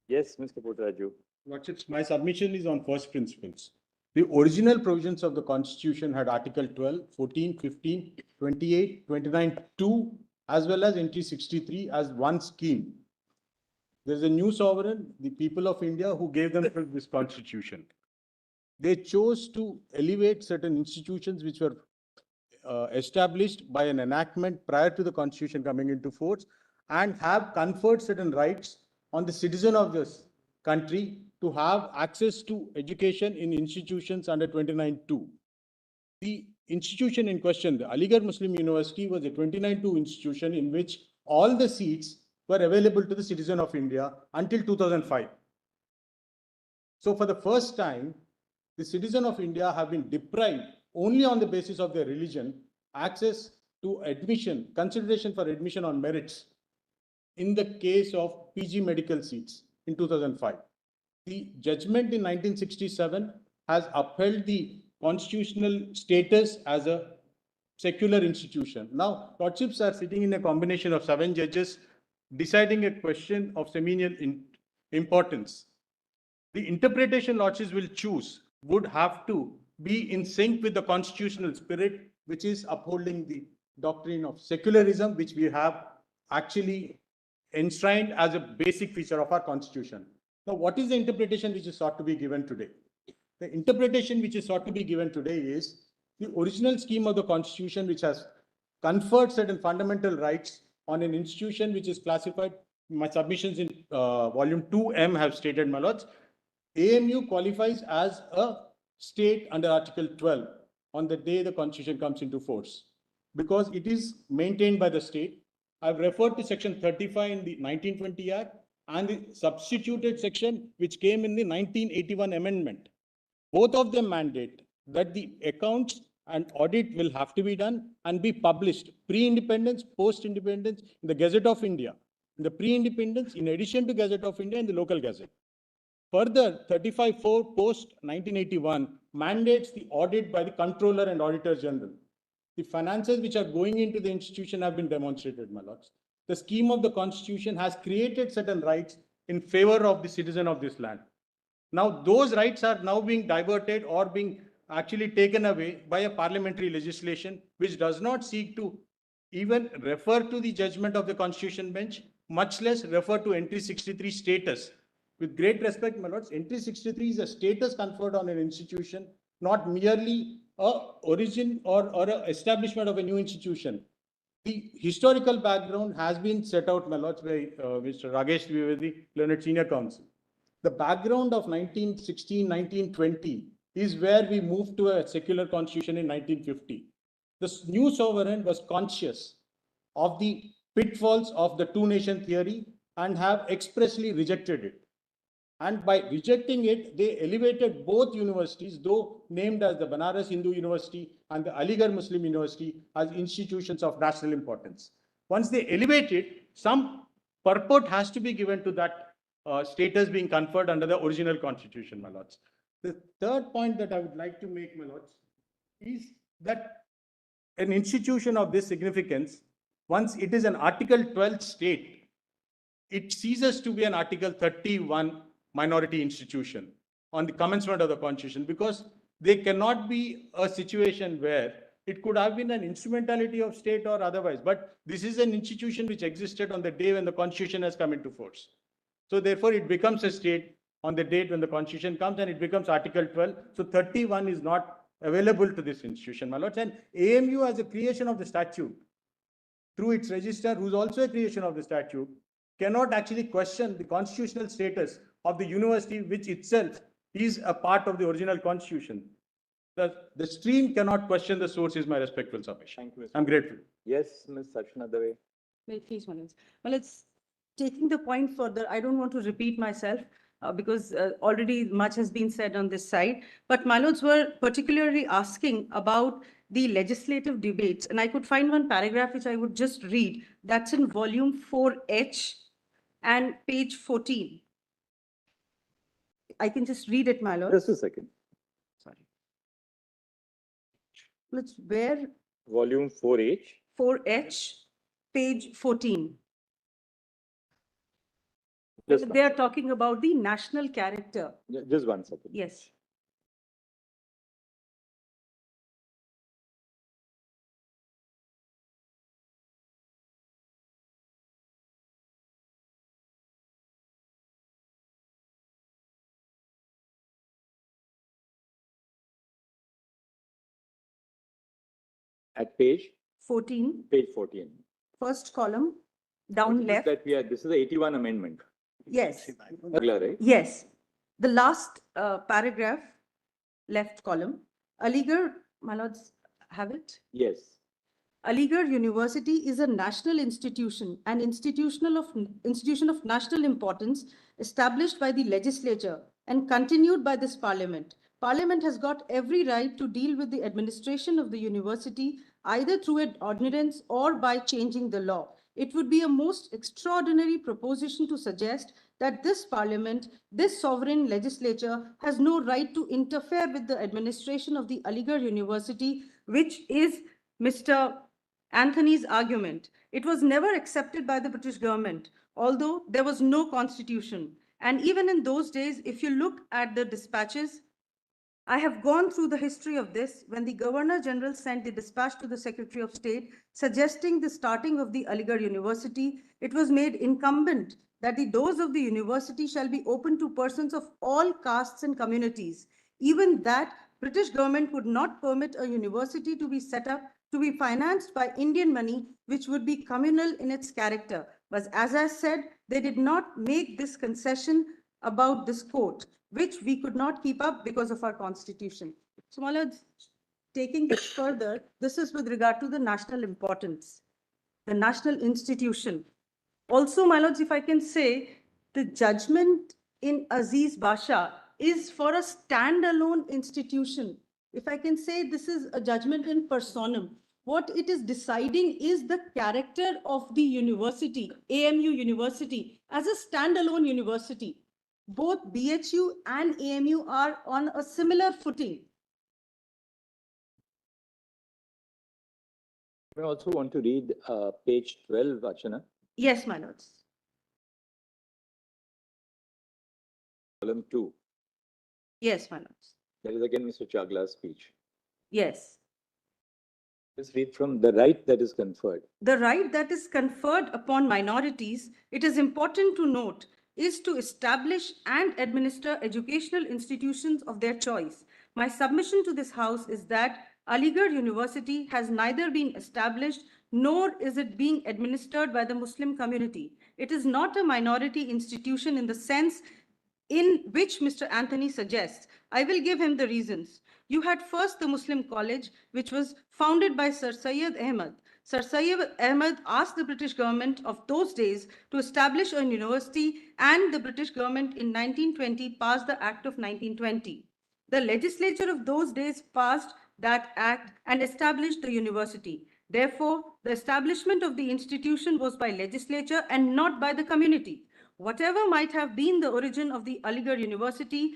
Yes, Mr. Potteraju. Lordships, my submission is on first principles. The original provisions of the Constitution had Article 12, 14, 15, 28, 29, 2, as well as entry 63 as one scheme. There's a new sovereign, the people of India, who gave themselves this constitution. They chose to elevate certain institutions which were established by an enactment prior to the constitution coming into force and have conferred certain rights on the citizen of this country to have access to education in institutions under 29(2). The institution in question, the Aligarh Muslim University, was a 29(2) institution in which all the seats were available to the citizen of India until 2005. So for the first time, the citizen of India have been deprived only on the basis of their religion, access to admission, consideration for admission on merits in the case of PG medical seats in 2005. The judgment in 1967 has upheld the constitutional status as a secular institution. Now, lordships are sitting in a combination of 7 judges deciding a question of seminal importance. The interpretation lordships will choose would have to be in sync with the constitutional spirit, which is upholding the doctrine of secularism, which we have actually enshrined as a basic feature of our constitution. Now, what is the interpretation which is sought to be given today? The interpretation which is sought to be given today is the original scheme of the constitution, which has conferred certain fundamental rights on an institution which is classified. My submissions in volume 2M have stated, my lords, AMU qualifies as a state under Article 12 on the day the constitution comes into force, because it is maintained by the state. I've referred to section 35 in the 1920 Act and the substituted section which came in the 1981 amendment. Both of them mandate that the accounts and audit will have to be done and be published pre-independence, post-independence in the Gazette of India. In the pre-independence, in addition to Gazette of India, in the local gazette. Further, 35(4) post 1981 mandates the audit by the Comptroller and Auditor General. The finances which are going into the institution have been demonstrated, my lords. The scheme of the constitution has created certain rights in favor of the citizen of this land. Now, those rights are now being diverted or being actually taken away by a parliamentary legislation which does not seek to even refer to the judgment of the Constitution bench, much less refer to entry 63 status. With great respect, my lords, entry 63 is a status conferred on an institution, not merely a origin or a establishment of a new institution. The historical background has been set out, my lords, by Mr. Ragesh Dwivedi, Learned Senior Counsel. The background of 1916, 1920 is where we moved to a secular constitution in 1950. The new sovereign was conscious of the pitfalls of the two-nation theory and have expressly rejected it. And by rejecting it, they elevated both universities, though named as the Banaras Hindu University and the Aligarh Muslim University, as institutions of national importance. Once they elevate it, some purport has to be given to that status being conferred under the original constitution, my lords. The third point that I would like to make, my lords, is that an institution of this significance, once it is an Article 12 state, it ceases to be an Article 31 minority institution on the commencement of the constitution, because there cannot be a situation where it could have been an instrumentality of state or otherwise, but this is an institution which existed on the day when the constitution has come into force. So therefore, it becomes a state on the date when the constitution comes, and it becomes Article 12. So 31 is not available to this institution, my lords. And AMU, as a creation of the statute, through its registrar, who's also a creation of the statute, cannot actually question the constitutional status of the university, which itself is a part of the original constitution. The stream cannot question the source, is my respectful submission. Thank you, Mr. I'm grateful. Yes, Ms. Sachana Dave. Wait, please, Manoj. Well, it's taking the point further. I don't want to repeat myself because already much has been said on this side. But Manods were particularly asking about the legislative debates. And I could find one paragraph which I would just read. That's in volume 4H and page 14. I can just read it, my lord. Just a second. Sorry. Let's where Volume 4H. 4H, page 14. Just They are talking about the national character. Just 1 second. Yes. At page 14, page 14. first column, down left. That this is the 81 amendment. Yes, Agla, right? yes. The last paragraph, left column. Aligarh, my lords, have it? Yes. Aligarh University is a national institution, an institution of national importance established by the legislature and continued by this parliament. Parliament has got every right to deal with the administration of the university either through an ordinance or by changing the law. It would be a most extraordinary proposition to suggest that this parliament, this sovereign legislature, has no right to interfere with the administration of the Aligarh University, which is Mr. Anthony's argument. It was never accepted by the British government, although there was no constitution. And even in those days, if you look at the dispatches, I have gone through the history of this when the Governor General sent the dispatch to the Secretary of State suggesting the starting of the Aligarh University. It was made incumbent that the doors of the university shall be open to persons of all castes and communities. Even that British government would not permit a university to be set up to be financed by Indian money, which would be communal in its character. But as I said, they did not make this concession about this court, which we could not keep up because of our constitution. So, my lords, taking this further, this is with regard to the national importance, the national institution. Also, my lords, if I can say, the judgment in Aziz Basha is for a standalone institution. If I can say, this is a judgment in personam. What it is deciding is the character of the university, AMU University, as a standalone university. Both BHU and AMU are on a similar footing. I also want to read page 12, Archana, Yes, my lords. column 2. Yes, my lords. That is again Mr. Chagla's speech. Yes. Just read from the right that is conferred. The right that is conferred upon minorities, it is important to note, is to establish and administer educational institutions of their choice. My submission to this House is that Aligarh University has neither been established nor is it being administered by the Muslim community. It is not a minority institution in the sense in which Mr. Anthony suggests. I will give him the reasons. You had first the Muslim College, which was founded by Sir Syed Ahmad. Sir Syed Ahmad asked the British government of those days to establish a university, and the British government in 1920 passed the Act of 1920. The legislature of those days passed that act and established the university. Therefore, the establishment of the institution was by legislature and not by the community. Whatever might have been the origin of the Aligarh University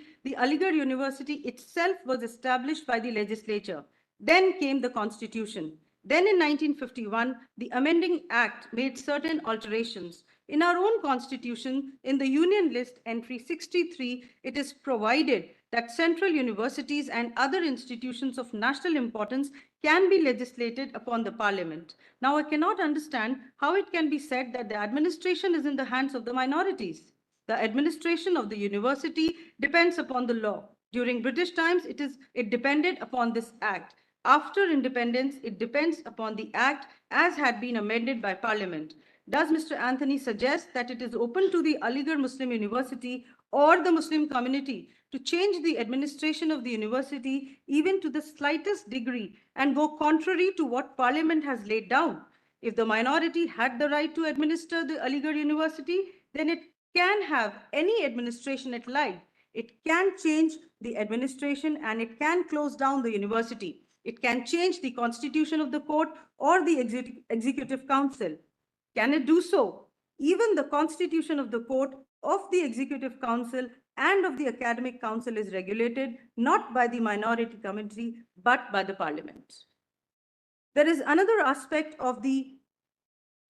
itself was established by the legislature. Then came the Constitution. Then in 1951, the amending act made certain alterations. In our own Constitution, in the Union List entry 63, it is provided that central universities and other institutions of national importance can be legislated upon the Parliament. Now, I cannot understand how it can be said that the administration is in the hands of the minorities. The administration of the university depends upon the law. During British times, it depended upon this act. After independence, it depends upon the act as had been amended by Parliament. Does Mr. Anthony suggest that it is open to the Aligarh Muslim University or the Muslim community to change the administration of the university even to the slightest degree and go contrary to what Parliament has laid down? If the minority had the right to administer the Aligarh University, then it can have any administration it liked. It can change the administration and it can close down the university. It can change the constitution of the court or the executive council. Can it do so? Even the constitution of the court, of the executive council, and of the academic council is regulated not by the minority committee, but by the parliament. There is another aspect of the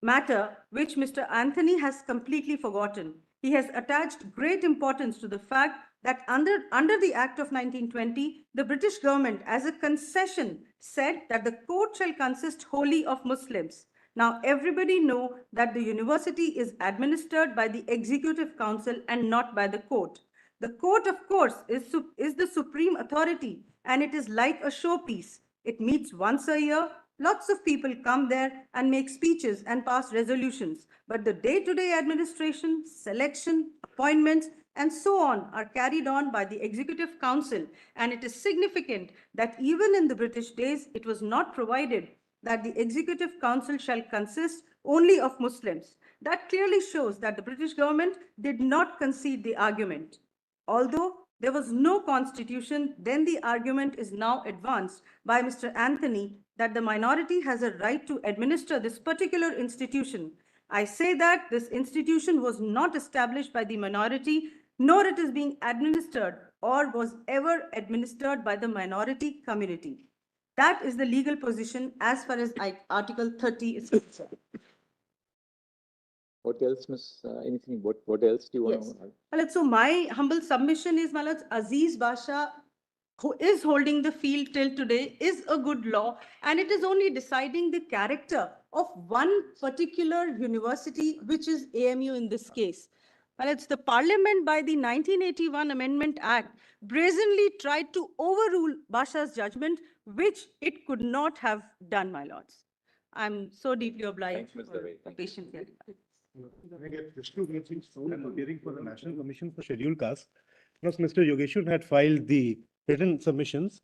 matter which Mr. Anthony has completely forgotten. He has attached great importance to the fact that under the Act of 1920, the British government, as a concession, said that the court shall consist wholly of Muslims. Now, everybody know that the university is administered by the Executive Council and not by the court. The court, of course, is the supreme authority, and it is like a showpiece. It meets once a year. Lots of people come there and make speeches and pass resolutions. But the day-to-day administration, selection, appointments, and so on are carried on by the Executive Council. And it is significant that even in the British days, it was not provided that the Executive Council shall consist only of Muslims. That clearly shows that the British government did not concede the argument. Although there was no constitution, then the argument is now advanced by Mr. Anthony that the minority has a right to administer this particular institution. I say that this institution was not established by the minority, nor it is being administered or was ever administered by the minority community. That is the legal position as far as Article 30 is concerned. What else, Miss? Anything? What else do you want Yes. to add? Well, so my humble submission is, my lords, Aziz Basha who is holding the field till today is a good law, and it is only deciding the character of one particular university, which is AMU in this case. And it's the Parliament by the 1981 Amendment Act brazenly tried to overrule Basha's judgment, which it could not have done, my lords. I'm so deeply obliged Thanks, Ms. for Dave. the patience here. I get just two things. I'm appearing for the National Commission for Scheduled Castes. Because Mr. Yogeshwar had filed the written submissions.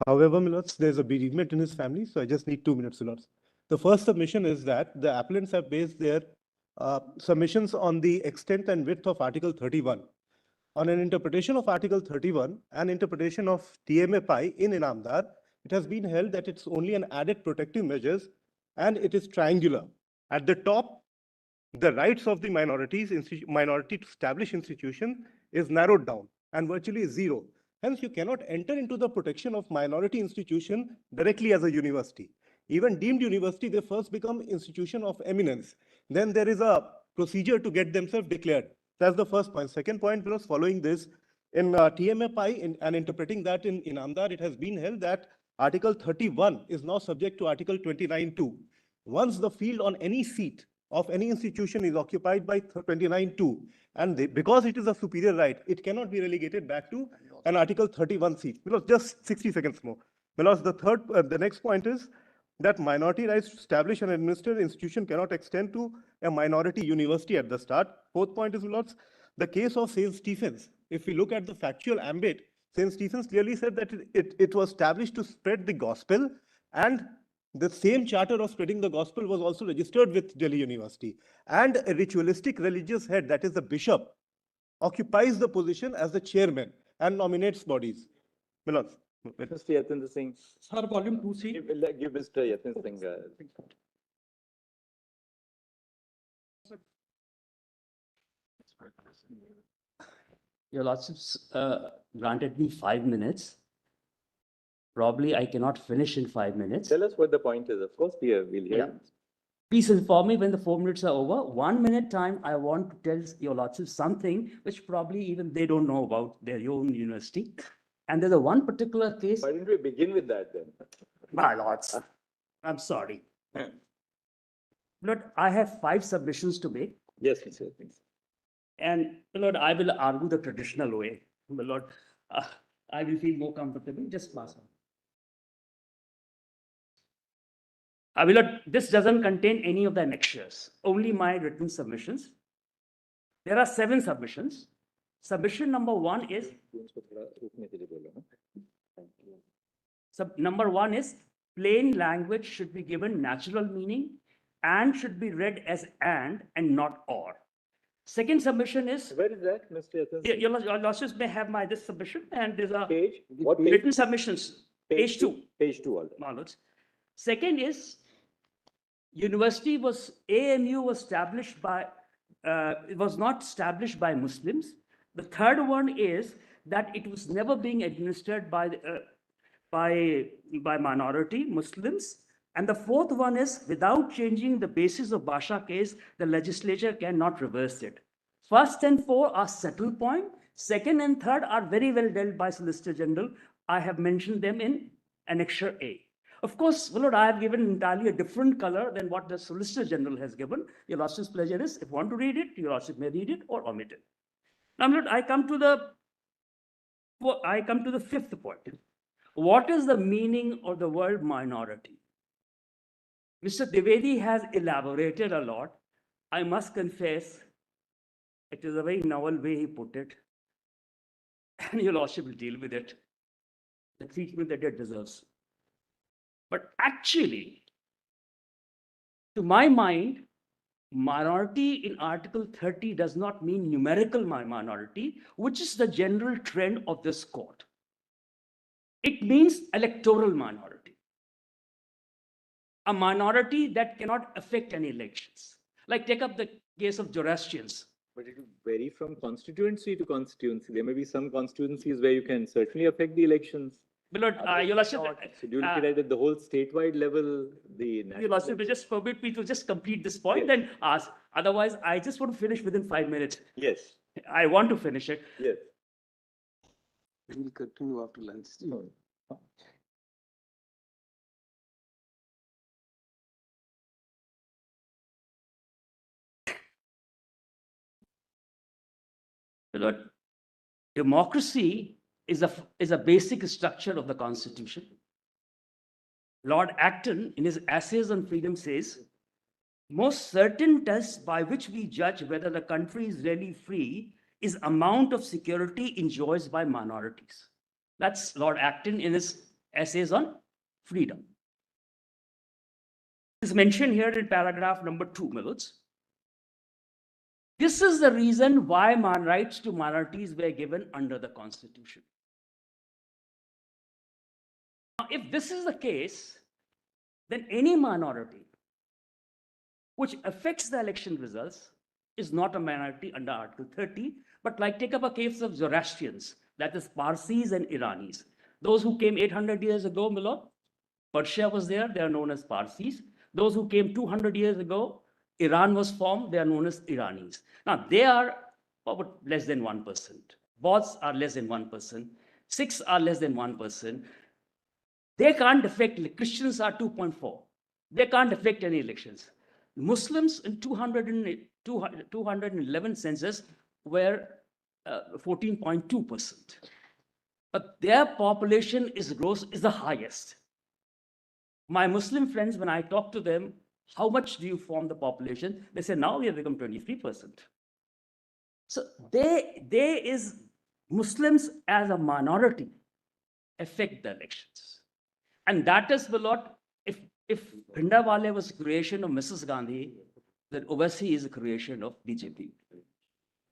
However, my lords, there's a bereavement in his family, so I just need 2 minutes, my lords. The first submission is that the appellants have based their submissions on the extent and width of Article 31. On an interpretation of Article 31 and interpretation of TMA Pi in Inamdar, it has been held that it's only an added protective measures and it is triangular. At the top, the rights of the minority to establish institution is narrowed down and virtually zero. Hence, you cannot enter into the protection of minority institution directly as a university. Even deemed university, they first become institution of eminence. Then there is a procedure to get themselves declared. That's the first point. Second point was following this in TMA Pi and interpreting that in Inamdar, it has been held that Article 31 is now subject to Article 29(2). Once the field on any seat of any institution is occupied by 29(2), and because it is a superior right, it cannot be relegated back to an Article 31 seat. Because just 60 seconds more. Because the next point is that minority rights to establish and administer institution cannot extend to a minority university at the start. Fourth point is, Lords, the case of St. Stephen's. If we look at the factual ambit, St. Stephen's clearly said that it was established to spread the gospel, and the same charter of spreading the gospel was also registered with Delhi University. And a ritualistic religious head, that is the bishop, occupies the position as the chairman and nominates bodies. Milord. Mr. Yatindra Singh. Sir, volume 2C. Give Mr. Yatindra Singh. Your Lordships granted me 5 minutes. Probably I cannot finish in 5 minutes. Tell us what the point is. Of course, we'll hear. Yeah. Please inform me when the 4 minutes are over. 1 minute time, I want to tell your Lordships something which probably even they don't know about their own university. And there's a one particular case. Why didn't we begin with that then? My lords, I'm sorry. Lord, I have 5 submissions to make. Yes, Mr. Yatindra. And Lord, I will argue the traditional way. Lord, I will feel more comfortable. Just pass on. This doesn't contain any of the annexures, only my written submissions. There are 7 submissions. Submission number 1 is, number 1 is plain language should be given natural meaning and should be read as and not or. Second submission is, Where is that, Mr. Yatindra? your Lordships may have this submission, and there's a Page? What page? written submissions, page 2. Page 2, all right. My lords. Second is, AMU was established by, it was not established by Muslims. The third one is that it was never being administered by minority Muslims. And the fourth one is, without changing the basis of Basha case, the legislature cannot reverse it. First and 4 are settled point. Second and third are very well dealt by Solicitor General. I have mentioned them in Annexure A. Of course, Lord, I have given entirely a different color than what the Solicitor General has given. Your Lordship's pleasure is, if you want to read it, your Lordship may read it or omit it. Now, Lord, I come to the 5th point. What is the meaning of the word minority? Mr. Dwivedi has elaborated a lot. I must confess, it is a very novel way he put it. And your Lordship will deal with it, the treatment that it deserves. But actually, to my mind, minority in Article 30 does not mean numerical minority, which is the general trend of this court. It means electoral minority. A minority that cannot affect any elections. Like take up the case of Zoroastrians. But it will vary from constituency to constituency. There may be some constituencies where you can certainly affect the elections. But Lord, your Lordship, So do you look at it at the whole statewide level, the your Lordship will just permit me to just complete this point, then ask. Otherwise, I just want to finish within 5 minutes. Yes, I want to finish it. yes. We'll continue after lunch. Lord, democracy is a basic structure of the Constitution. Lord Acton, in his Essays on Freedom, says, most certain test by which we judge whether the country is really free is amount of security enjoyed by minorities. That's Lord Acton in his Essays on Freedom. It's mentioned here in paragraph number 2, Mills. This is the reason why rights to minorities were given under the Constitution. Now, if this is the case, then any minority which affects the election results is not a minority under Article 30, but like take up a case of Zoroastrians, that is Parsis and Iranis. Those who came 800 years ago, Milord, Persia was there, they are known as Parsis. Those who came 200 years ago, Iran was formed, they are known as Iranis. Now, they are about less than 1%. Bauds are less than 1%. Sikhs are less than 1%. They can't affect, Christians are 2.4. They can't affect any elections. Muslims in 211 census were 14.2%. But their population is the highest. My Muslim friends, when I talk to them, how much do you form the population? They say, now we have become 23%. So Muslims as a minority affect the elections. And that is what, if Bhindawale was the creation of Mrs. Gandhi, then Owaisi is the creation of BJP.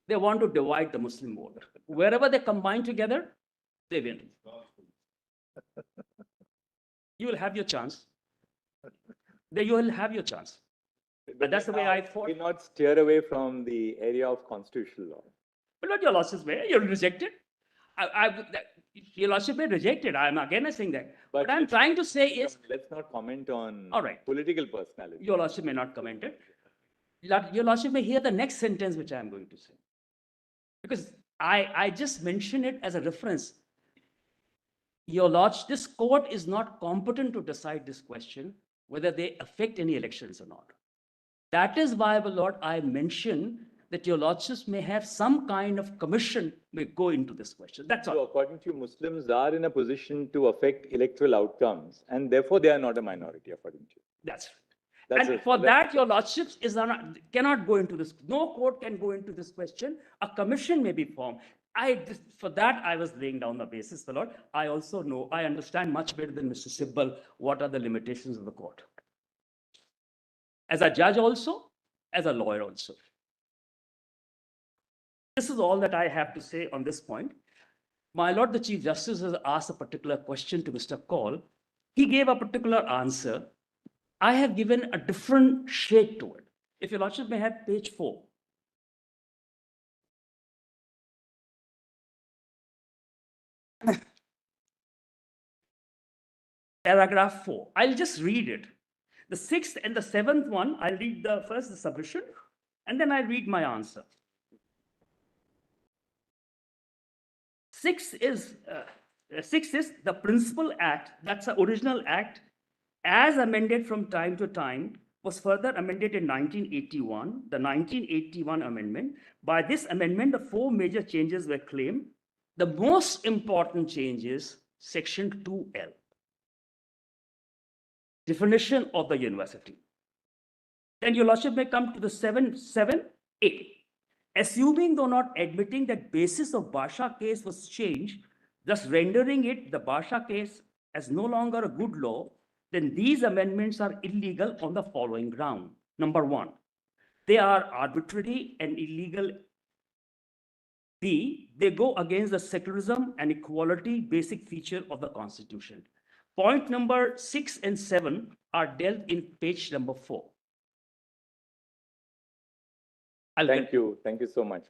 They want to divide the Muslim vote. Wherever they combine together, they win. You will have your chance. You will have your chance. But that's the way I thought. Will not steer away from the area of constitutional law. But what your losses were, you're rejected. Your lordship may reject it. I'm again saying that. But I'm trying to say is. Let's not comment on all right. Political personality. Your lordship may not comment it. Your lordship may hear the next sentence which I'm going to say. Because I just mention it as a reference. Your lordship, this court is not competent to decide this question, whether they affect any elections or not. That is why, my lord, I mention that your lordships may have some kind of commission may go into this question. That's all. So according to you, Muslims are in a position to affect electoral outcomes, and therefore they are not a minority, according to you. That's right. And for that, your lordships cannot go into this. No court can go into this question. A commission may be formed. For that, I was laying down the basis, my lord. I also know, I understand much better than Mr. Sibbal what are the limitations of the court. As a judge also, as a lawyer also. This is all that I have to say on this point. My lord, the Chief Justice has asked a particular question to Mr. Kaul. He gave a particular answer. I have given a different shade to it. If your lordship may have page 4. Paragraph 4. I'll just read it. The 6th and the 7th one, I'll read first the submission, and then I'll read my answer. 6 is the Principal Act, that's the original act, as amended from time to time, was further amended in 1981, the 1981 amendment. By this amendment, the 4 major changes were claimed. The most important change is Section 2L. Definition of the university. Then your lordship may come to the 7.7a. Assuming though not admitting that basis of Basha case was changed, thus rendering it the Basha case as no longer a good law, then these amendments are illegal on the following ground. Number 1, they are arbitrary and illegal. B, they go against the secularism and equality basic feature of the Constitution. Point number 6 and 7 are dealt in page number 4. Thank you so much.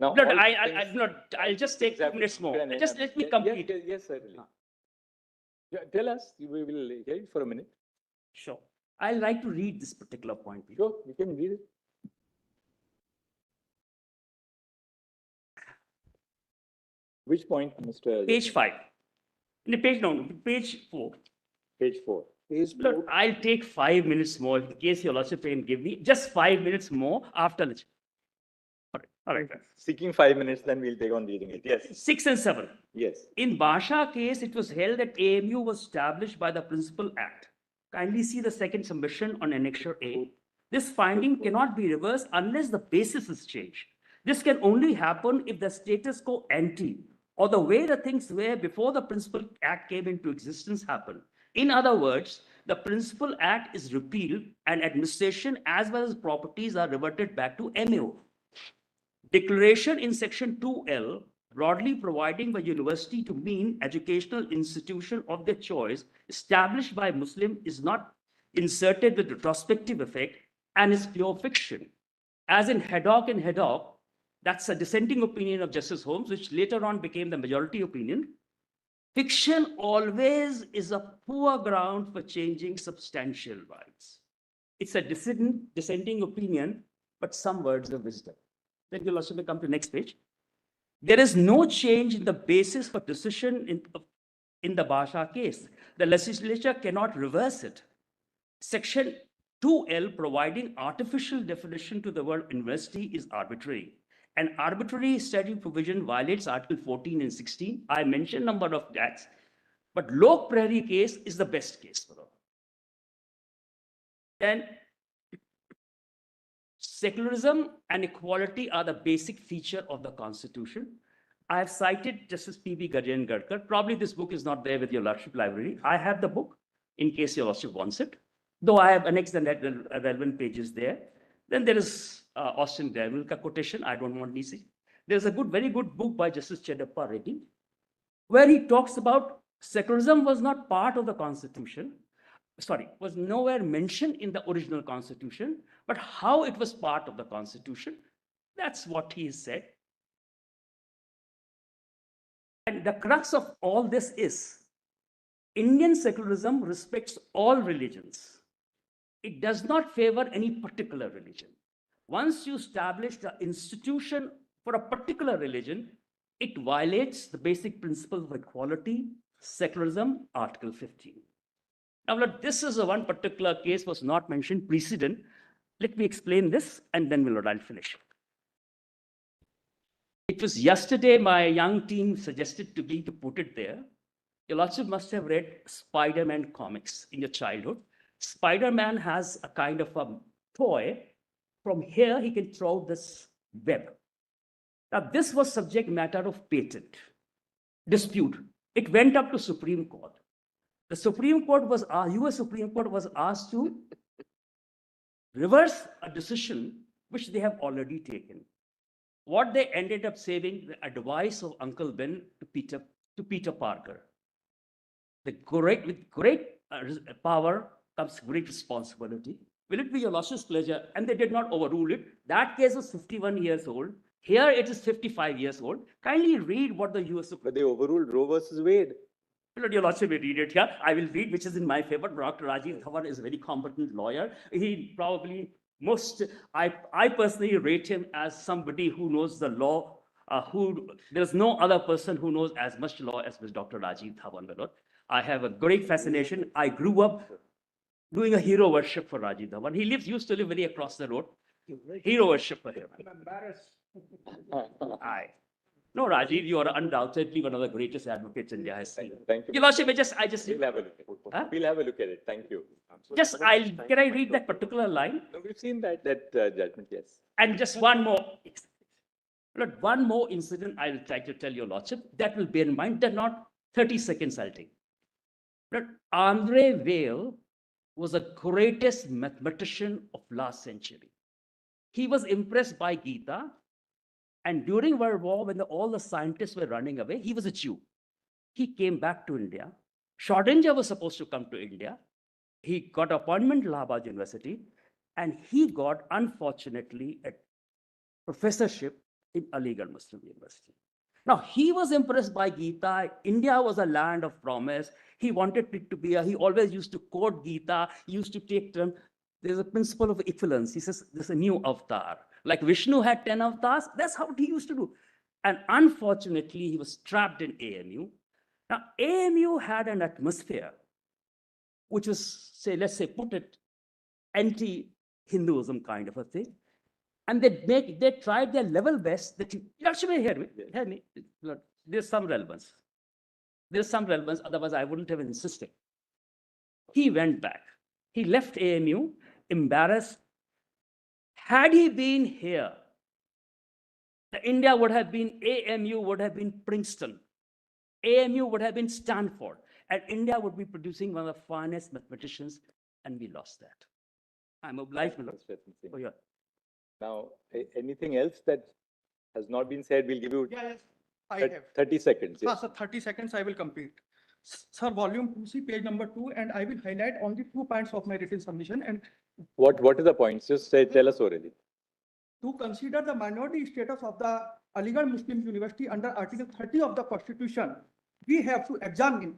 Now, I'll just take 2 minutes more. Just let me complete. Yes, certainly. Tell us, we will hear it for a minute. Sure. I'd like to read this particular point. Please. Sure, you can read it. Which point, Mr.? Page 5. In the page, no, page 4. Page 4. Look, I'll take 5 minutes more in case your lordship can give me just 5 minutes more after the. All right. Seeking 5 minutes, then we'll take on reading it. Yes. 6 and 7. Yes. In Basha case, it was held that AMU was established by the Principal Act. Kindly see the second submission on Annexure A. This finding cannot be reversed unless the basis is changed. This can only happen if the status quo ante or the way the things were before the Principal Act came into existence happened. In other words, the Principal Act is repealed and administration as well as properties are reverted back to MAO. Declaration in section 2L, broadly providing the university to mean educational institution of their choice established by Muslim, is not inserted with retrospective effect and is pure fiction. As in Haddock and Haddock, that's a dissenting opinion of Justice Holmes, which later on became the majority opinion. Fiction always is a poor ground for changing substantial rights. It's a dissenting opinion, but some words of wisdom. Then you'll also come to next page. There is no change in the basis for decision in the Basha case. The legislature cannot reverse it. Section 2L providing artificial definition to the word university is arbitrary. An arbitrary statute provision violates Article 14 and 16. I mentioned number of that, but Lok Prairie case is the best case for all. Then secularism and equality are the basic feature of the Constitution. I have cited Justice P.B. Gajan Gadkar. Probably this book is not there with your Lordship library. I have the book in case your Lordship wants it, though I have annexed the relevant pages there. Then there is Austin Dermilka quotation. I don't want to. There's a very good book by Justice Cheddappa Reddy, where he talks about secularism was not part of the Constitution. Sorry, was nowhere mentioned in the original Constitution, but how it was part of the Constitution, that's what he said. And the crux of all this is Indian secularism respects all religions. It does not favor any particular religion. Once you establish the institution for a particular religion, it violates the basic principles of equality, secularism, Article 15. Now, look, this is a one particular case was not mentioned precedent. Let me explain this and then I'll finish. It was yesterday my young team suggested to me to put it there. You also must have read Spider-Man comics in your childhood. Spider-Man has a kind of a toy. From here, he can throw this web. Now, this was subject matter of patent dispute. It went up to Supreme Court. The Supreme Court was, US Supreme Court was asked to reverse a decision which they have already taken. What they ended up saving, the advice of Uncle Ben to Peter Parker. With great power comes great responsibility. Will it be your Lordship's pleasure? And they did not overrule it. That case was 51 years old. Here it is 55 years old. Kindly read what the US Supreme Court. But they overruled Roe versus Wade. Your Lordship will read it here. I will read, which is in my favor. Dr. Rajiv Dhawan is a very competent lawyer. He probably I personally rate him as somebody who knows the law, there's no other person who knows as much law as Dr. Rajiv Dhawan. I have a great fascination. I grew up doing a hero worship for Rajiv Dhawan. He used to live very across the road. Hero worship for him. I'm embarrassed. No, Rajiv, you are undoubtedly one of the greatest advocates India has seen. Thank you. Your Lordship, we'll have a look at it. Huh? We'll have a look at it. Thank you. Can I read that particular line? No, we've seen that judgment, yes. And just one more. Look, one more incident I will try to tell your Lordship. That will bear in mind. They're not 30 seconds I'll take. But Andre Weil was the greatest mathematician of last century. He was impressed by Gita. And during World War, when all the scientists were running away, he was a Jew. He came back to India. Schrodinger was supposed to come to India. He got appointment at Allahabad University, and he got, unfortunately, a professorship in Aligarh Muslim University. Now, he was impressed by Gita. India was a land of promise. He wanted it to be, he always used to quote Gita. He used to take term. There's a principle of equivalence. He says, there's a new avatar. Like Vishnu had 10 avatars, that's how he used to do. And unfortunately, he was trapped in AMU. Now, AMU had an atmosphere which was, say, let's say, put it, anti-Hinduism kind of a thing. And they tried their level best that you actually hear me. Look, there's some relevance. There's some relevance, otherwise I wouldn't have insisted. He went back. He left AMU, embarrassed. Had he been here, the India would have been, AMU would have been Princeton. AMU would have been Stanford. And India would be producing one of the finest mathematicians, and we lost that. I'm obliged. Oh, yeah. Now, anything else that has not been said, we'll give you Yes, I thir- have. 30 seconds. Yes. Sir, 30 seconds I will complete. Sir, volume 2C, page number 2, and I will highlight only 2 points of my written submission. And What is the points? Just say, tell us already. to consider the minority status of the Aligarh Muslim University under Article 30 of the Constitution, we have to examine,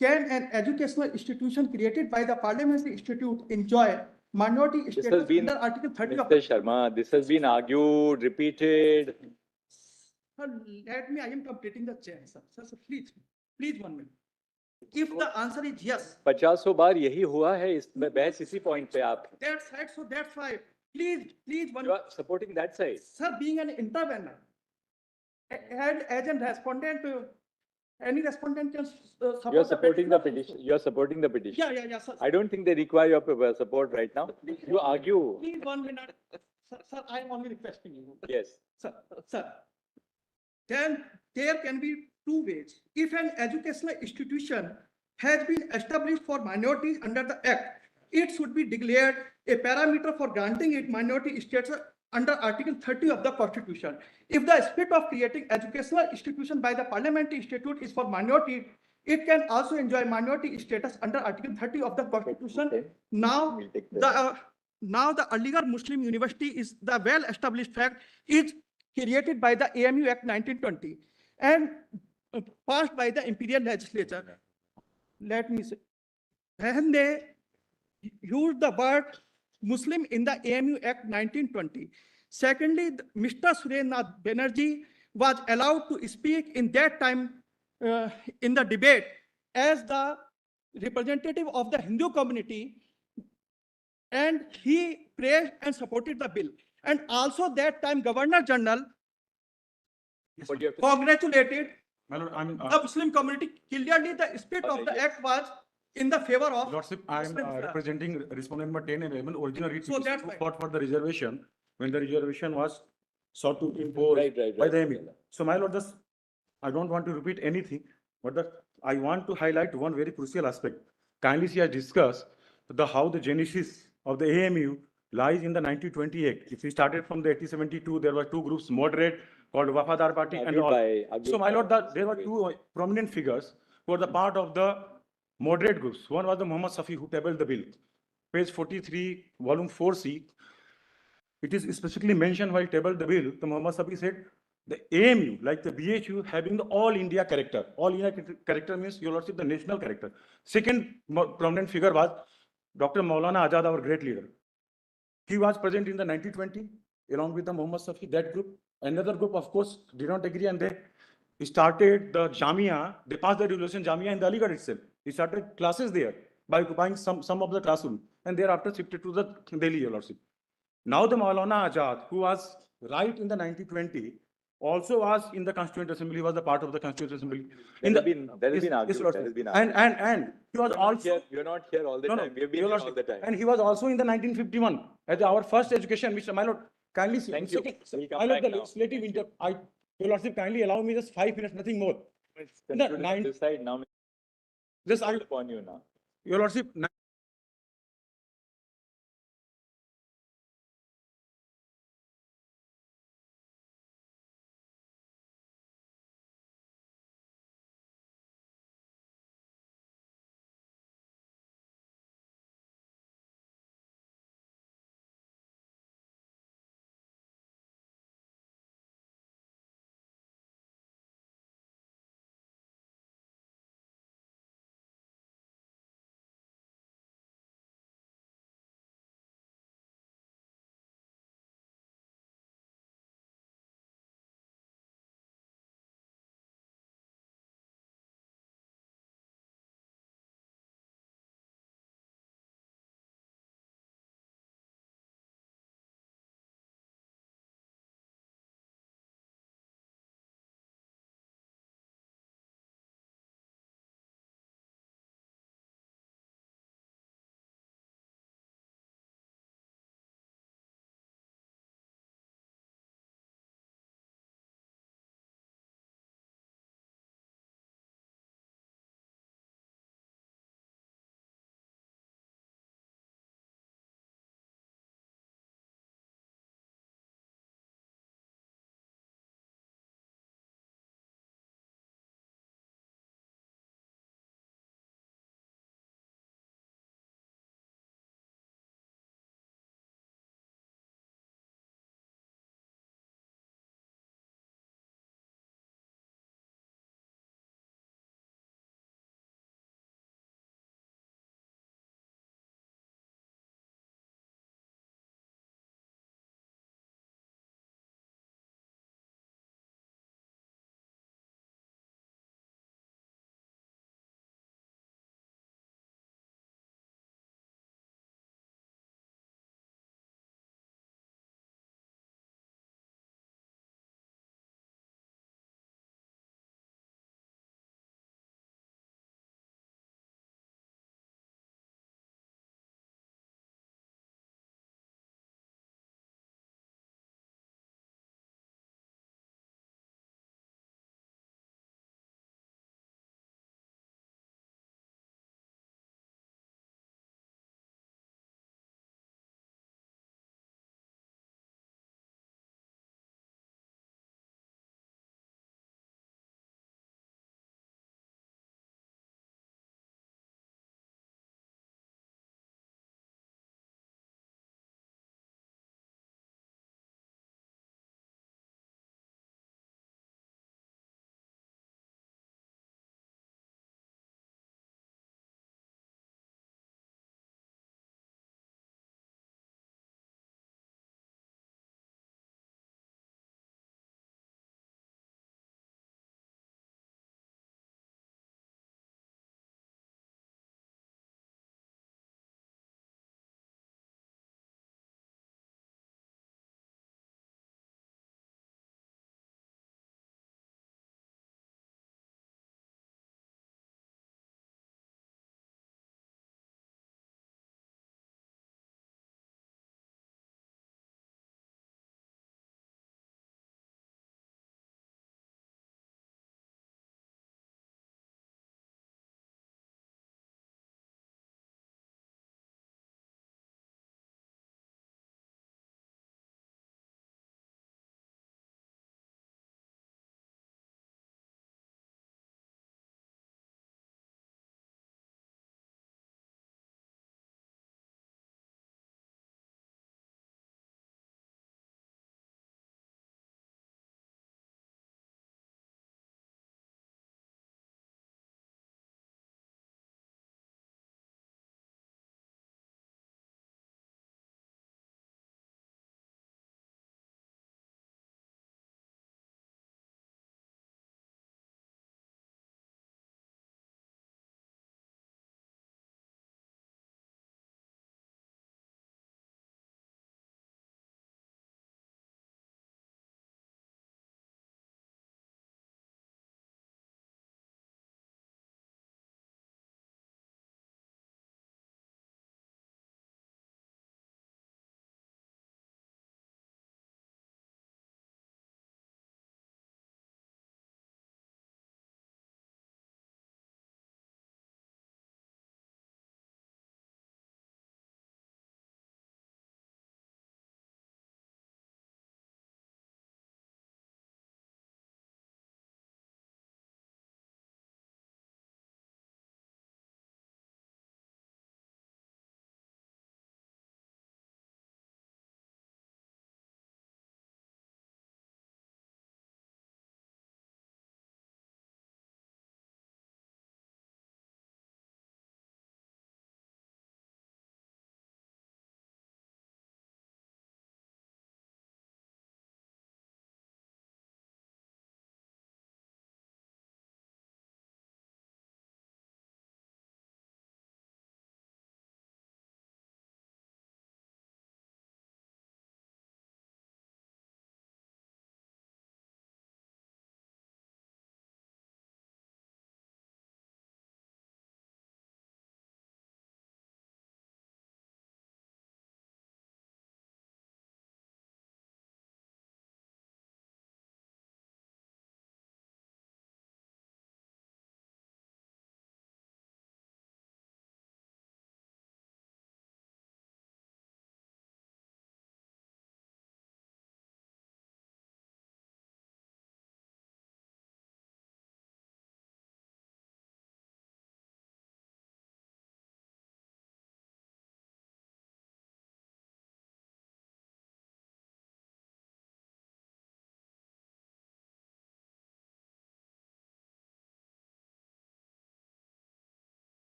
can an educational institution created by the Parliamentary Institute enjoy minority This has status been, under Article 30 of Mr. Sharma, this has been argued, repeated. Sir, let me, I am completing the chair, sir. Sir, please 1 minute. If the answer is yes, 50 बार यही हुआ है इस बहस इसी point पे आप. that's right, so that's why, please, You are supporting that side. Sir, being an intervener, and as a respondent, any respondent can support. You are supporting the petition. You are supporting the petition. Yeah, sir. I don't think they require your support right now. You argue. Please 1 minute. Sir, I am only requesting you. Yes. Sir. Then there can be 2 ways. If an educational institution has been established for minorities under the Act, it should be declared a parameter for granting it minority status under Article 30 of the Constitution. If the spirit of creating educational institution by the Parliamentary Institute is for minority, it can also enjoy minority status under Article 30 of the Constitution. Okay. Now, the Aligarh Muslim University is the well-established fact is created by the AMU Act 1920 and passed by the Imperial Legislature. Let me say, when they used the word Muslim in the AMU Act 1920. Secondly, Mr. Surendra Banerjee was allowed to speak in that time in the debate as the representative of the Hindu community, and he praised and supported the bill. And also that time Governor General congratulated the Muslim community. Clearly the spirit of the act was in the favor of Lordship, I am representing respondent number 10 and 11. Original writ So that's why. fought for the reservation when the reservation was sought to impose Right. by the ME. So my lord, just I don't want to repeat anything, but I want to highlight one very crucial aspect. Kindly see I discuss how the genesis of the AMU lies in the 1920 Act. If we started from the 1872, there were 2 groups, moderate called Wafadar Party and all. So my lord, there were 2 prominent figures who were the part of the moderate groups. One was the Muhammad Safi who tabled the bill. Page 43, volume 4C. It is specifically mentioned while tabled the bill, the Muhammad Safi said, the AMU, like the BHU, having the all India character. All India character means, your lordship, the national character. Second prominent figure was Dr. Maulana Azad, our great leader. He was present in the 1920, along with the Muhammad Safi, that group. Another group, of course, did not agree, and they started the Jamia. They passed the resolution Jamia in the Aligarh itself. They started classes there by occupying some of the classroom, and thereafter shifted to the Delhi, your lordship. Now the Maulana Azad, who was right in the 1920, also was in the Constituent Assembly, was the part of the Constituent Assembly. There has been argument. And he was also. You're not here all the time. We have been here all the time. And he was also in the 1951 as our first education, Mr. My lord, kindly see. Thank you. We'll come I love back the now. legislative your lordship, kindly allow me just 5 minutes, nothing more. This side now. This Upon you now. Your lordship.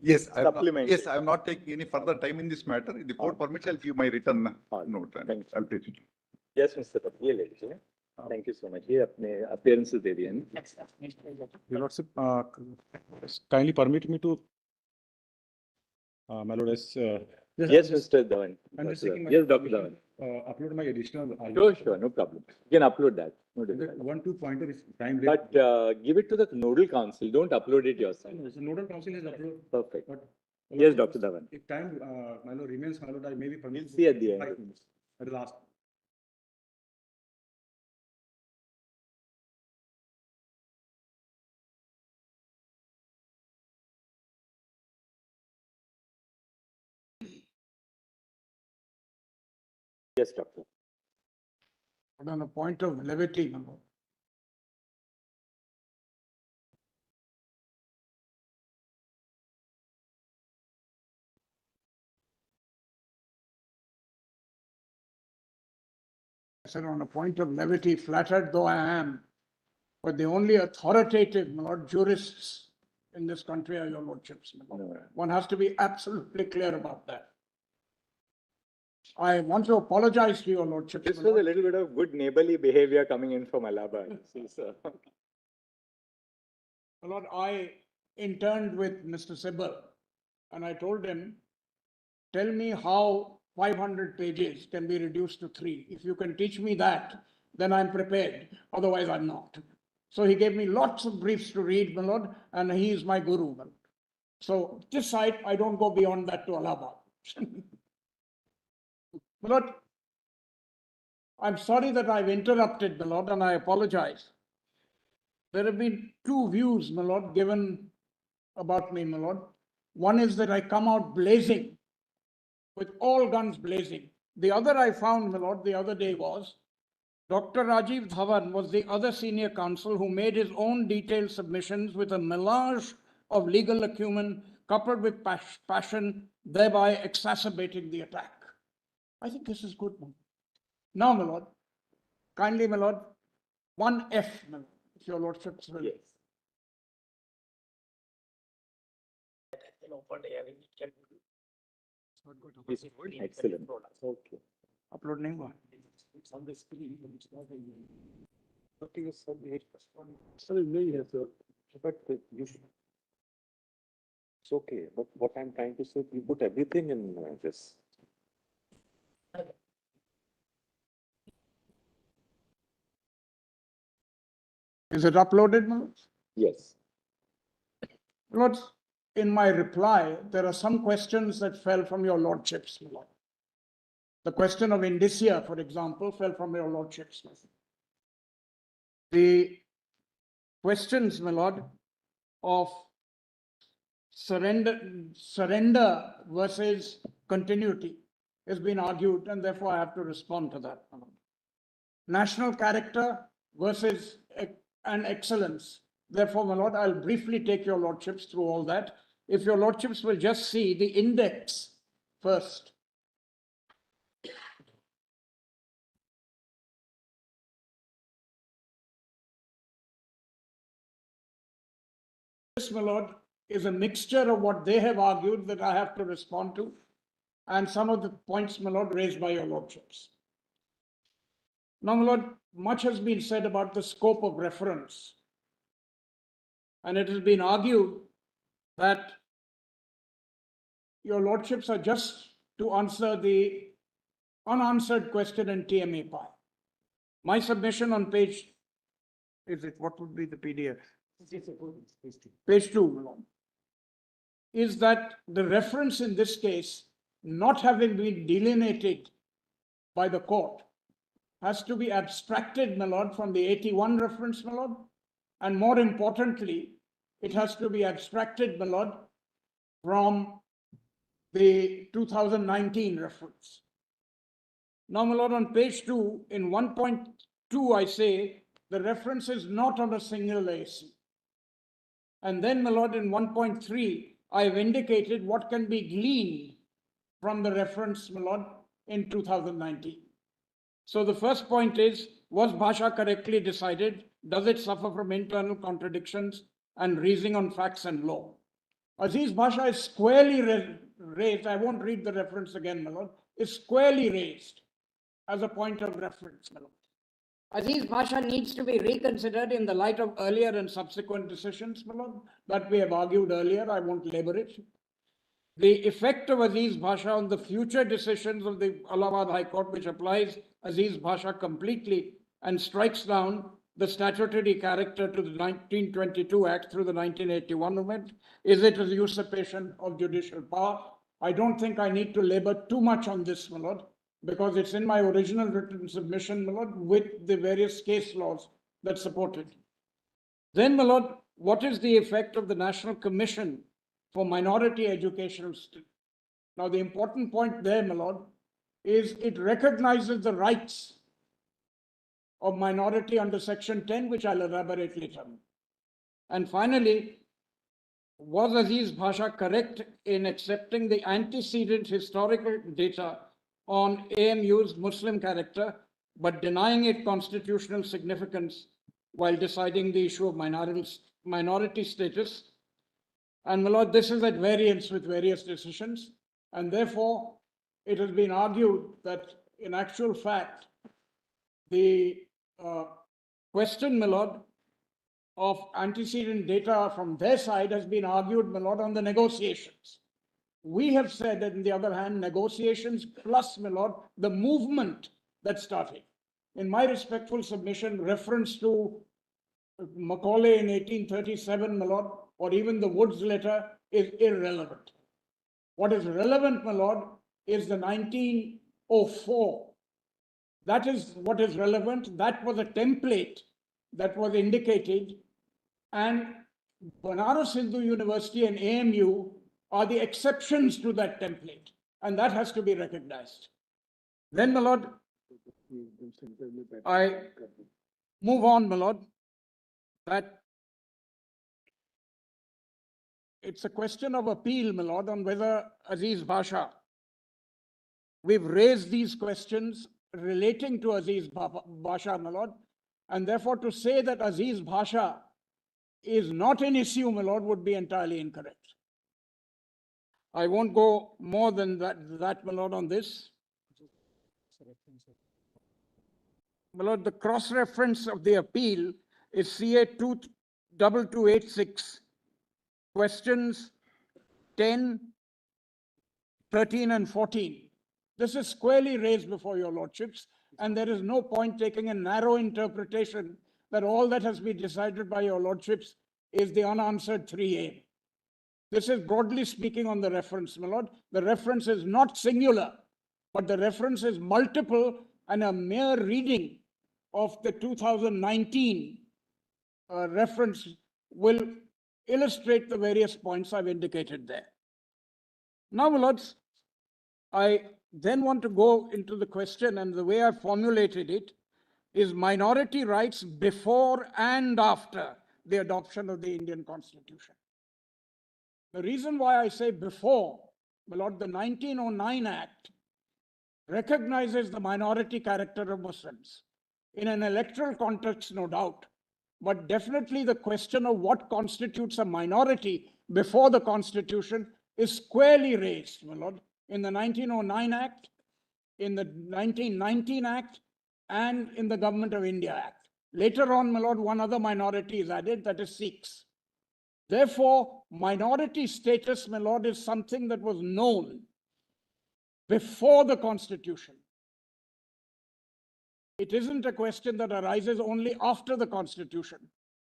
Yes, Supplement yes, it. I'm not taking any further time in this matter. If the court permits, I'll give my written note and Thank you. I'll take it. Yes, Mr. ये ले लीजिए. Thank you so much. ये अपने appearances दे दिए हैं. Your Lordship, kindly permit me to, my Lord, Yes, Mr. Dhawan. I'm just seeking my Yes, Dr. permission, Dhawan. upload my additional. Sure, no problem. You can upload that. No difficulty. One, two pointer is time. But give it to the nodal council. Don't upload it yourself. The nodal council has uploaded. Perfect. But, Yes, Dr. Dhawan. If time, my Lord, remains, my Lord, I may be permitted. We'll see at the end. 5 minutes at the last. Yes, Doctor. But on a point of levity, my Lord. I said, on a point of levity, flattered though I am, but the only authoritative, my Lord, jurists in this country are your lordships, my Lord. No. One has to be absolutely clear about that. I want to apologize to your lordships. This my was a Lord. little bit of good neighborly behavior coming in from Aligarh. See, sir. My Lord, I interned with Mr. Sibal and I told him, tell me how 500 pages can be reduced to 3. If you can teach me that, then I'm prepared. Otherwise, I'm not. So he gave me lots of briefs to read, my Lord, and he is my guru, my Lord. So this side, I don't go beyond that to Allahabad. My Lord, I'm sorry that I've interrupted, my Lord, and I apologize. There have been 2 views, my Lord, given about me, my Lord. One is that I come out blazing, with all guns blazing. The other I found, my Lord, the other day was, Dr. Rajiv Dhawan was the other senior counsel who made his own detailed submissions with a melange of legal acumen coupled with passion, thereby exacerbating the attack. I think this is good. Now, my Lord, kindly, my Lord, 1F, my Lord, if your lordships will. Yes. Excellent. Okay. Upload nahi hua. It's on the screen, but it's not a. Okay, yes, sir, sir, yes, sir. But you should. It's okay, but what I'm trying to say, you put everything in this. Is it uploaded, my Lord? Yes. Lord, in my reply, there are some questions that fell from your lordships, my Lord. The question of indicia, for example, fell from your lordships. The questions, my Lord, of surrender versus continuity has been argued, and therefore I have to respond to that. National character versus and excellence. Therefore, my Lord, I'll briefly take your lordships through all that. If your lordships will just see the index first. This, my Lord, is a mixture of what they have argued that I have to respond to, and some of the points, my Lord, raised by your lordships. Now, my Lord, much has been said about the scope of reference, and it has been argued that your lordships are just to answer the unanswered question in TMA Pi. My submission on page, is it, what would be the PDF? Page 2, my Lord, is that the reference in this case, not having been delineated by the court, has to be abstracted, my Lord, from the 81 reference, my Lord, and more importantly, it has to be abstracted, my Lord, from the 2019 reference. Now, my Lord, on page 2, in 1.2, I say the reference is not on a single AC. And then, my Lord, in 1.3, I've indicated what can be gleaned from the reference, my Lord, in 2019. So the first point is, was Bhasha correctly decided? Does it suffer from internal contradictions and reasoning on facts and law? Aziz Bhasha is squarely raised, I won't read the reference again, my lord, is squarely raised as a point of reference, my lord. Aziz Bhasha needs to be reconsidered in the light of earlier and subsequent decisions, my lord, that we have argued earlier. I won't labor it. The effect of Aziz Bhasha on the future decisions of the Allahabad High Court, which applies Aziz Bhasha completely and strikes down the statutory character to the 1922 Act through the 1981 amendment. Is it a usurpation of judicial power? I don't think I need to labor too much on this, my lord, because it's in my original written submission, my lord, with the various case laws that support it. Then, my lord, what is the effect of the National Commission for Minority Educational Studies? Now, the important point there, my lord, is it recognizes the rights of minority under Section 10, which I'll elaborate later. And finally, was Aziz Bhasha correct in accepting the antecedent historical data on AMU's Muslim character, but denying it constitutional significance while deciding the issue of minority status? And my lord, this is at variance with various decisions, and therefore it has been argued that in actual fact, the question, my lord, of antecedent data from their side has been argued, my lord, on the negotiations. We have said that, on the other hand, negotiations plus, my lord, the movement that started. In my respectful submission, reference to Macaulay in 1837, my lord, or even the Woods letter is irrelevant. What is relevant, my lord, is the 1904. That is what is relevant. That was a template that was indicated, and Banaras Hindu University and AMU are the exceptions to that template, and that has to be recognized. Then, my lord, I move on, my lord, that it's a question of appeal, my lord, on whether Aziz Bhasha, we've raised these questions relating to Aziz Bhasha, my lord, and therefore to say that Aziz Bhasha is not an issue, my lord, would be entirely incorrect. I won't go more than that, my lord, on this. My lord, the cross-reference of the appeal is CA 2286, questions 10, 13, and 14. This is squarely raised before your lordships, and there is no point taking a narrow interpretation that all that has been decided by your lordships is the unanswered 3A. This is broadly speaking on the reference, my lord. The reference is not singular, but the reference is multiple, and a mere reading of the 2019 reference will illustrate the various points I've indicated there. Now, my lords, I then want to go into the question, and the way I formulated it is minority rights before and after the adoption of the Indian Constitution. The reason why I say before, my lord, the 1909 Act recognizes the minority character of Muslims. In an electoral context, no doubt, but definitely the question of what constitutes a minority before the Constitution is squarely raised, my lord, in the 1909 Act, in the 1919 Act, and in the Government of India Act. Later on, my lord, one other minority is added, that is Sikhs. Therefore, minority status, my lord, is something that was known before the Constitution. It isn't a question that arises only after the Constitution.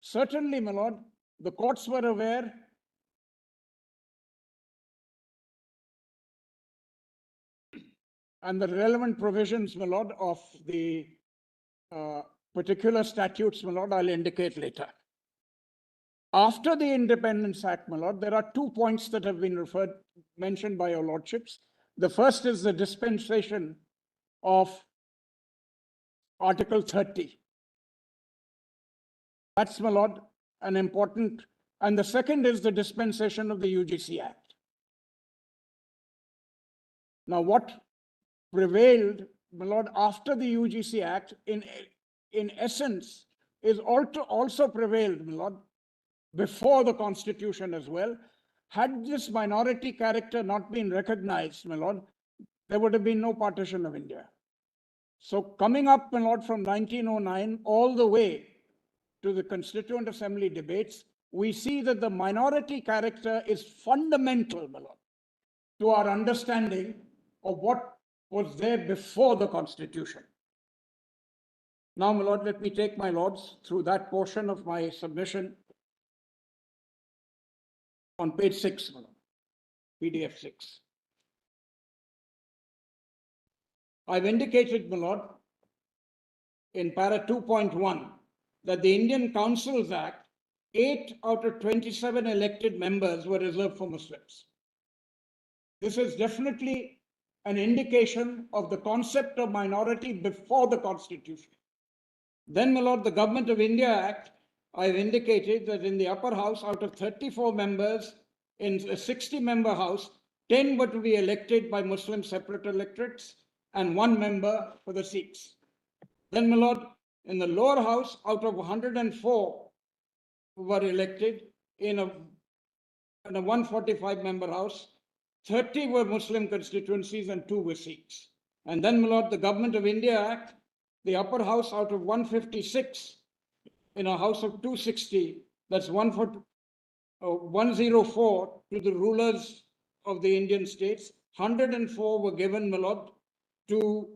Certainly, my lord, the courts were aware and the relevant provisions, my lord, of the particular statutes, my lord, I'll indicate later. After the Independence Act, my lord, there are 2 points that have been mentioned by your lordships. The first is the dispensation of Article 30. That's, my lord, an important, and the second is the dispensation of the UGC Act. Now, what prevailed, my lord, after the UGC Act, in essence, is also prevailed, my lord, before the Constitution as well. had this minority character not been recognized, my lord, there would have been no partition of India. So coming up, my lord, from 1909 all the way to the Constituent Assembly debates, we see that the minority character is fundamental, my lord, to our understanding of what was there before the Constitution. Now, my lord, let me take my lords through that portion of my submission on page 6, my lord, PDF 6. I've indicated, my lord, in para 2.1 that the Indian Councils Act, 8 out of 27 elected members were reserved for Muslims. This is definitely an indication of the concept of minority before the Constitution. Then, my lord, the Government of India Act, I've indicated that in the upper house, out of 34 members in a 60-member house, 10 were to be elected by Muslim separate electorates and 1 member for the Sikhs. Then, my lord, in the lower house, out of 104 were elected in a 145-member house, 30 were Muslim constituencies and 2 were Sikhs. And then, my lord, the Government of India Act, the upper house out of 156 in a house of 260, that's 104 to the rulers of the Indian states, 104 were given, my lord, to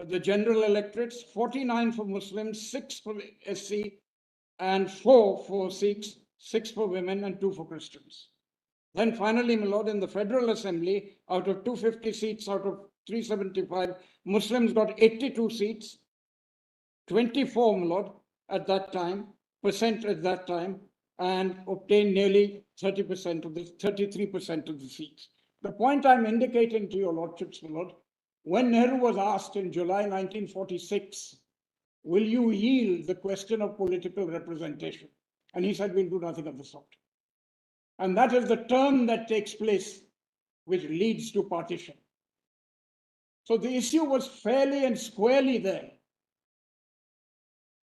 the general electorates, 49 for Muslims, 6 for SC, and 4 for Sikhs, 6 for women, and 2 for Christians. Then finally, my lord, in the Federal Assembly, out of 250 seats, out of 375, Muslims got 82 seats, 24, my lord, at that time, and obtained nearly 30% of the 33% of the seats. The point I'm indicating to your lordships, my lord, when Nehru was asked in July 1946, will you yield the question of political representation? And he said, we'll do nothing of the sort. And that is the turn that takes place, which leads to partition. So the issue was fairly and squarely there.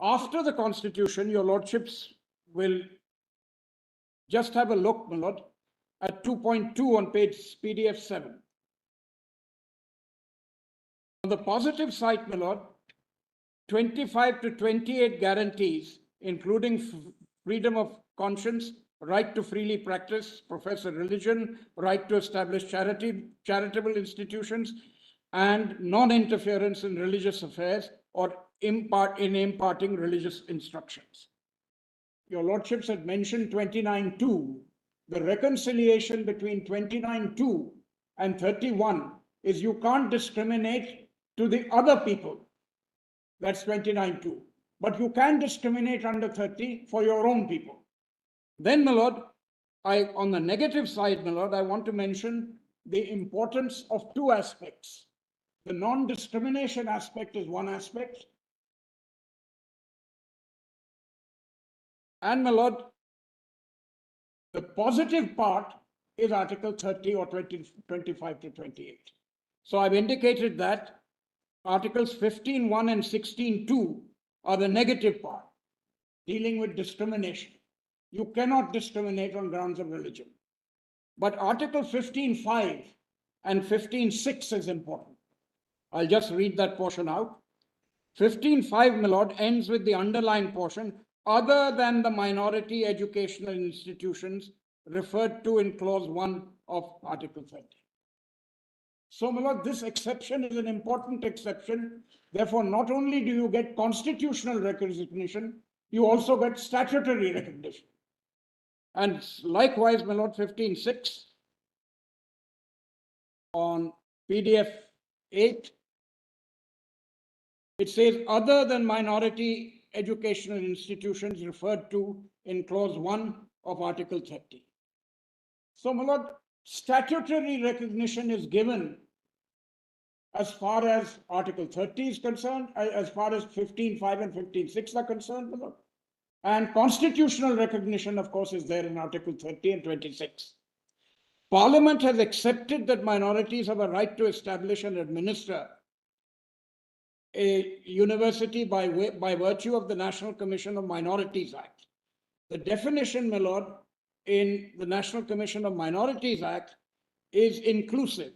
After the Constitution, your lordships will just have a look, my lord, at 2.2 on page PDF 7. On the positive side, my lord, 25 to 28 guarantees, including freedom of conscience, right to freely practice, profess a religion, right to establish charitable institutions, and non-interference in religious affairs or imparting religious instructions. Your lordships had mentioned 29.2. The reconciliation between 29.2 and 31 is you can't discriminate to the other people. That's 29.2. But you can discriminate under 30 for your own people. Then, my lord, on the negative side, my lord, I want to mention the importance of 2 aspects. The non-discrimination aspect is one aspect. And, my lord, the positive part is Article 30 or 25 to 28. So I've indicated that Articles 15.1 and 16.2 are the negative part, dealing with discrimination. You cannot discriminate on grounds of religion. But Article 15.5 and 15.6 is important. I'll just read that portion out. 15.5, my lord, ends with the underlying portion, other than the minority educational institutions referred to in clause 1 of Article 30. So, my lord, this exception is an important exception. Therefore, not only do you get constitutional recognition, you also get statutory recognition. And likewise, my lord, 15.6 on PDF 8, it says other than minority educational institutions referred to in clause 1 of Article 30. So, my lord, statutory recognition is given as far as Article 30 is concerned, as far as 15.5 and 15.6 are concerned, my lord. And constitutional recognition, of course, is there in Article 30 and 26. Parliament has accepted that minorities have a right to establish and administer a university by virtue of the National Commission of Minorities Act. The definition, my lord, in the National Commission of Minorities Act is inclusive.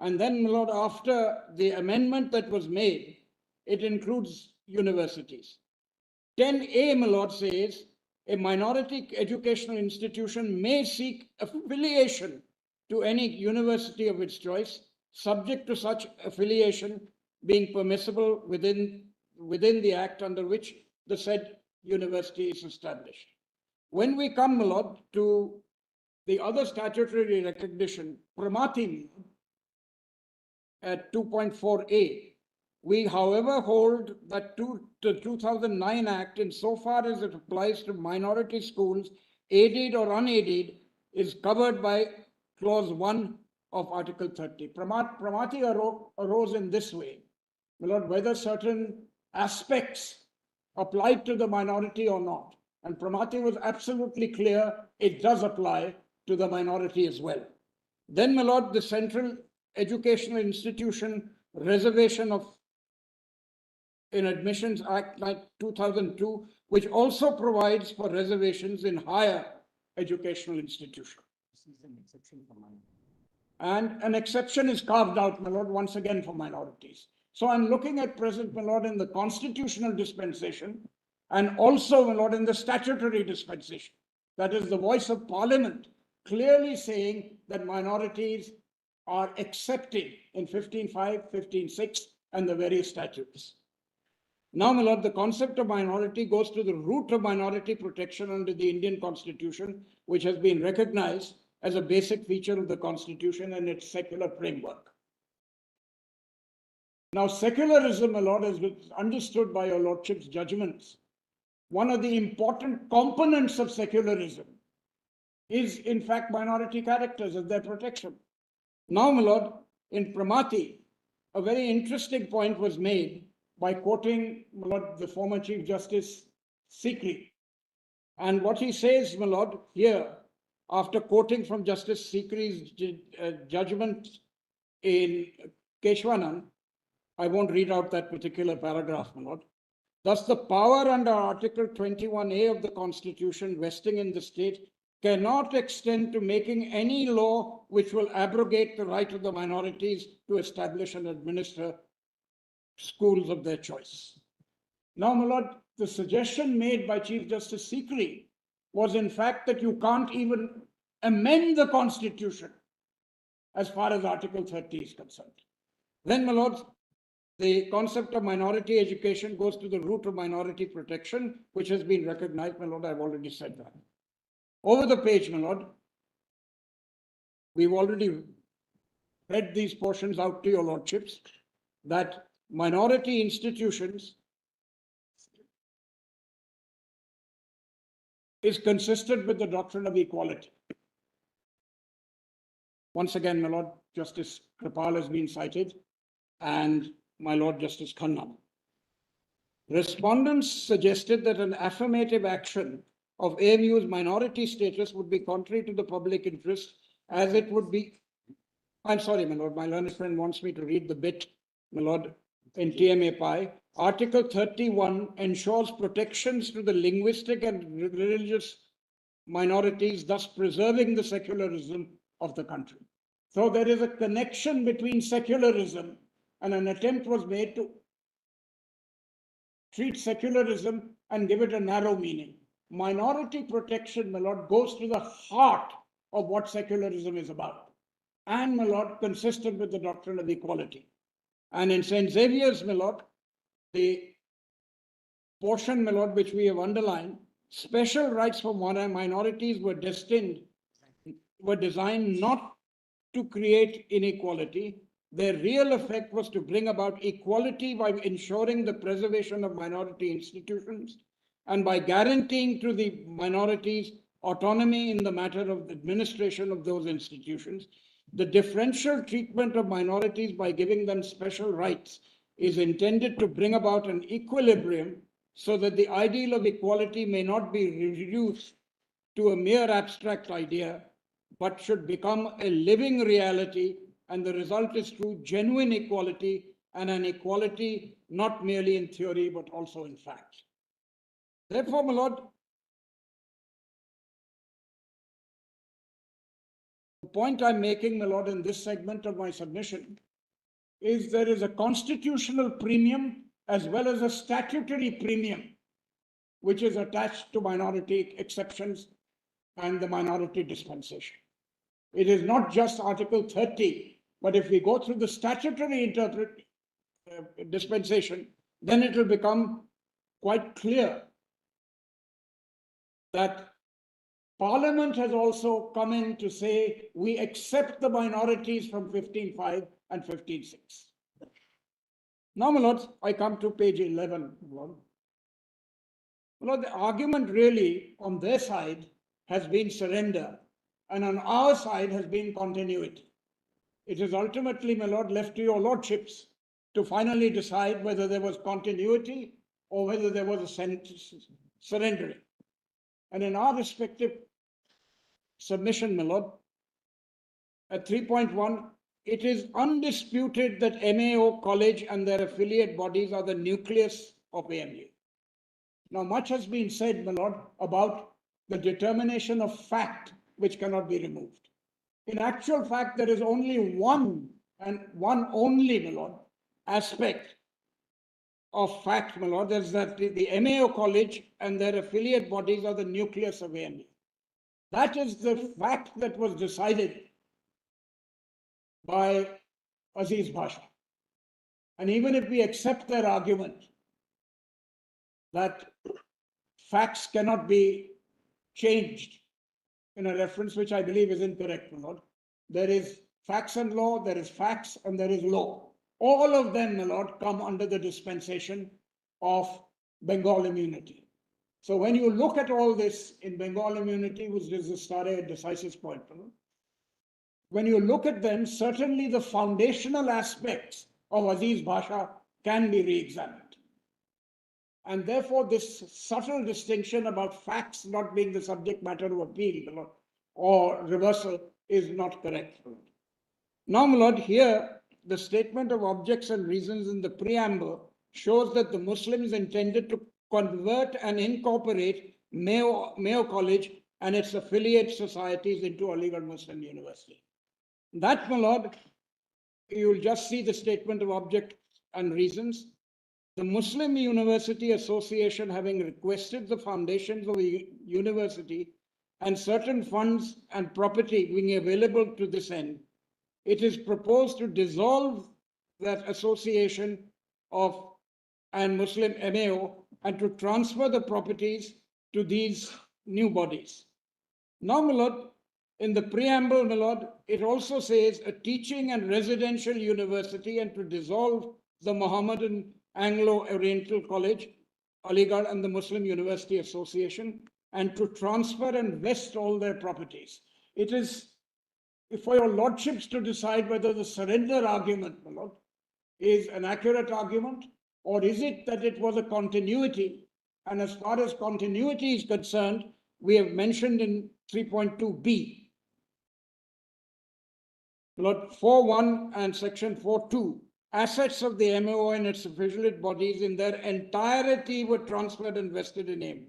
And then, my lord, after the amendment that was made, it includes universities. 10A, my lord, says a minority educational institution may seek affiliation to any university of its choice, subject to such affiliation being permissible within the act under which the said university is established. When we come, my lord, to the other statutory recognition, Pramati, at 2.4a, we, however, hold that the 2009 Act, insofar as it applies to minority schools, aided or unaided, is covered by Clause 1 of Article 30. Pramati arose in this way, my lord, whether certain aspects applied to the minority or not. And Pramati was absolutely clear it does apply to the minority as well. Then, my lord, the Central Educational Institution Reservation of in Admissions Act like 2002, which also provides for reservations in higher educational institutions. And an exception is carved out, my lord, once again for minorities. So I'm looking at present, my lord, in the constitutional dispensation and also, my lord, in the statutory dispensation. That is the voice of Parliament clearly saying that minorities are accepted in 15.5, 15.6 and the various statutes. Now, my lord, the concept of minority goes to the root of minority protection under the Indian Constitution, which has been recognized as a basic feature of the Constitution and its secular framework. Now, secularism, my lord, as understood by your lordship's judgments, one of the important components of secularism is, in fact, minority characters and their protection. Now, my lord, in Pramati, a very interesting point was made by quoting, my lord, the former Chief Justice Sikri. And what he says, my lord, here, after quoting from Justice Sikri's judgment in Keshwanan, I won't read out that particular paragraph, my lord. Thus, the power under Article 21A of the Constitution vesting in the state cannot extend to making any law which will abrogate the right of the minorities to establish and administer schools of their choice. Now, my lord, the suggestion made by Chief Justice Sikri was in fact that you can't even amend the Constitution as far as Article 30 is concerned. Then, my lord, the concept of minority education goes to the root of minority protection, which has been recognized, my lord, I've already said that. Over the page, my lord, we've already read these portions out to your lordships, that minority institutions is consistent with the doctrine of equality. Once again, my lord, Justice Kripal has been cited, and my lord, Justice Khanna. Respondents suggested that an affirmative action of AMU's minority status would be contrary to the public interest, as it would be. I'm sorry, my lord, my learned friend wants me to read the bit, my lord, in TMA Pi. Article 31 ensures protections to the linguistic and religious minorities, thus preserving the secularism of the country. So there is a connection between secularism, and an attempt was made to treat secularism and give it a narrow meaning. Minority protection, my lord, goes to the heart of what secularism is about, and, my lord, consistent with the doctrine of equality. And in St. Xavier's, my lord, the portion, my lord, which we have underlined, special rights for minorities were designed not to create inequality. Their real effect was to bring about equality by ensuring the preservation of minority institutions and by guaranteeing to the minorities autonomy in the matter of administration of those institutions. The differential treatment of minorities by giving them special rights is intended to bring about an equilibrium so that the ideal of equality may not be reduced to a mere abstract idea, but should become a living reality, and the result is true genuine equality, and an equality not merely in theory but also in fact. Therefore, my lord, point I'm making, my lord, in this segment of my submission is there is a constitutional premium as well as a statutory premium which is attached to minority exceptions and the minority dispensation. It is not just Article 30, but if we go through the statutory dispensation, then it will become quite clear that Parliament has also come in to say we accept the minorities from 15.5 and 15.6. Now, my lords, I come to page 11. My lord, the argument really on their side has been surrender, and on our side has been continuity. It is ultimately, my lord, left to your lordships to finally decide whether there was continuity or whether there was a surrendering. And in our respective submission, my lord, at 3.1, it is undisputed that MAO College and their affiliate bodies are the nucleus of AMU. Now, much has been said, my lord, about the determination of fact which cannot be removed. In actual fact, there is only one and one only, my lord, aspect of fact, my lord, is that the MAO College and their affiliate bodies are the nucleus of AMU. That is the fact that was decided by Aziz Bhasha. And even if we accept their argument that facts cannot be changed in a reference which I believe is incorrect, my lord, there is facts and law, there is facts and there is law. All of them, my lord, come under the dispensation of Bengal immunity. So when you look at all this in Bengal immunity, which is the stare decisis point, my lord, when you look at them, certainly the foundational aspects of Aziz Bhasha can be re-examined. And therefore, this subtle distinction about facts not being the subject matter of appeal or reversal is not correct. Now, my lord, here, the statement of objects and reasons in the preamble shows that the Muslims intended to convert and incorporate Mayo College and its affiliate societies into Aligarh Muslim University. That, my lord, you will just see the statement of objects and reasons. The Muslim University Association, having requested the foundations of the university and certain funds and property being available to this end, it is proposed to dissolve that association of and Muslim MAO and to transfer the properties to these new bodies. Now, my lord, in the preamble, my lord, it also says a teaching and residential university and to dissolve the Mohammedan Anglo-Oriental College, Aligarh, and the Muslim University Association, and to transfer and vest all their properties. It is for your lordships to decide whether the surrender argument, my lord, is an accurate argument, or is it that it was a continuity? And as far as continuity is concerned, we have mentioned in 3.2b, Lord, 4.1 and section 4.2, assets of the MAO and its affiliate bodies in their entirety were transferred and vested in AIM.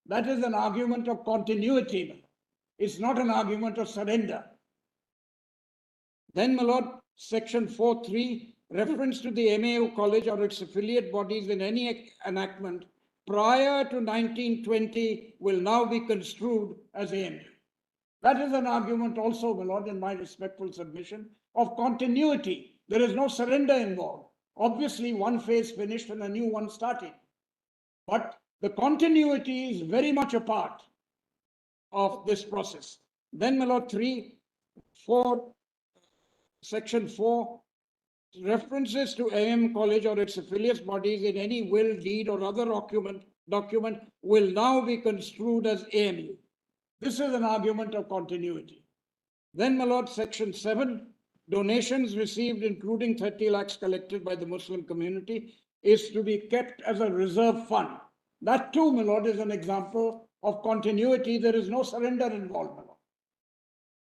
That is an argument of continuity. It's not an argument of surrender. Then, my lord, section 4.3, reference to the MAO College or its affiliate bodies in any enactment prior to 1920 will now be construed as AIM. That is an argument also, my lord, in my respectful submission, of continuity. There is no surrender involved. Obviously, one phase finished and a new one started. But the continuity is very much a part of this process. Then, my lord, 4, section 4, references to AM College or its affiliates bodies in any will, deed, or other document will now be construed as AMU. This is an argument of continuity. Then, my lord, section 7, donations received, including 30 lakhs collected by the Muslim community, is to be kept as a reserve fund. That too, my lord, is an example of continuity. There is no surrender involved, my lord.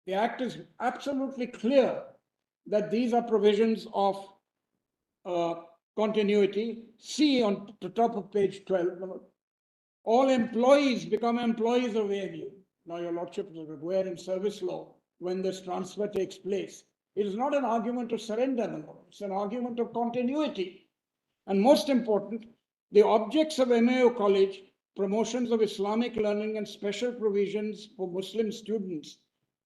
The Act is absolutely clear that these are provisions of continuity. See on the top of page 12, my lord. All employees become employees of AMU. Now, your lordship is aware in service law when this transfer takes place. It is not an argument of surrender, my lord. It's an argument of continuity. And most important, the objects of MAO College, promotions of Islamic learning and special provisions for Muslim students,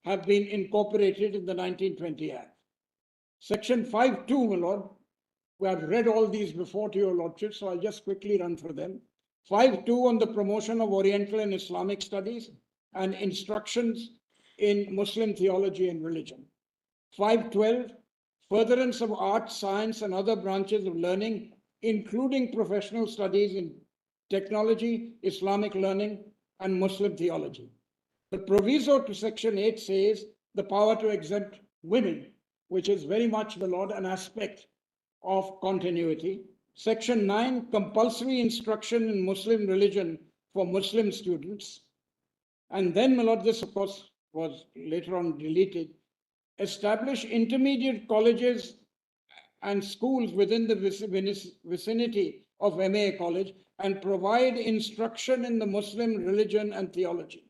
have been incorporated in the 1920 Act. Section 5.2, my lord, we have read all these before to your lordship, so I'll just quickly run through them. 5.2 on the promotion of Oriental and Islamic studies and instructions in Muslim theology and religion. 5.12, furtherance of art, science, and other branches of learning, including professional studies in technology, Islamic learning, and Muslim theology. The proviso to Section 8 says the power to exempt women, which is very much, my lord, an aspect of continuity. Section 9, compulsory instruction in Muslim religion for Muslim students. And then, my lord, this of course was later on deleted. Establish intermediate colleges and schools within the vicinity of MA College and provide instruction in the Muslim religion and theology.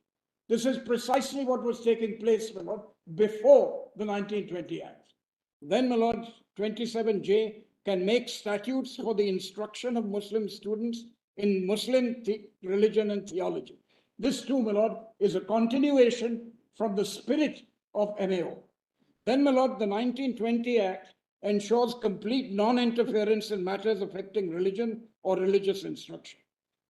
This is precisely what was taking place, my lord, before the 1920 Act. Then, my lord, 27J can make statutes for the instruction of Muslim students in Muslim religion and theology. This too, my lord, is a continuation from the spirit of MAO. Then, my lord, the 1920 Act ensures complete non-interference in matters affecting religion or religious instruction.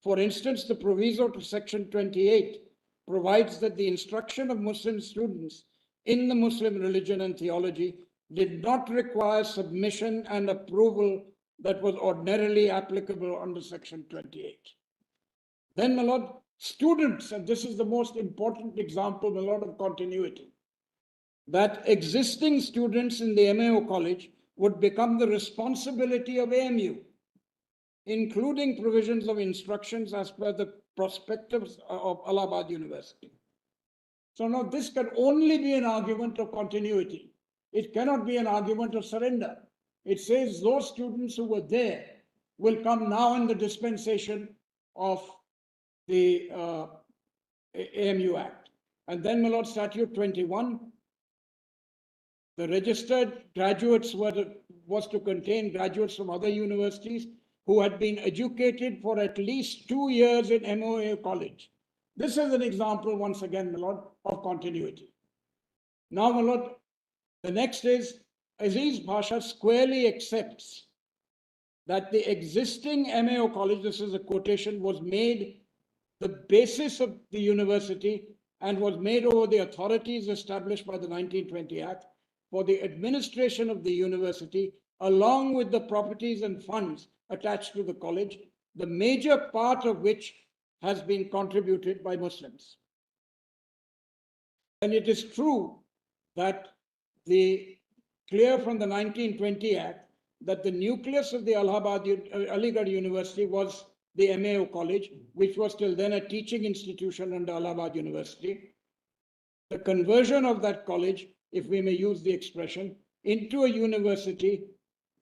For instance, the proviso to Section 28 provides that the instruction of Muslim students in the Muslim religion and theology did not require submission and approval that was ordinarily applicable under Section 28. Then, my lord, students, and this is the most important example, my lord, of continuity, that existing students in the MAO College would become the responsibility of AMU, including provisions of instructions as per the prospectus of Allahabad University. So now this can only be an argument of continuity. It cannot be an argument of surrender. It says those students who were there will come now in the dispensation of the AMU Act. And then, my lord, Statute 21, the registered graduates was to contain graduates from other universities who had been educated for at least 2 years in MOA College. This is an example, once again, my lord, of continuity. Now, my lord, the next is Aziz Pasha squarely accepts that the existing MAO College, this is a quotation, was made the basis of the university and was made over the authorities established by the 1920 Act for the administration of the university, along with the properties and funds attached to the college, the major part of which has been contributed by Muslims. And it is true that the clear from the 1920 Act that the nucleus of the Aligarh University was the MAO College, which was till then a teaching institution under Allahabad University. The conversion of that college, if we may use the expression, into a university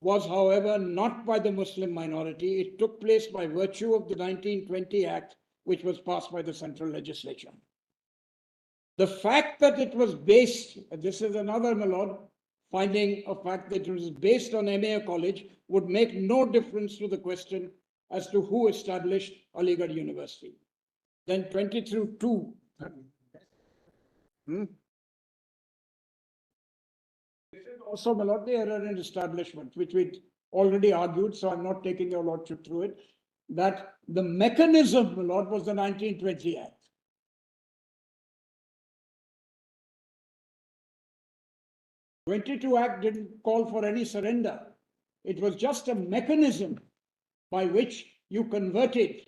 was, however, not by the Muslim minority. It took place by virtue of the 1920 Act, which was passed by the central legislature. The fact that it was based, this is another, my lord, finding a fact that it was based on MAO College would make no difference to the question as to who established Aligarh University. Then 23(2). This is also, my lord, the error in establishment, which we already argued, so I'm not taking your lordship through it, that the mechanism, my lord, was the 1920 Act. The 22 Act didn't call for any surrender. It was just a mechanism by which you converted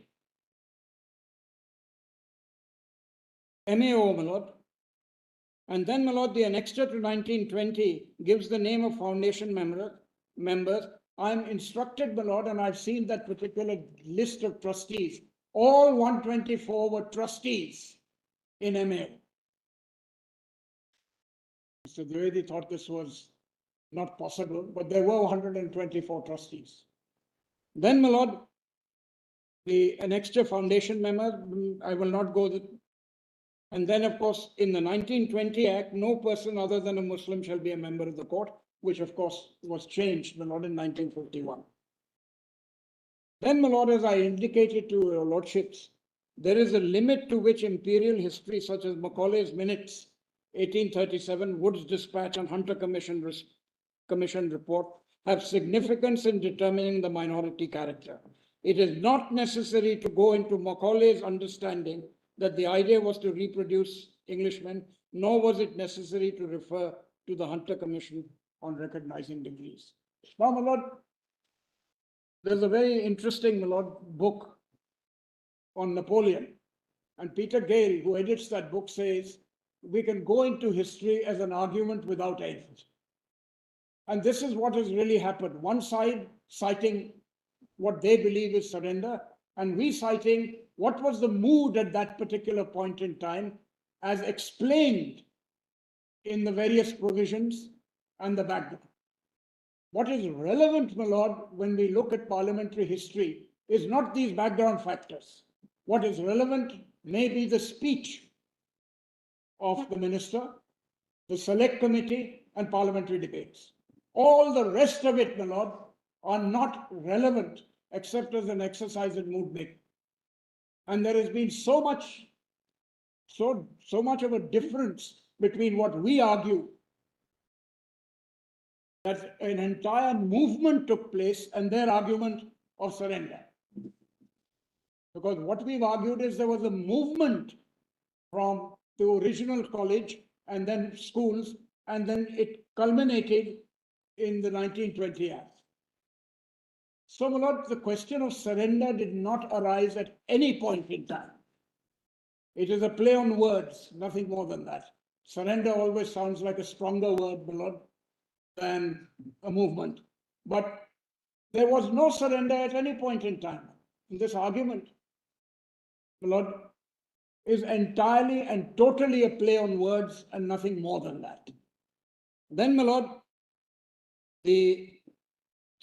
MAO, my lord. And then, my lord, the annexure to 1920 gives the name of foundation members. I'm instructed, my lord, and I've seen that particular list of trustees. All 124 were trustees in MAO. Mr. Dwivedi thought this was not possible, but there were 124 trustees. Then, my lord, the annexure foundation members, I will not go And then, of course, in the 1920 Act, no person other than a Muslim shall be a member of the court, which of course was changed, but not in 1951. Then, my lord, as I indicated to your lordships, there is a limit to which imperial history, such as Macaulay's Minutes, 1837, Wood's Dispatch, and Hunter Commission report, have significance in determining the minority character. It is not necessary to go into Macaulay's understanding that the idea was to reproduce Englishmen, nor was it necessary to refer to the Hunter Commission on recognizing degrees. Now, my lord, there's a very interesting, my lord, book on Napoleon. And Peter Gale, who edits that book, says, we can go into history as an argument without end. And this is what has really happened. One side citing what they believe is surrender, and we citing what was the mood at that particular point in time as explained in the various provisions and the background. What is relevant, my lord, when we look at parliamentary history is not these background factors. What is relevant may be the speech of the minister, the select committee, and parliamentary debates. All the rest of it, my lord, are not relevant except as an exercise in mood making. And there has been so much of a difference between what we argue, that an entire movement took place, and their argument of surrender. Because what we've argued is there was a movement from the original college and then schools, and then it culminated in the 1920 Act. So, my lord, the question of surrender did not arise at any point in time. It is a play on words, nothing more than that. Surrender always sounds like a stronger word, my lord, than a movement. But there was no surrender at any point in time. And this argument, my lord, is entirely and totally a play on words and nothing more than that. Then, my lord,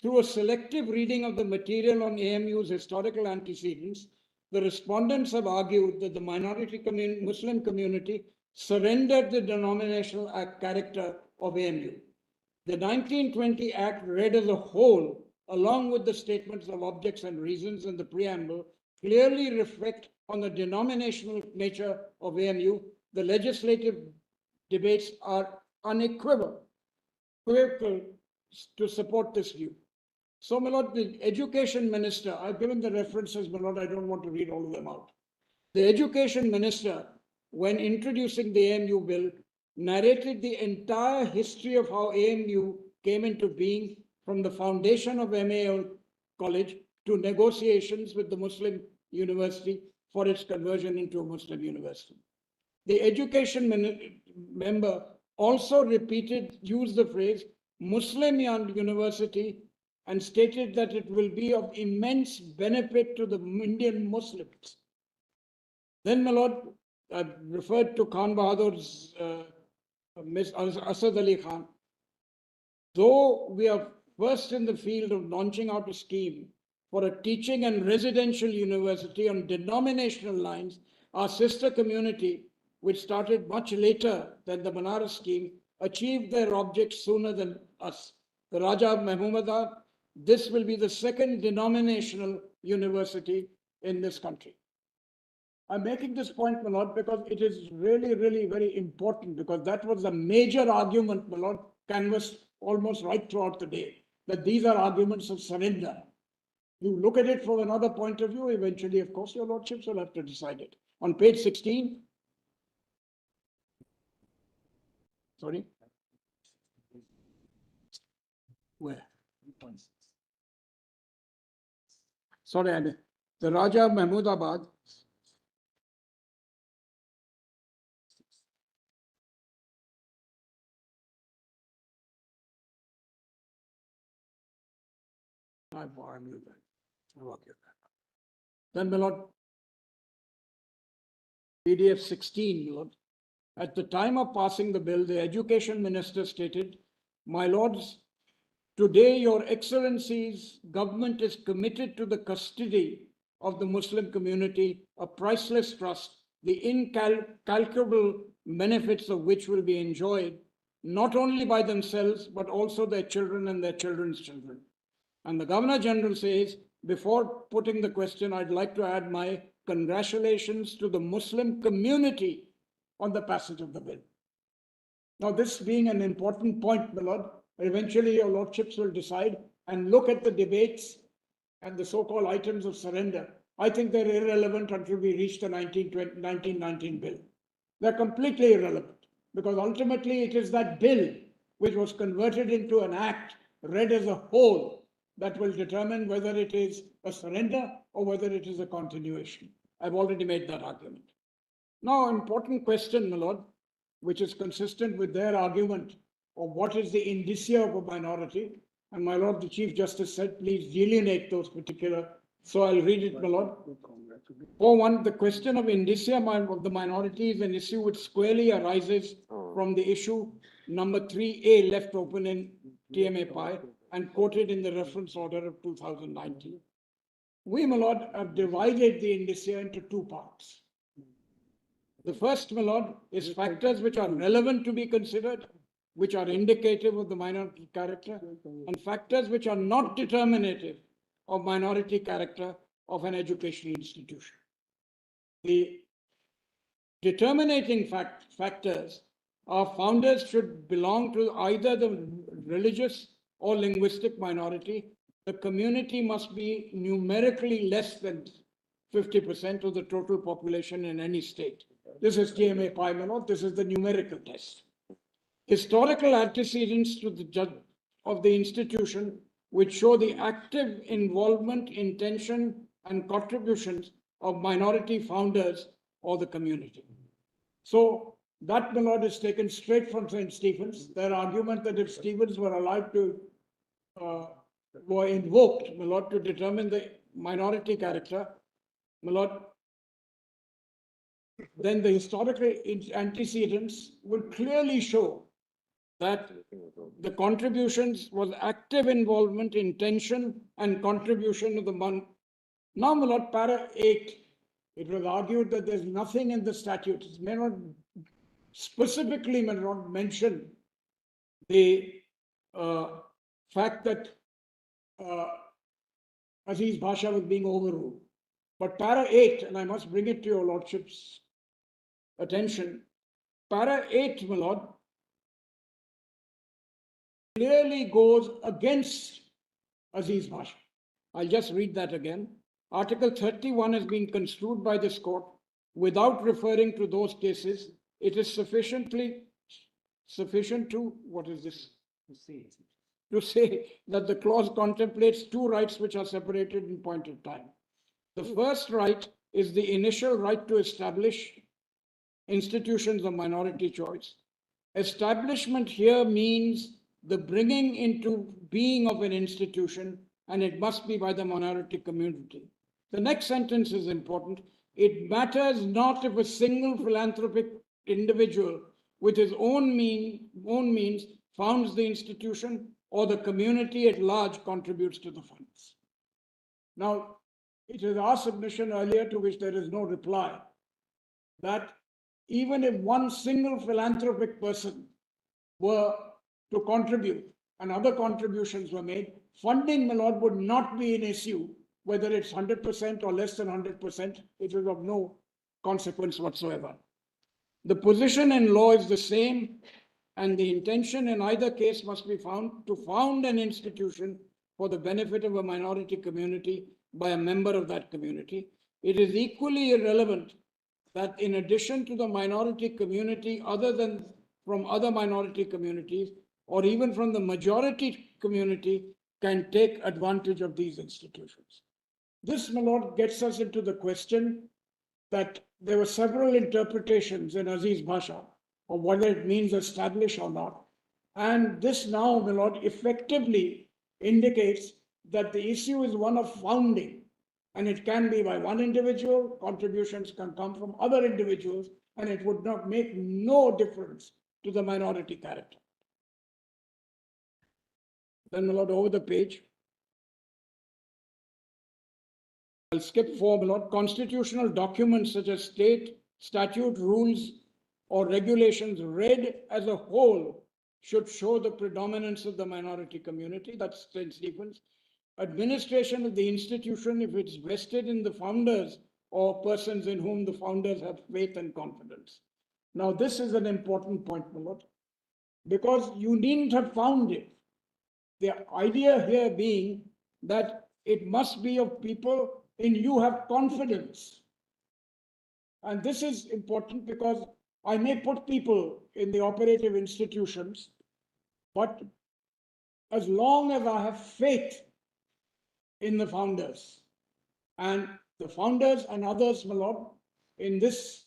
through a selective reading of the material on AMU's historical antecedents, the respondents have argued that the minority Muslim community surrendered the denominational character of AMU. The 1920 Act, read as a whole, along with the statements of objects and reasons in the preamble, clearly reflect on the denominational nature of AMU. The legislative debates are unequivocal to support this view. So, my lord, the education minister, I've given the references, my lord, I don't want to read all of them out. The education minister, when introducing the AMU bill, narrated the entire history of how AMU came into being, from the foundation of MAO College to negotiations with the Muslim university for its conversion into a Muslim university. The education member also used the phrase Muslim university, and stated that it will be of immense benefit to the Indian Muslims. Then, my lord, I referred to Khan Bahadur's Miss Asad Ali Khan. Though we are first in the field of launching out a scheme for a teaching and residential university on denominational lines, our sister community, which started much later than the Banaras scheme, achieved their objects sooner than us. The Raja of Mahmudabad, this will be the second denominational university in this country. I'm making this point, my lord, because it is really, really very important, because that was a major argument, my lord, canvassed almost right throughout the day, that these are arguments of surrender. You look at it from another point of view, eventually, of course, your lordships will have to decide it. On page 16, sorry, where? Sorry, the Raja of Mahmudabad, then, my lord, PDF 16, my lord. At the time of passing the bill, the education minister stated, my lords, today your excellencies, government is committed to the custody of the Muslim community, a priceless trust the incalculable benefits of which will be enjoyed not only by themselves, but also their children and their children's children. And the Governor General says, before putting the question, I'd like to add my congratulations to the Muslim community on the passage of the bill. Now, this being an important point, my lord, eventually your lordships will decide and look at the debates and the so-called items of surrender. I think they're irrelevant until we reach the 1919 bill. They're completely irrelevant because ultimately it is that bill which was converted into an act read as a whole that will determine whether it is a surrender or whether it is a continuation. I've already made that argument. Now, important question, my lord, which is consistent with their argument of what is the indicia of a minority. And my lord, the Chief Justice said, please delineate those particular. So I'll read it, my lord. For one, the question of indicia of the minority is an issue which squarely arises from the issue number 3A left open in TMA Pi and quoted in the reference order of 2019. We, my lord, have divided the indicia into two parts. The first, my lord, is factors which are relevant to be considered, which are indicative of the minority character, and factors which are not determinative of minority character of an educational institution. The determining factors are founders should belong to either the religious or linguistic minority. The community must be numerically less than 50% of the total population in any state. This is TMA Pi, my lord. This is the numerical test. Historical antecedents to the judge of the institution which show the active involvement, intention, and contributions of minority founders or the community. So that, my lord, is taken straight from St. Stephen's. Their argument that if Stephens were allowed to, were invoked, my lord, to determine the minority character, my lord, then the historical antecedents would clearly show that the contributions was active involvement, intention, and contribution of the month. Now, my lord, para 8, it was argued that there's nothing in the statute. It may not specifically may not mention the fact that Aziz Bhasha was being overruled. But para 8, and I must bring it to your lordship's attention, para 8, my lord, clearly goes against Aziz Bhasha. I'll just read that again. Article 31 has been construed by this court without referring to those cases. It is sufficient to, what is this? To say that the clause contemplates two rights which are separated in point of time. The first right is the initial right to establish institutions of minority choice. Establishment here means the bringing into being of an institution, and it must be by the minority community. The next sentence is important. It matters not if a single philanthropic individual with his own means founds the institution or the community at large contributes to the funds. Now, it is our submission earlier, to which there is no reply, that even if one single philanthropic person were to contribute and other contributions were made, funding, my lord, would not be an issue, whether it's 100% or less than 100%. It is of no consequence whatsoever. The position in law is the same, and the intention in either case must be found to found an institution for the benefit of a minority community by a member of that community. It is equally irrelevant that in addition to the minority community, other than from other minority communities, or even from the majority community, can take advantage of these institutions. This, my lord, gets us into the question that there were several interpretations in Aziz Bhasha of whether it means establish or not. And this now, my lord, effectively indicates that the issue is one of founding, and it can be by one individual, contributions can come from other individuals, and it would not make no difference to the minority character. Then, my lord, over the page. I'll skip 4, my lord. Constitutional documents such as state, statute, rules, or regulations read as a whole should show the predominance of the minority community. That's St. Stephen's. Administration of the institution, if it's vested in the founders or persons in whom the founders have faith and confidence. Now, this is an important point, my lord, because you needn't have found it. The idea here being that it must be of people in you have confidence. And this is important because I may put people in the operative institutions, but as long as I have faith in the founders, and the founders and others, my lord, in this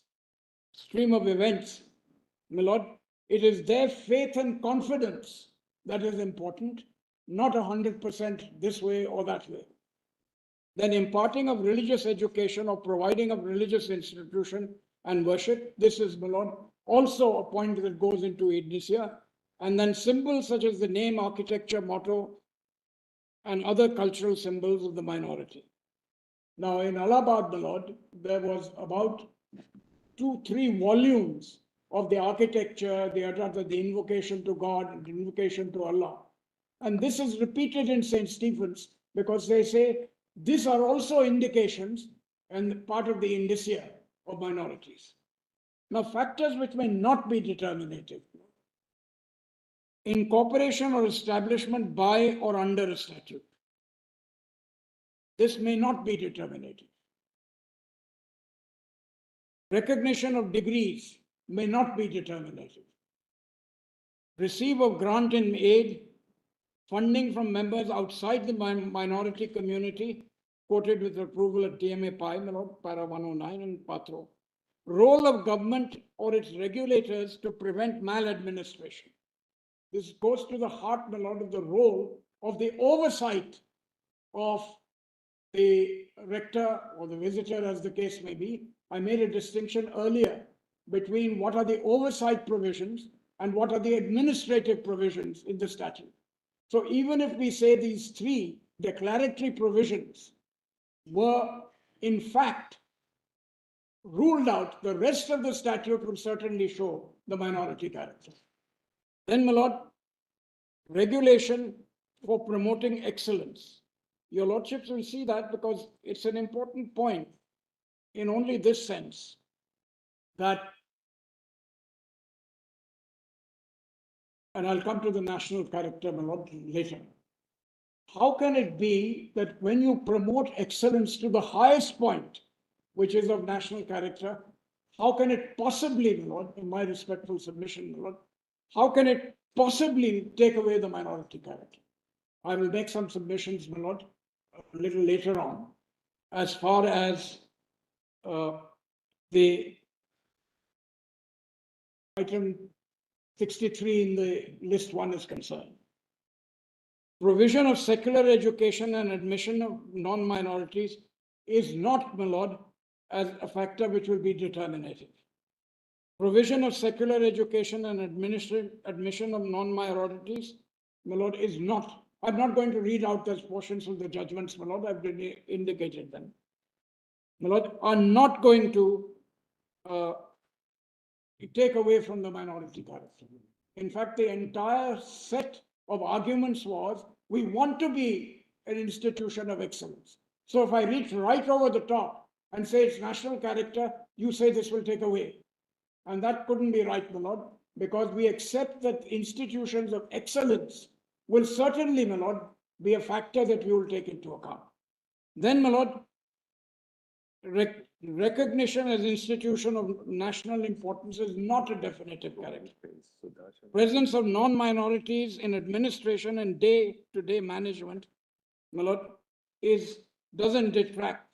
stream of events, my lord, it is their faith and confidence that is important, not 100% this way or that way. Then imparting of religious education or providing of religious institution and worship, this is, my lord, also a point that goes into indicia. And then symbols such as the name, architecture, motto, and other cultural symbols of the minority. Now, in Allahabad, my lord, there was about 2-3 volumes of the architecture, the invocation to God, the invocation to Allah. And this is repeated in St. Stephen's because they say these are also indications and part of the indicia of minorities. Now, factors which may not be determinative. Incorporation or establishment by or under a statute. This may not be determinative. Recognition of degrees may not be determinative. Receive of grant and aid, funding from members outside the minority community, quoted with approval at TMA Pi, para 109 and Patro. Role of government or its regulators to prevent maladministration. This goes to the heart, my lord, of the role of the oversight of the rector or the visitor, as the case may be. I made a distinction earlier between what are the oversight provisions and what are the administrative provisions in the statute. So even if we say these 3 declaratory provisions were in fact ruled out, the rest of the statute will certainly show the minority character. Then, my lord, regulation for promoting excellence. Your lordships will see that because it's an important point in only this sense that, and I'll come to the national character, my lord, later. How can it be that when you promote excellence to the highest point, which is of national character, how can it possibly, my lord, in my respectful submission, my lord, how can it possibly take away the minority character? I will make some submissions, my lord, a little later on, as far as the item 63 in the list 1 is concerned. Provision of secular education and admission of non-minorities is not, my lord, as a factor which will be determinative. Provision of secular education and admission of non-minorities, my lord, is not. I'm not going to read out those portions of the judgments, my lord, I've indicated them. My lord, are not going to take away from the minority character. In fact, the entire set of arguments was, we want to be an institution of excellence. So if I reach right over the top and say it's national character, you say this will take away. And that couldn't be right, my lord, because we accept that institutions of excellence will certainly, my lord, be a factor that we will take into account. Then, my lord, recognition as institution of national importance is not a definitive character. Presence of non-minorities in administration and day-to-day management, my lord, doesn't detract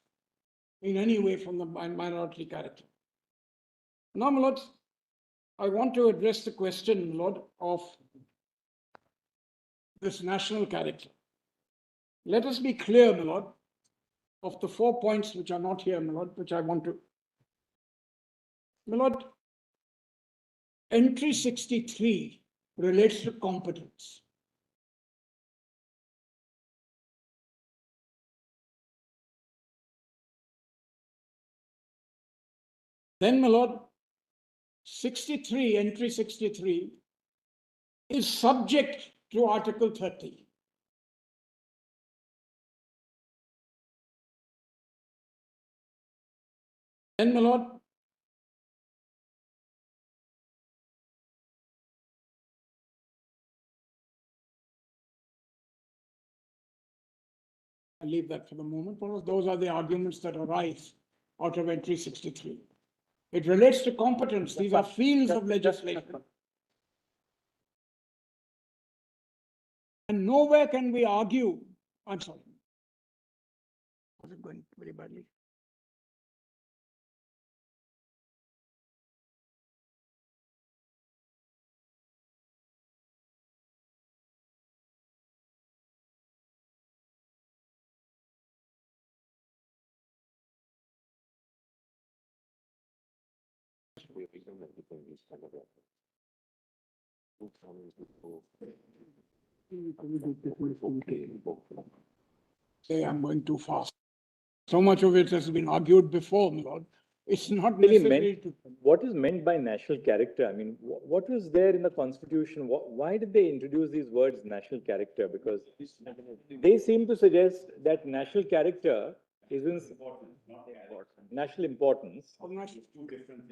in any way from the minority character. Now, my lords, I want to address the question, my lord, of this national character. Let us be clear, my lord, of the 4 points which are not here, my lord, which I want to. My lord, entry 63 relates to competence. Then, my lord, 63, entry 63 is subject to Article 30. Then, my lord, I'll leave that for the moment, because those are the arguments that arise out of entry 63. It relates to competence. These are fields of legislation. And nowhere can we argue. I'm sorry. Was it going very badly? Say I'm going too fast. So much of it has been argued before, my lord. It's not Really necessary meant, to. what is meant by national character? I mean, what was there in the constitution? Why did they introduce these words, national character? Because they seem to suggest that national character is in national importance.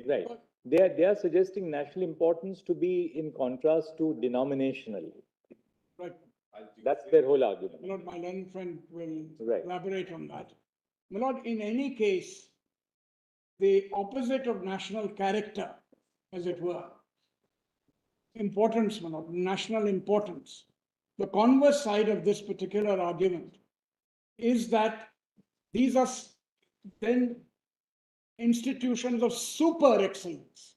Right. They are suggesting national importance to be in contrast to denominational. Right. That's their whole argument. My lord, my learned friend will Right. elaborate on that. My lord, in any case, the opposite of national character, as it were, importance, my lord, national importance. The converse side of this particular argument is that these are then institutions of super excellence.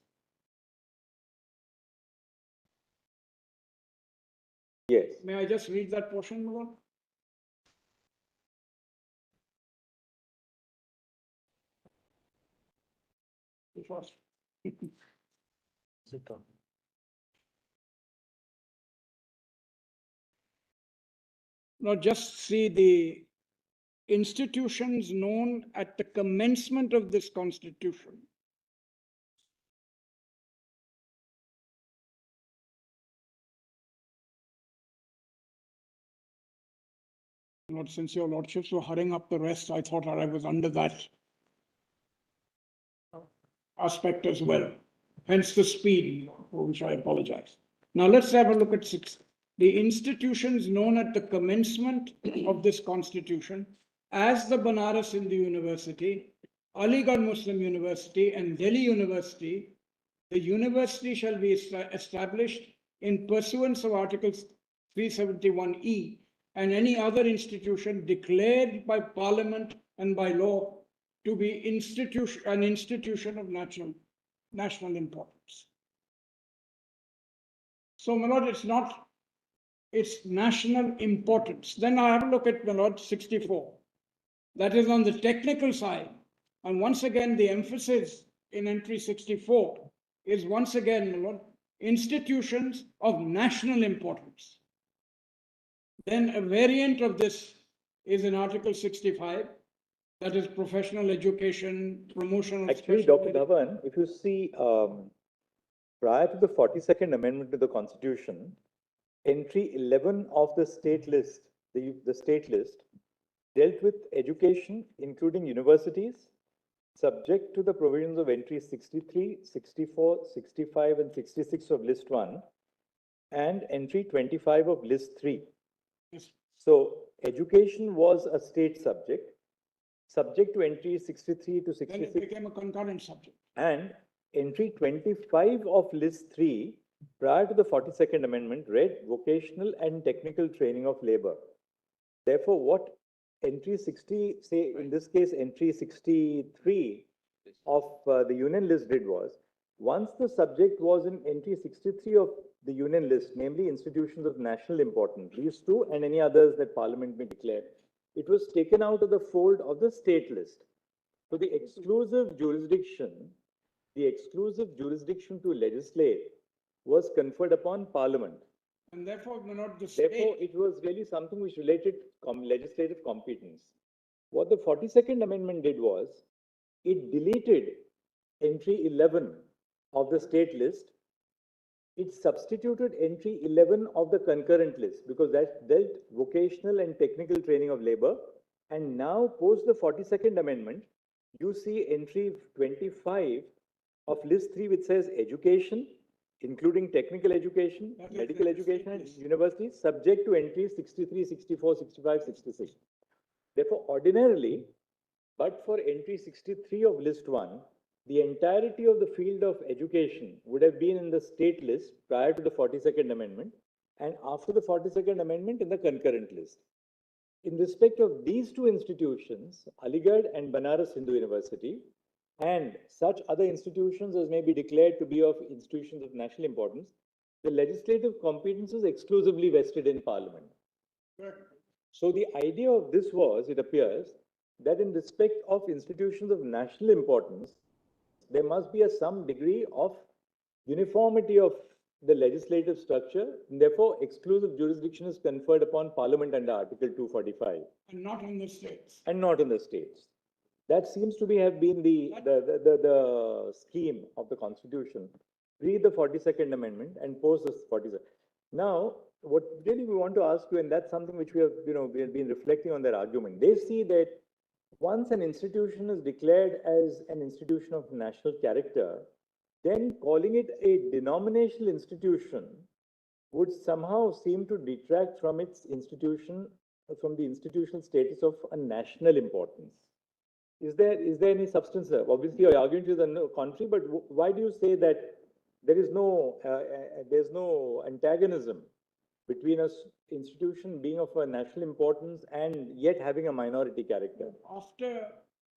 Yes. May I just read that portion, my lord? First. Now just see the institutions known at the commencement of this constitution. Lord, since your lordships were hurrying up the rest, I thought I was under that aspect as well. Hence the speed, for which I apologize. Now let's have a look at 6. The institutions known at the commencement of this constitution as the Banaras Hindu University, Aligarh Muslim University, and Delhi University. The university shall be established in pursuance of Article 371E and any other institution declared by Parliament and by law to be an institution of national importance. So, my lord, it's national importance. Then I have a look at, my lord, 64. That is on the technical side. And once again, the emphasis in entry 64 is once again, my lord, institutions of national importance. Then a variant of this is in Article 65, that is professional education, promotion of Actually, Dr. Dhawan, if you see, prior to the 42nd Amendment to the Constitution, entry 11 of the state list, the state list, dealt with education, including universities, subject to the provisions of entry 63, 64, 65, and 66 of list 1, and entry 25 of list 3. Yes. So education was a state subject to entry 63 to 66. Then it became a concurrent subject. And entry 25 of list 3, prior to the 42nd Amendment, read vocational and technical training of labor. Therefore, what entry 60, say in this case, entry 63 of the union list did was, once the subject was in entry 63 of the union list, namely institutions of national importance, these two and any others that Parliament may declare, it was taken out of the fold of the state list. So the exclusive jurisdiction to legislate was conferred upon Parliament. And therefore, Therefore, it was really something which related legislative competence. What the 42nd Amendment did was, it deleted entry 11 of the state list, it substituted entry 11 of the concurrent list because that dealt vocational and technical training of labor. And now, post the 42nd amendment, you see entry 25 of list 3, which says education, including technical education, medical education, and universities, subject to entries 63, 64, 65, 66. Therefore, ordinarily, but for entry 63 of list 1, the entirety of the field of education would have been in the state list prior to the 42nd amendment, and after the 42nd amendment in the concurrent list. In respect of these two institutions, Aligarh and Banaras Hindu University, and such other institutions as may be declared to be of institutions of national importance, the legislative competence is exclusively vested in Parliament. So the idea of this was, it appears, that in respect of institutions of national importance, there must be some degree of uniformity of the legislative structure, and therefore exclusive jurisdiction is conferred upon Parliament under Article 245. And not on the states. And not on the states. That seems to have been the scheme of the Constitution, pre the 42nd Amendment and post the 42nd. Now, what really we want to ask you, and that's something which we have been reflecting on their argument. They see that once an institution is declared as an institution of national character, then calling it a denominational institution would somehow seem to detract from its institution, from the institutional status of a national importance. Is there any substance there? Obviously, your argument is on the contrary, but why do you say that there's no antagonism between an institution being of a national importance and yet having a minority character? After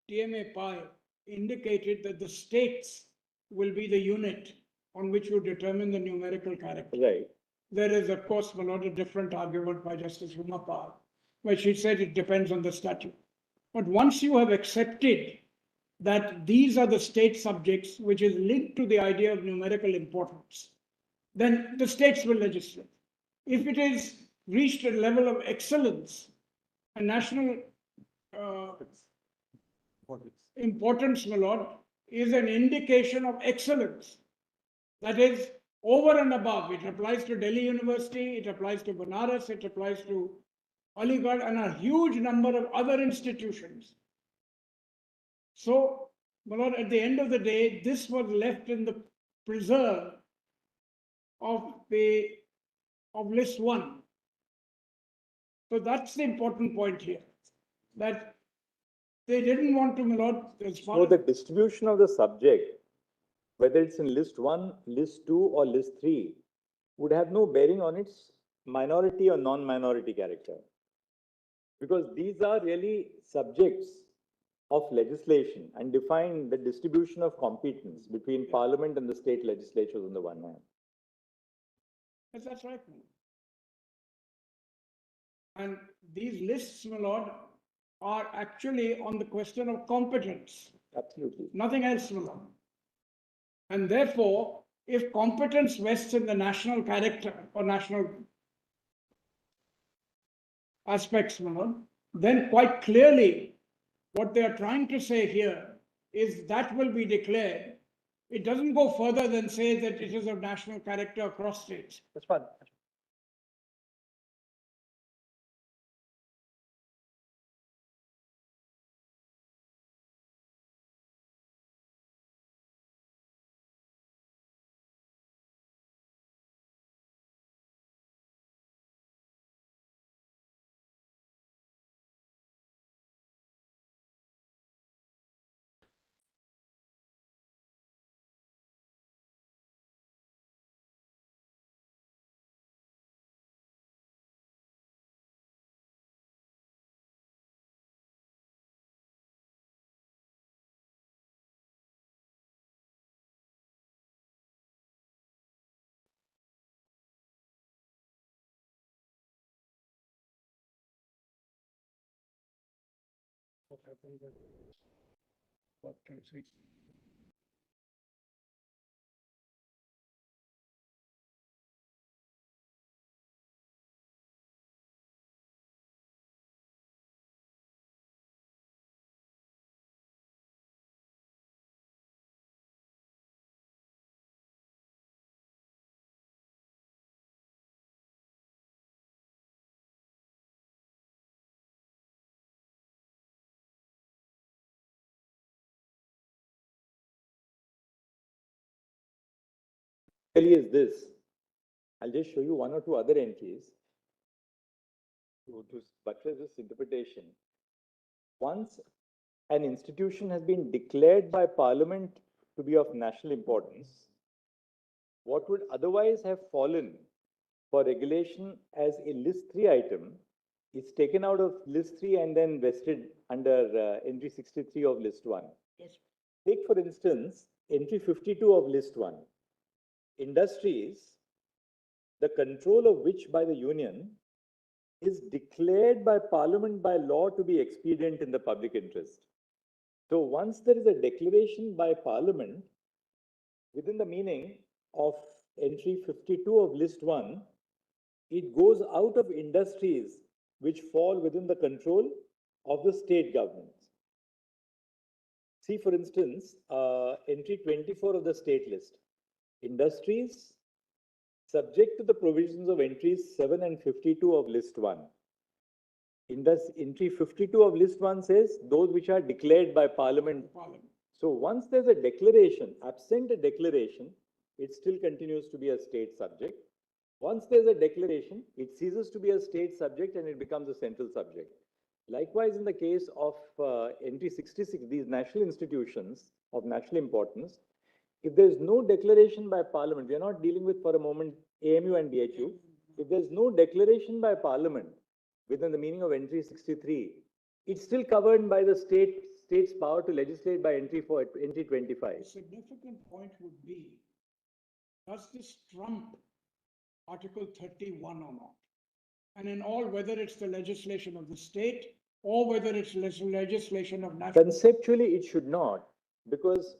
TMA Pi indicated that the states will be the unit on which you determine the numerical character. Right. There is, of course, a different argument by Justice Umapal, where she said it depends on the statute. But once you have accepted that these are the state subjects, which is linked to the idea of numerical importance, then the states will legislate. If it is reached a level of excellence, a national importance, my lord, is an indication of excellence. That is over and above. It applies to Delhi University, it applies to Banaras, it applies to Aligarh, and a huge number of other institutions. So, my lord, at the end of the day, this was left in the preserve of list 1. So that's the important point here, that they didn't want to, my lord, as far So as the distribution of the subject, whether it's in list 1, list 2, or list 3, would have no bearing on its minority or non-minority character. Because these are really subjects of legislation and define the distribution of competence between Parliament and the state legislatures on the one hand. yes, that's right. And these lists, my lord, are actually on the question of competence. Absolutely. Nothing else, my lord. And therefore, if competence vests in the national character or national aspects, my lord, then quite clearly what they are trying to say here is that will be declared. It doesn't go further than say that it is of national character across states. That's fine. What can I say? Really is this. I'll just show you one or two other entries to buttress this interpretation. Once an institution has been declared by Parliament to be of national importance, what would otherwise have fallen for regulation as a list 3 item is taken out of list 3 and then vested under entry 63 of list 1. Yes. Take, for instance, entry 52 of list 1. Industries, the control of which by the union is declared by Parliament by law to be expedient in the public interest. So once there is a declaration by Parliament within the meaning of entry 52 of list 1, it goes out of industries which fall within the control of the state governments. See, for instance, entry 24 of the state list. Industries subject to the provisions of entries 7 and 52 of list 1. Entry 52 of list 1 says those which are declared by Parliament. So once there's a declaration, absent a declaration, it still continues to be a state subject. Once there's a declaration, it ceases to be a state subject and it becomes a central subject. Likewise, in the case of entry 66, these national institutions of national importance, if there's no declaration by Parliament, we are not dealing with for a moment AMU and BHU. If there's no declaration by Parliament within the meaning of entry 63, it's still covered by the state's power to legislate by entry 25. A significant point would be, does this trump Article 31 or not? And in all, whether it's the legislation of the state or whether it's legislation of national. Conceptually, it should not, because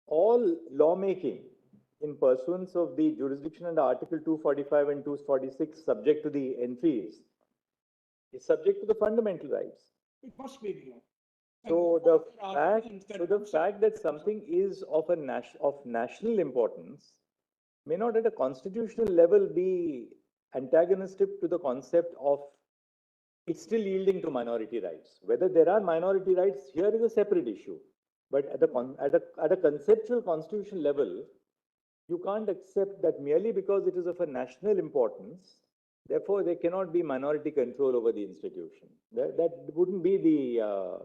all lawmaking in pursuance of the jurisdiction under Article 245 and 246 subject to the entries is subject to the fundamental rights. It must be the law. So the fact that something is of national importance may not at a constitutional level be antagonistic to the concept of it's still yielding to minority rights. Whether there are minority rights here is a separate issue. But at a conceptual constitutional level, you can't accept that merely because it is of a national importance, therefore there cannot be minority control over the institution. That wouldn't be the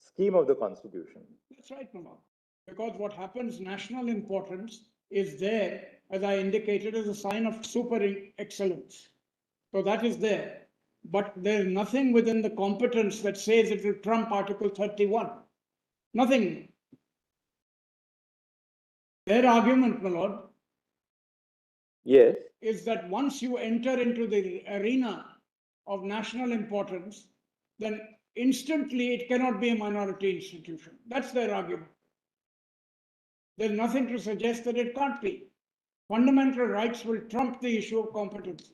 scheme of the Constitution. That's right, Mama. Because what happens, national importance is there, as I indicated, as a sign of super excellence. So that is there. But there is nothing within the competence that says it will trump Article 31. Nothing. Their argument, my lord, yes, is that once you enter into the arena of national importance, then instantly it cannot be a minority institution. That's their argument. There's nothing to suggest that it can't be. Fundamental rights will trump the issue of competence.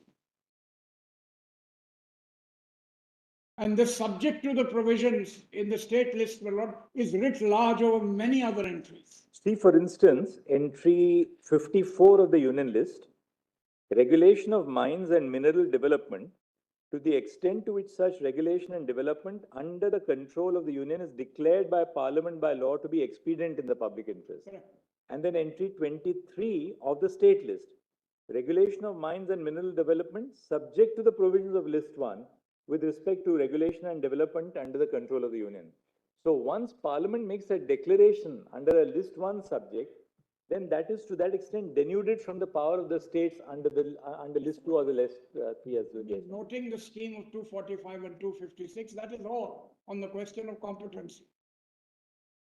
And this subject to the provisions in the state list, my lord, is writ large over many other entries. See, for instance, entry 54 of the union list, regulation of mines and mineral development, to the extent to which such regulation and development under the control of the union is declared by Parliament by law to be expedient in the public interest. Correct. And then entry 23 of the state list, regulation of mines and mineral development subject to the provisions of list 1 with respect to regulation and development under the control of the union. So once Parliament makes a declaration under a list 1 subject, then that is to that extent denuded from the power of the states under list 2 or the list 3 as well. Noting the scheme of 245 and 256, that is all on the question of competency.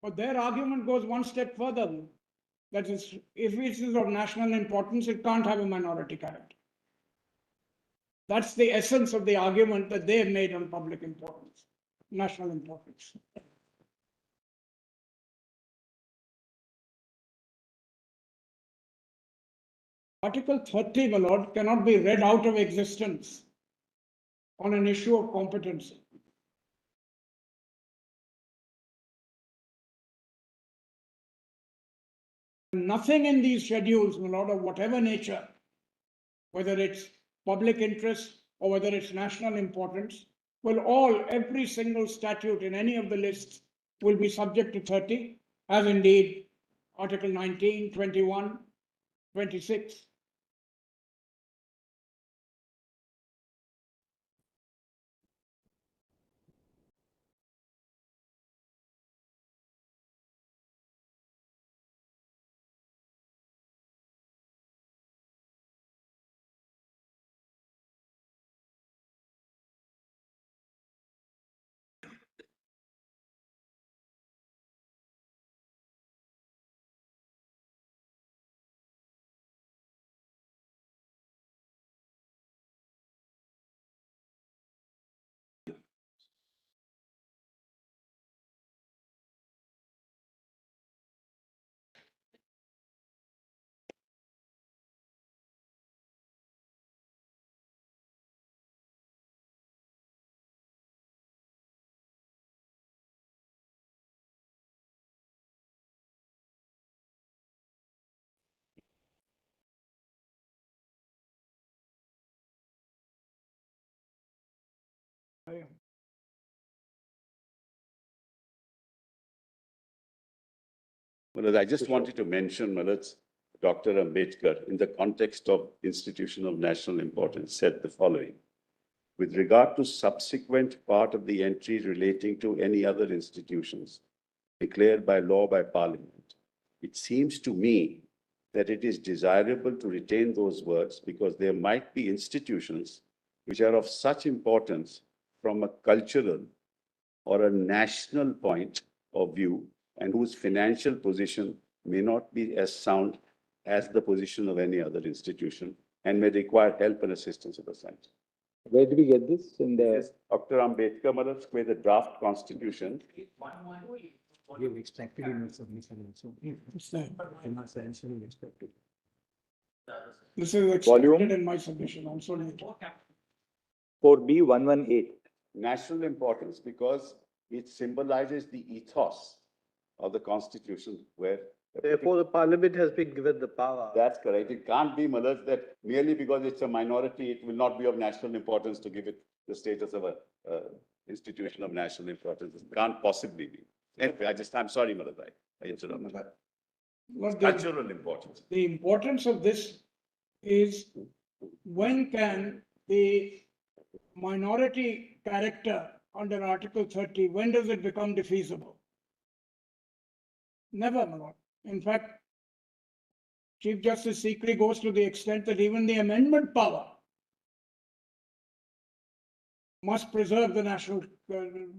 But their argument goes one step further. That is, if it is of national importance, it can't have a minority character. That's the essence of the argument that they have made on public importance, national importance. Article 30, my lord, cannot be read out of existence on an issue of competency. Nothing in these schedules, my lord, of whatever nature, whether it's public interest or whether it's national importance, every single statute in any of the lists will be subject to 30, as indeed Article 19, 21, 26. Well, I just wanted to mention, Dr. Ambedkar, in the context of institution of national importance, said the following. With regard to subsequent part of the entry relating to any other institutions declared by law by Parliament, it seems to me that it is desirable to retain those words because there might be institutions which are of such importance from a cultural or a national point of view and whose financial position may not be as sound as the position of any other institution and may require help and assistance of the site. Where did we get this? In the Yes, Dr. Ambedkar, Madam, with the draft constitution. We've expected in the submission also. It's there. In our submission, we expected. This is Volume? expected in my submission also later. 4B 118. National importance because it symbolizes the ethos of the constitution where. Therefore, the parliament has been given the power. That's correct. It can't be, Malaz, that merely because it's a minority, it will not be of national importance to give it the status of a institution of national importance. It can't possibly be. Anyway, I'm sorry, Malaz, I interrupted. What Cultural importance. the importance of this is when can the minority character under Article 30, when does it become defeasible? Never, my lord. In fact, Chief Justice Sikri goes to the extent that even the amendment power must preserve the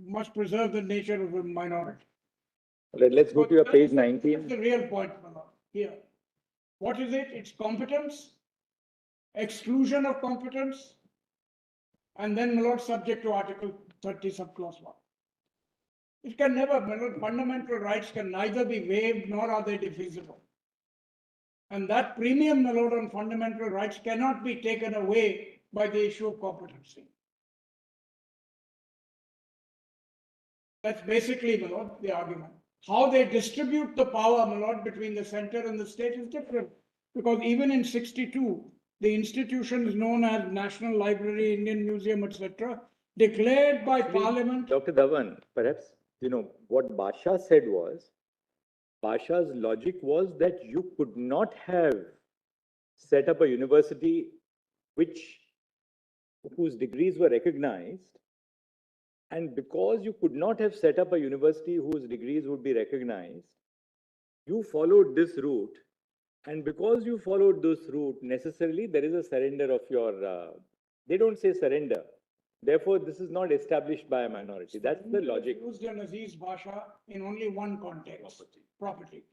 must preserve the nature of a minority. Let's go to your page That's 19. the real point, my lord, here. What is it? It's competence, exclusion of competence, and then, my lord, subject to Article 30, subclause 1. It can never, my lord, fundamental rights can neither be waived nor are they defeasible. And that premium, my lord, on fundamental rights cannot be taken away by the issue of competency. That's basically, my lord, the argument. How they distribute the power, my lord, between the center and the state is different. Because even in 62, the institutions known as National Library, Indian Museum, etc., declared by Parliament. Dr. Dhawan, perhaps, what Basha said was, Basha's logic was that you could not have set up a university whose degrees were recognized. And because you could not have set up a university whose degrees would be recognized, you followed this route. And because you followed this route, necessarily there is a surrender of your, they don't say surrender. Therefore, this is not established by a minority. That's the logic. Used in Aziz Basha in only one context, property.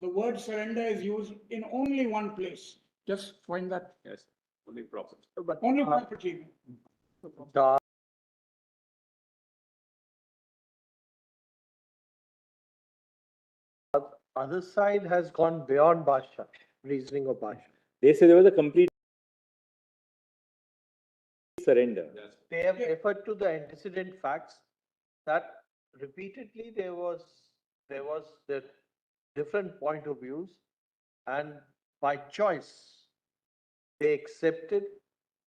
The word surrender is used in only one place. Just find that. Yes, only property. Only property. The other side has gone beyond Basha, reasoning of Basha. They say there was a complete surrender. They have referred to the antecedent facts that repeatedly there was the different point of views, and by choice they accepted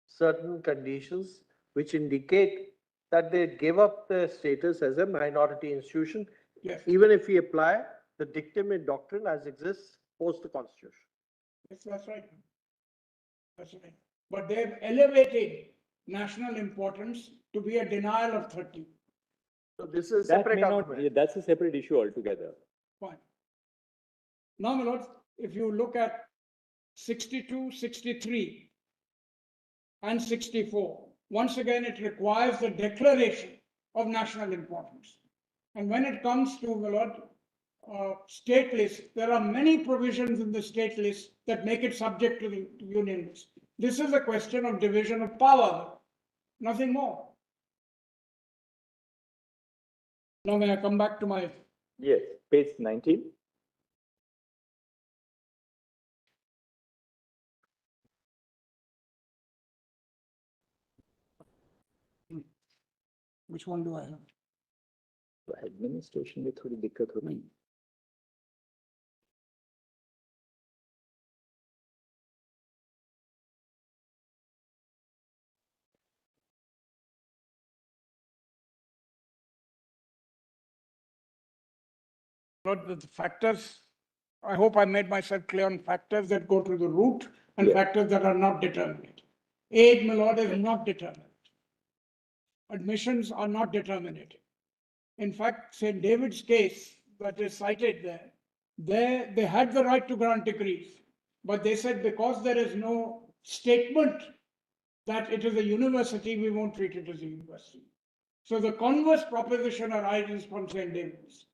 certain conditions which indicate that they gave up their status as a minority institution, Yes. even if we apply the dictum and doctrine as exists post the constitution. Yes, that's right. That's right. But they've elevated national importance to be a denial of 30. So this is That separate may not, argument. that's a separate issue altogether. Fine. Now, my lords, if you look at 62, 63, and 64, once again, it requires the declaration of national importance. And when it comes to, my lord, state list, there are many provisions in the state list that make it subject to the union list. This is a question of division of power, nothing more. Now, may I come back to my Yes, page 19. which one do I have? Administration में थोड़ी दिक्कत होती है. Not the factors, I hope I made myself clear on factors that go to the root and Yeah. factors that are not determinate. Age, my lord, is not determinate. Admissions are not determinative. In fact, St. David's case that is cited there, they had the right to grant degrees, but they said because there is no statement that it is a university, we won't treat it as a university. So the converse proposition arises from St. David's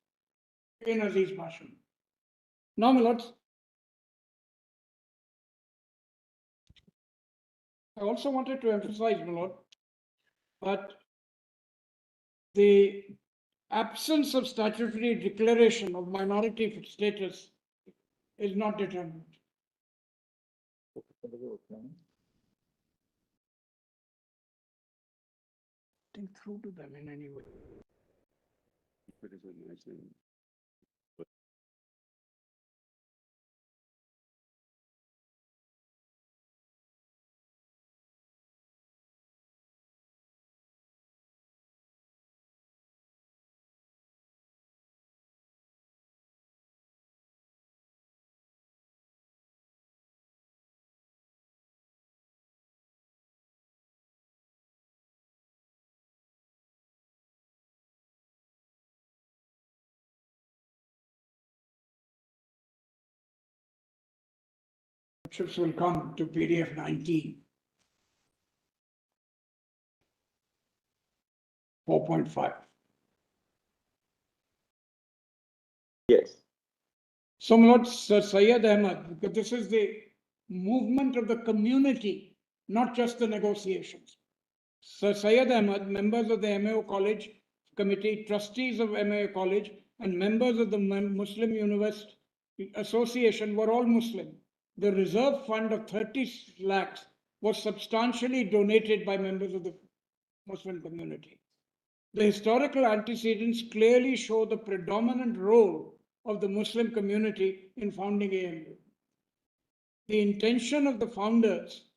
in Aziz Masham. Now, my lords, I also wanted to emphasize, my lord, that the absence of statutory declaration of minority status is not determined. Think through to them in any way. It is a national- Ships will come to PDF 19. 4.5. Yes. So, my lord, Sir Syed Ahmad, because this is the movement of the community, not just the negotiations. Sir Syed Ahmad, members of the MAO College Committee, trustees of MAO College, and members of the Muslim University Association were all Muslim. The reserve fund of 30 lakhs was substantially donated by members of the Muslim community. The historical antecedents clearly show the predominant role of the Muslim community in founding AMU. The intention of the founders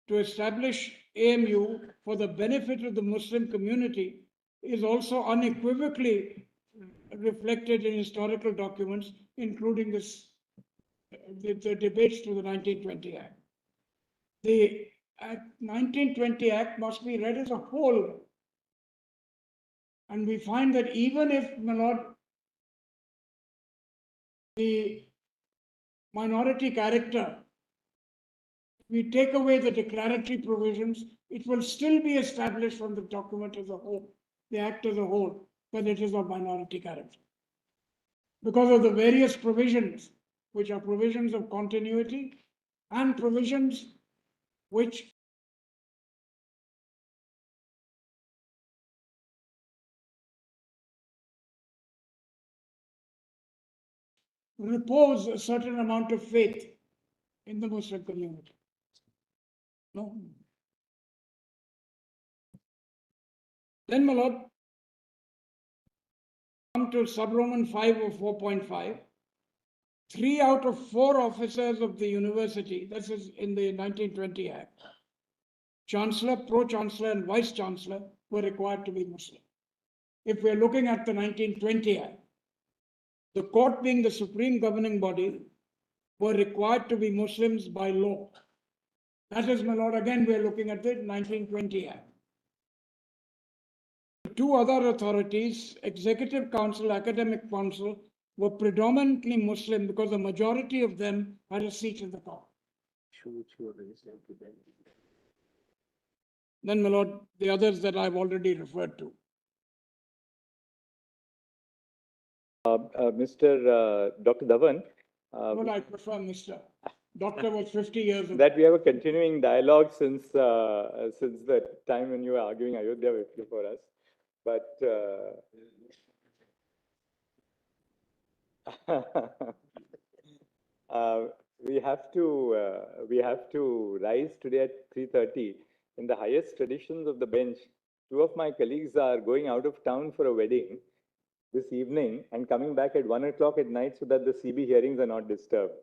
to establish AMU for the benefit of the Muslim community is also unequivocally reflected in historical documents, including the debates to the 1920 Act. The 1920 Act must be read as a whole. And we find that even if, my lord, the minority character, we take away the declaratory provisions, it will still be established from the document as a whole, the Act as a whole, that it is of minority character. Because of the various provisions, which are provisions of continuity and provisions which repose a certain amount of faith in the Muslim community. No. Then, my lord, come to Sub-Roman 5 or 4.5. 3 out of 4 officers of the university, this is in the 1920 Act, Chancellor, Pro-Chancellor, and Vice-Chancellor were required to be Muslim. If we're looking at the 1920 Act, the court being the supreme governing body, were required to be Muslims by law. That is, my lord, again, we are looking at the 1920 Act. Two other authorities, Executive Council, Academic Council, were predominantly Muslim because the majority of them had a seat in the court. Then, my lord, the others that I've already referred to. Dr. Dhawan, Well, I prefer Mr. Doctor was 50 years ago. that we have a continuing dialogue since the time when you were arguing Ayodhya before us. But we have to rise today at 3:30. In the highest traditions of the bench, two of my colleagues are going out of town for a wedding this evening and coming back at 1 o'clock at night so that the CB hearings are not disturbed.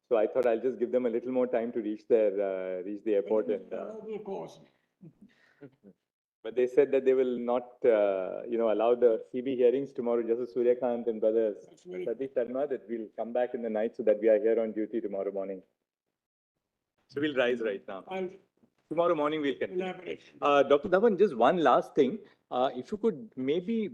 So I thought I'll just give them a little more time to reach the airport. But they said that they will not, allow the CB hearings tomorrow, just Suryakant and brothers Satish Sharma, that we'll come back in the night so that we are here on duty tomorrow morning. So we'll rise right now. Tomorrow morning we'll continue. Dr. Dhawan, just one last thing. If you could maybe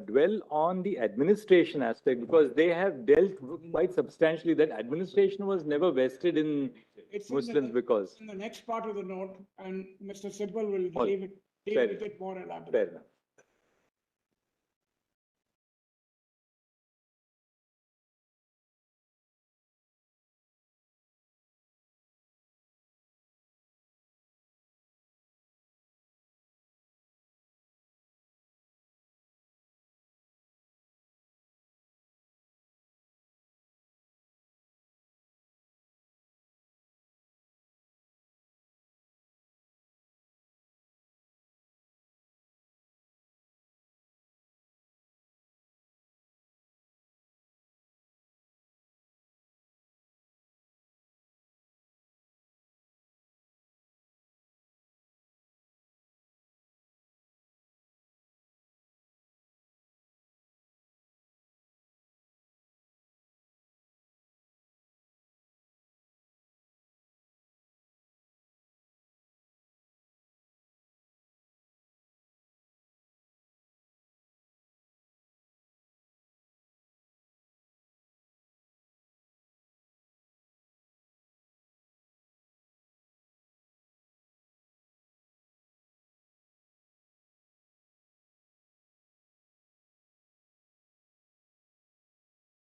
dwell on the administration aspect, because they have dealt quite substantially. That administration was never vested in Muslims because. In the next part of the note, and Mr. Sibal will deal with it more elaborately. Fair enough.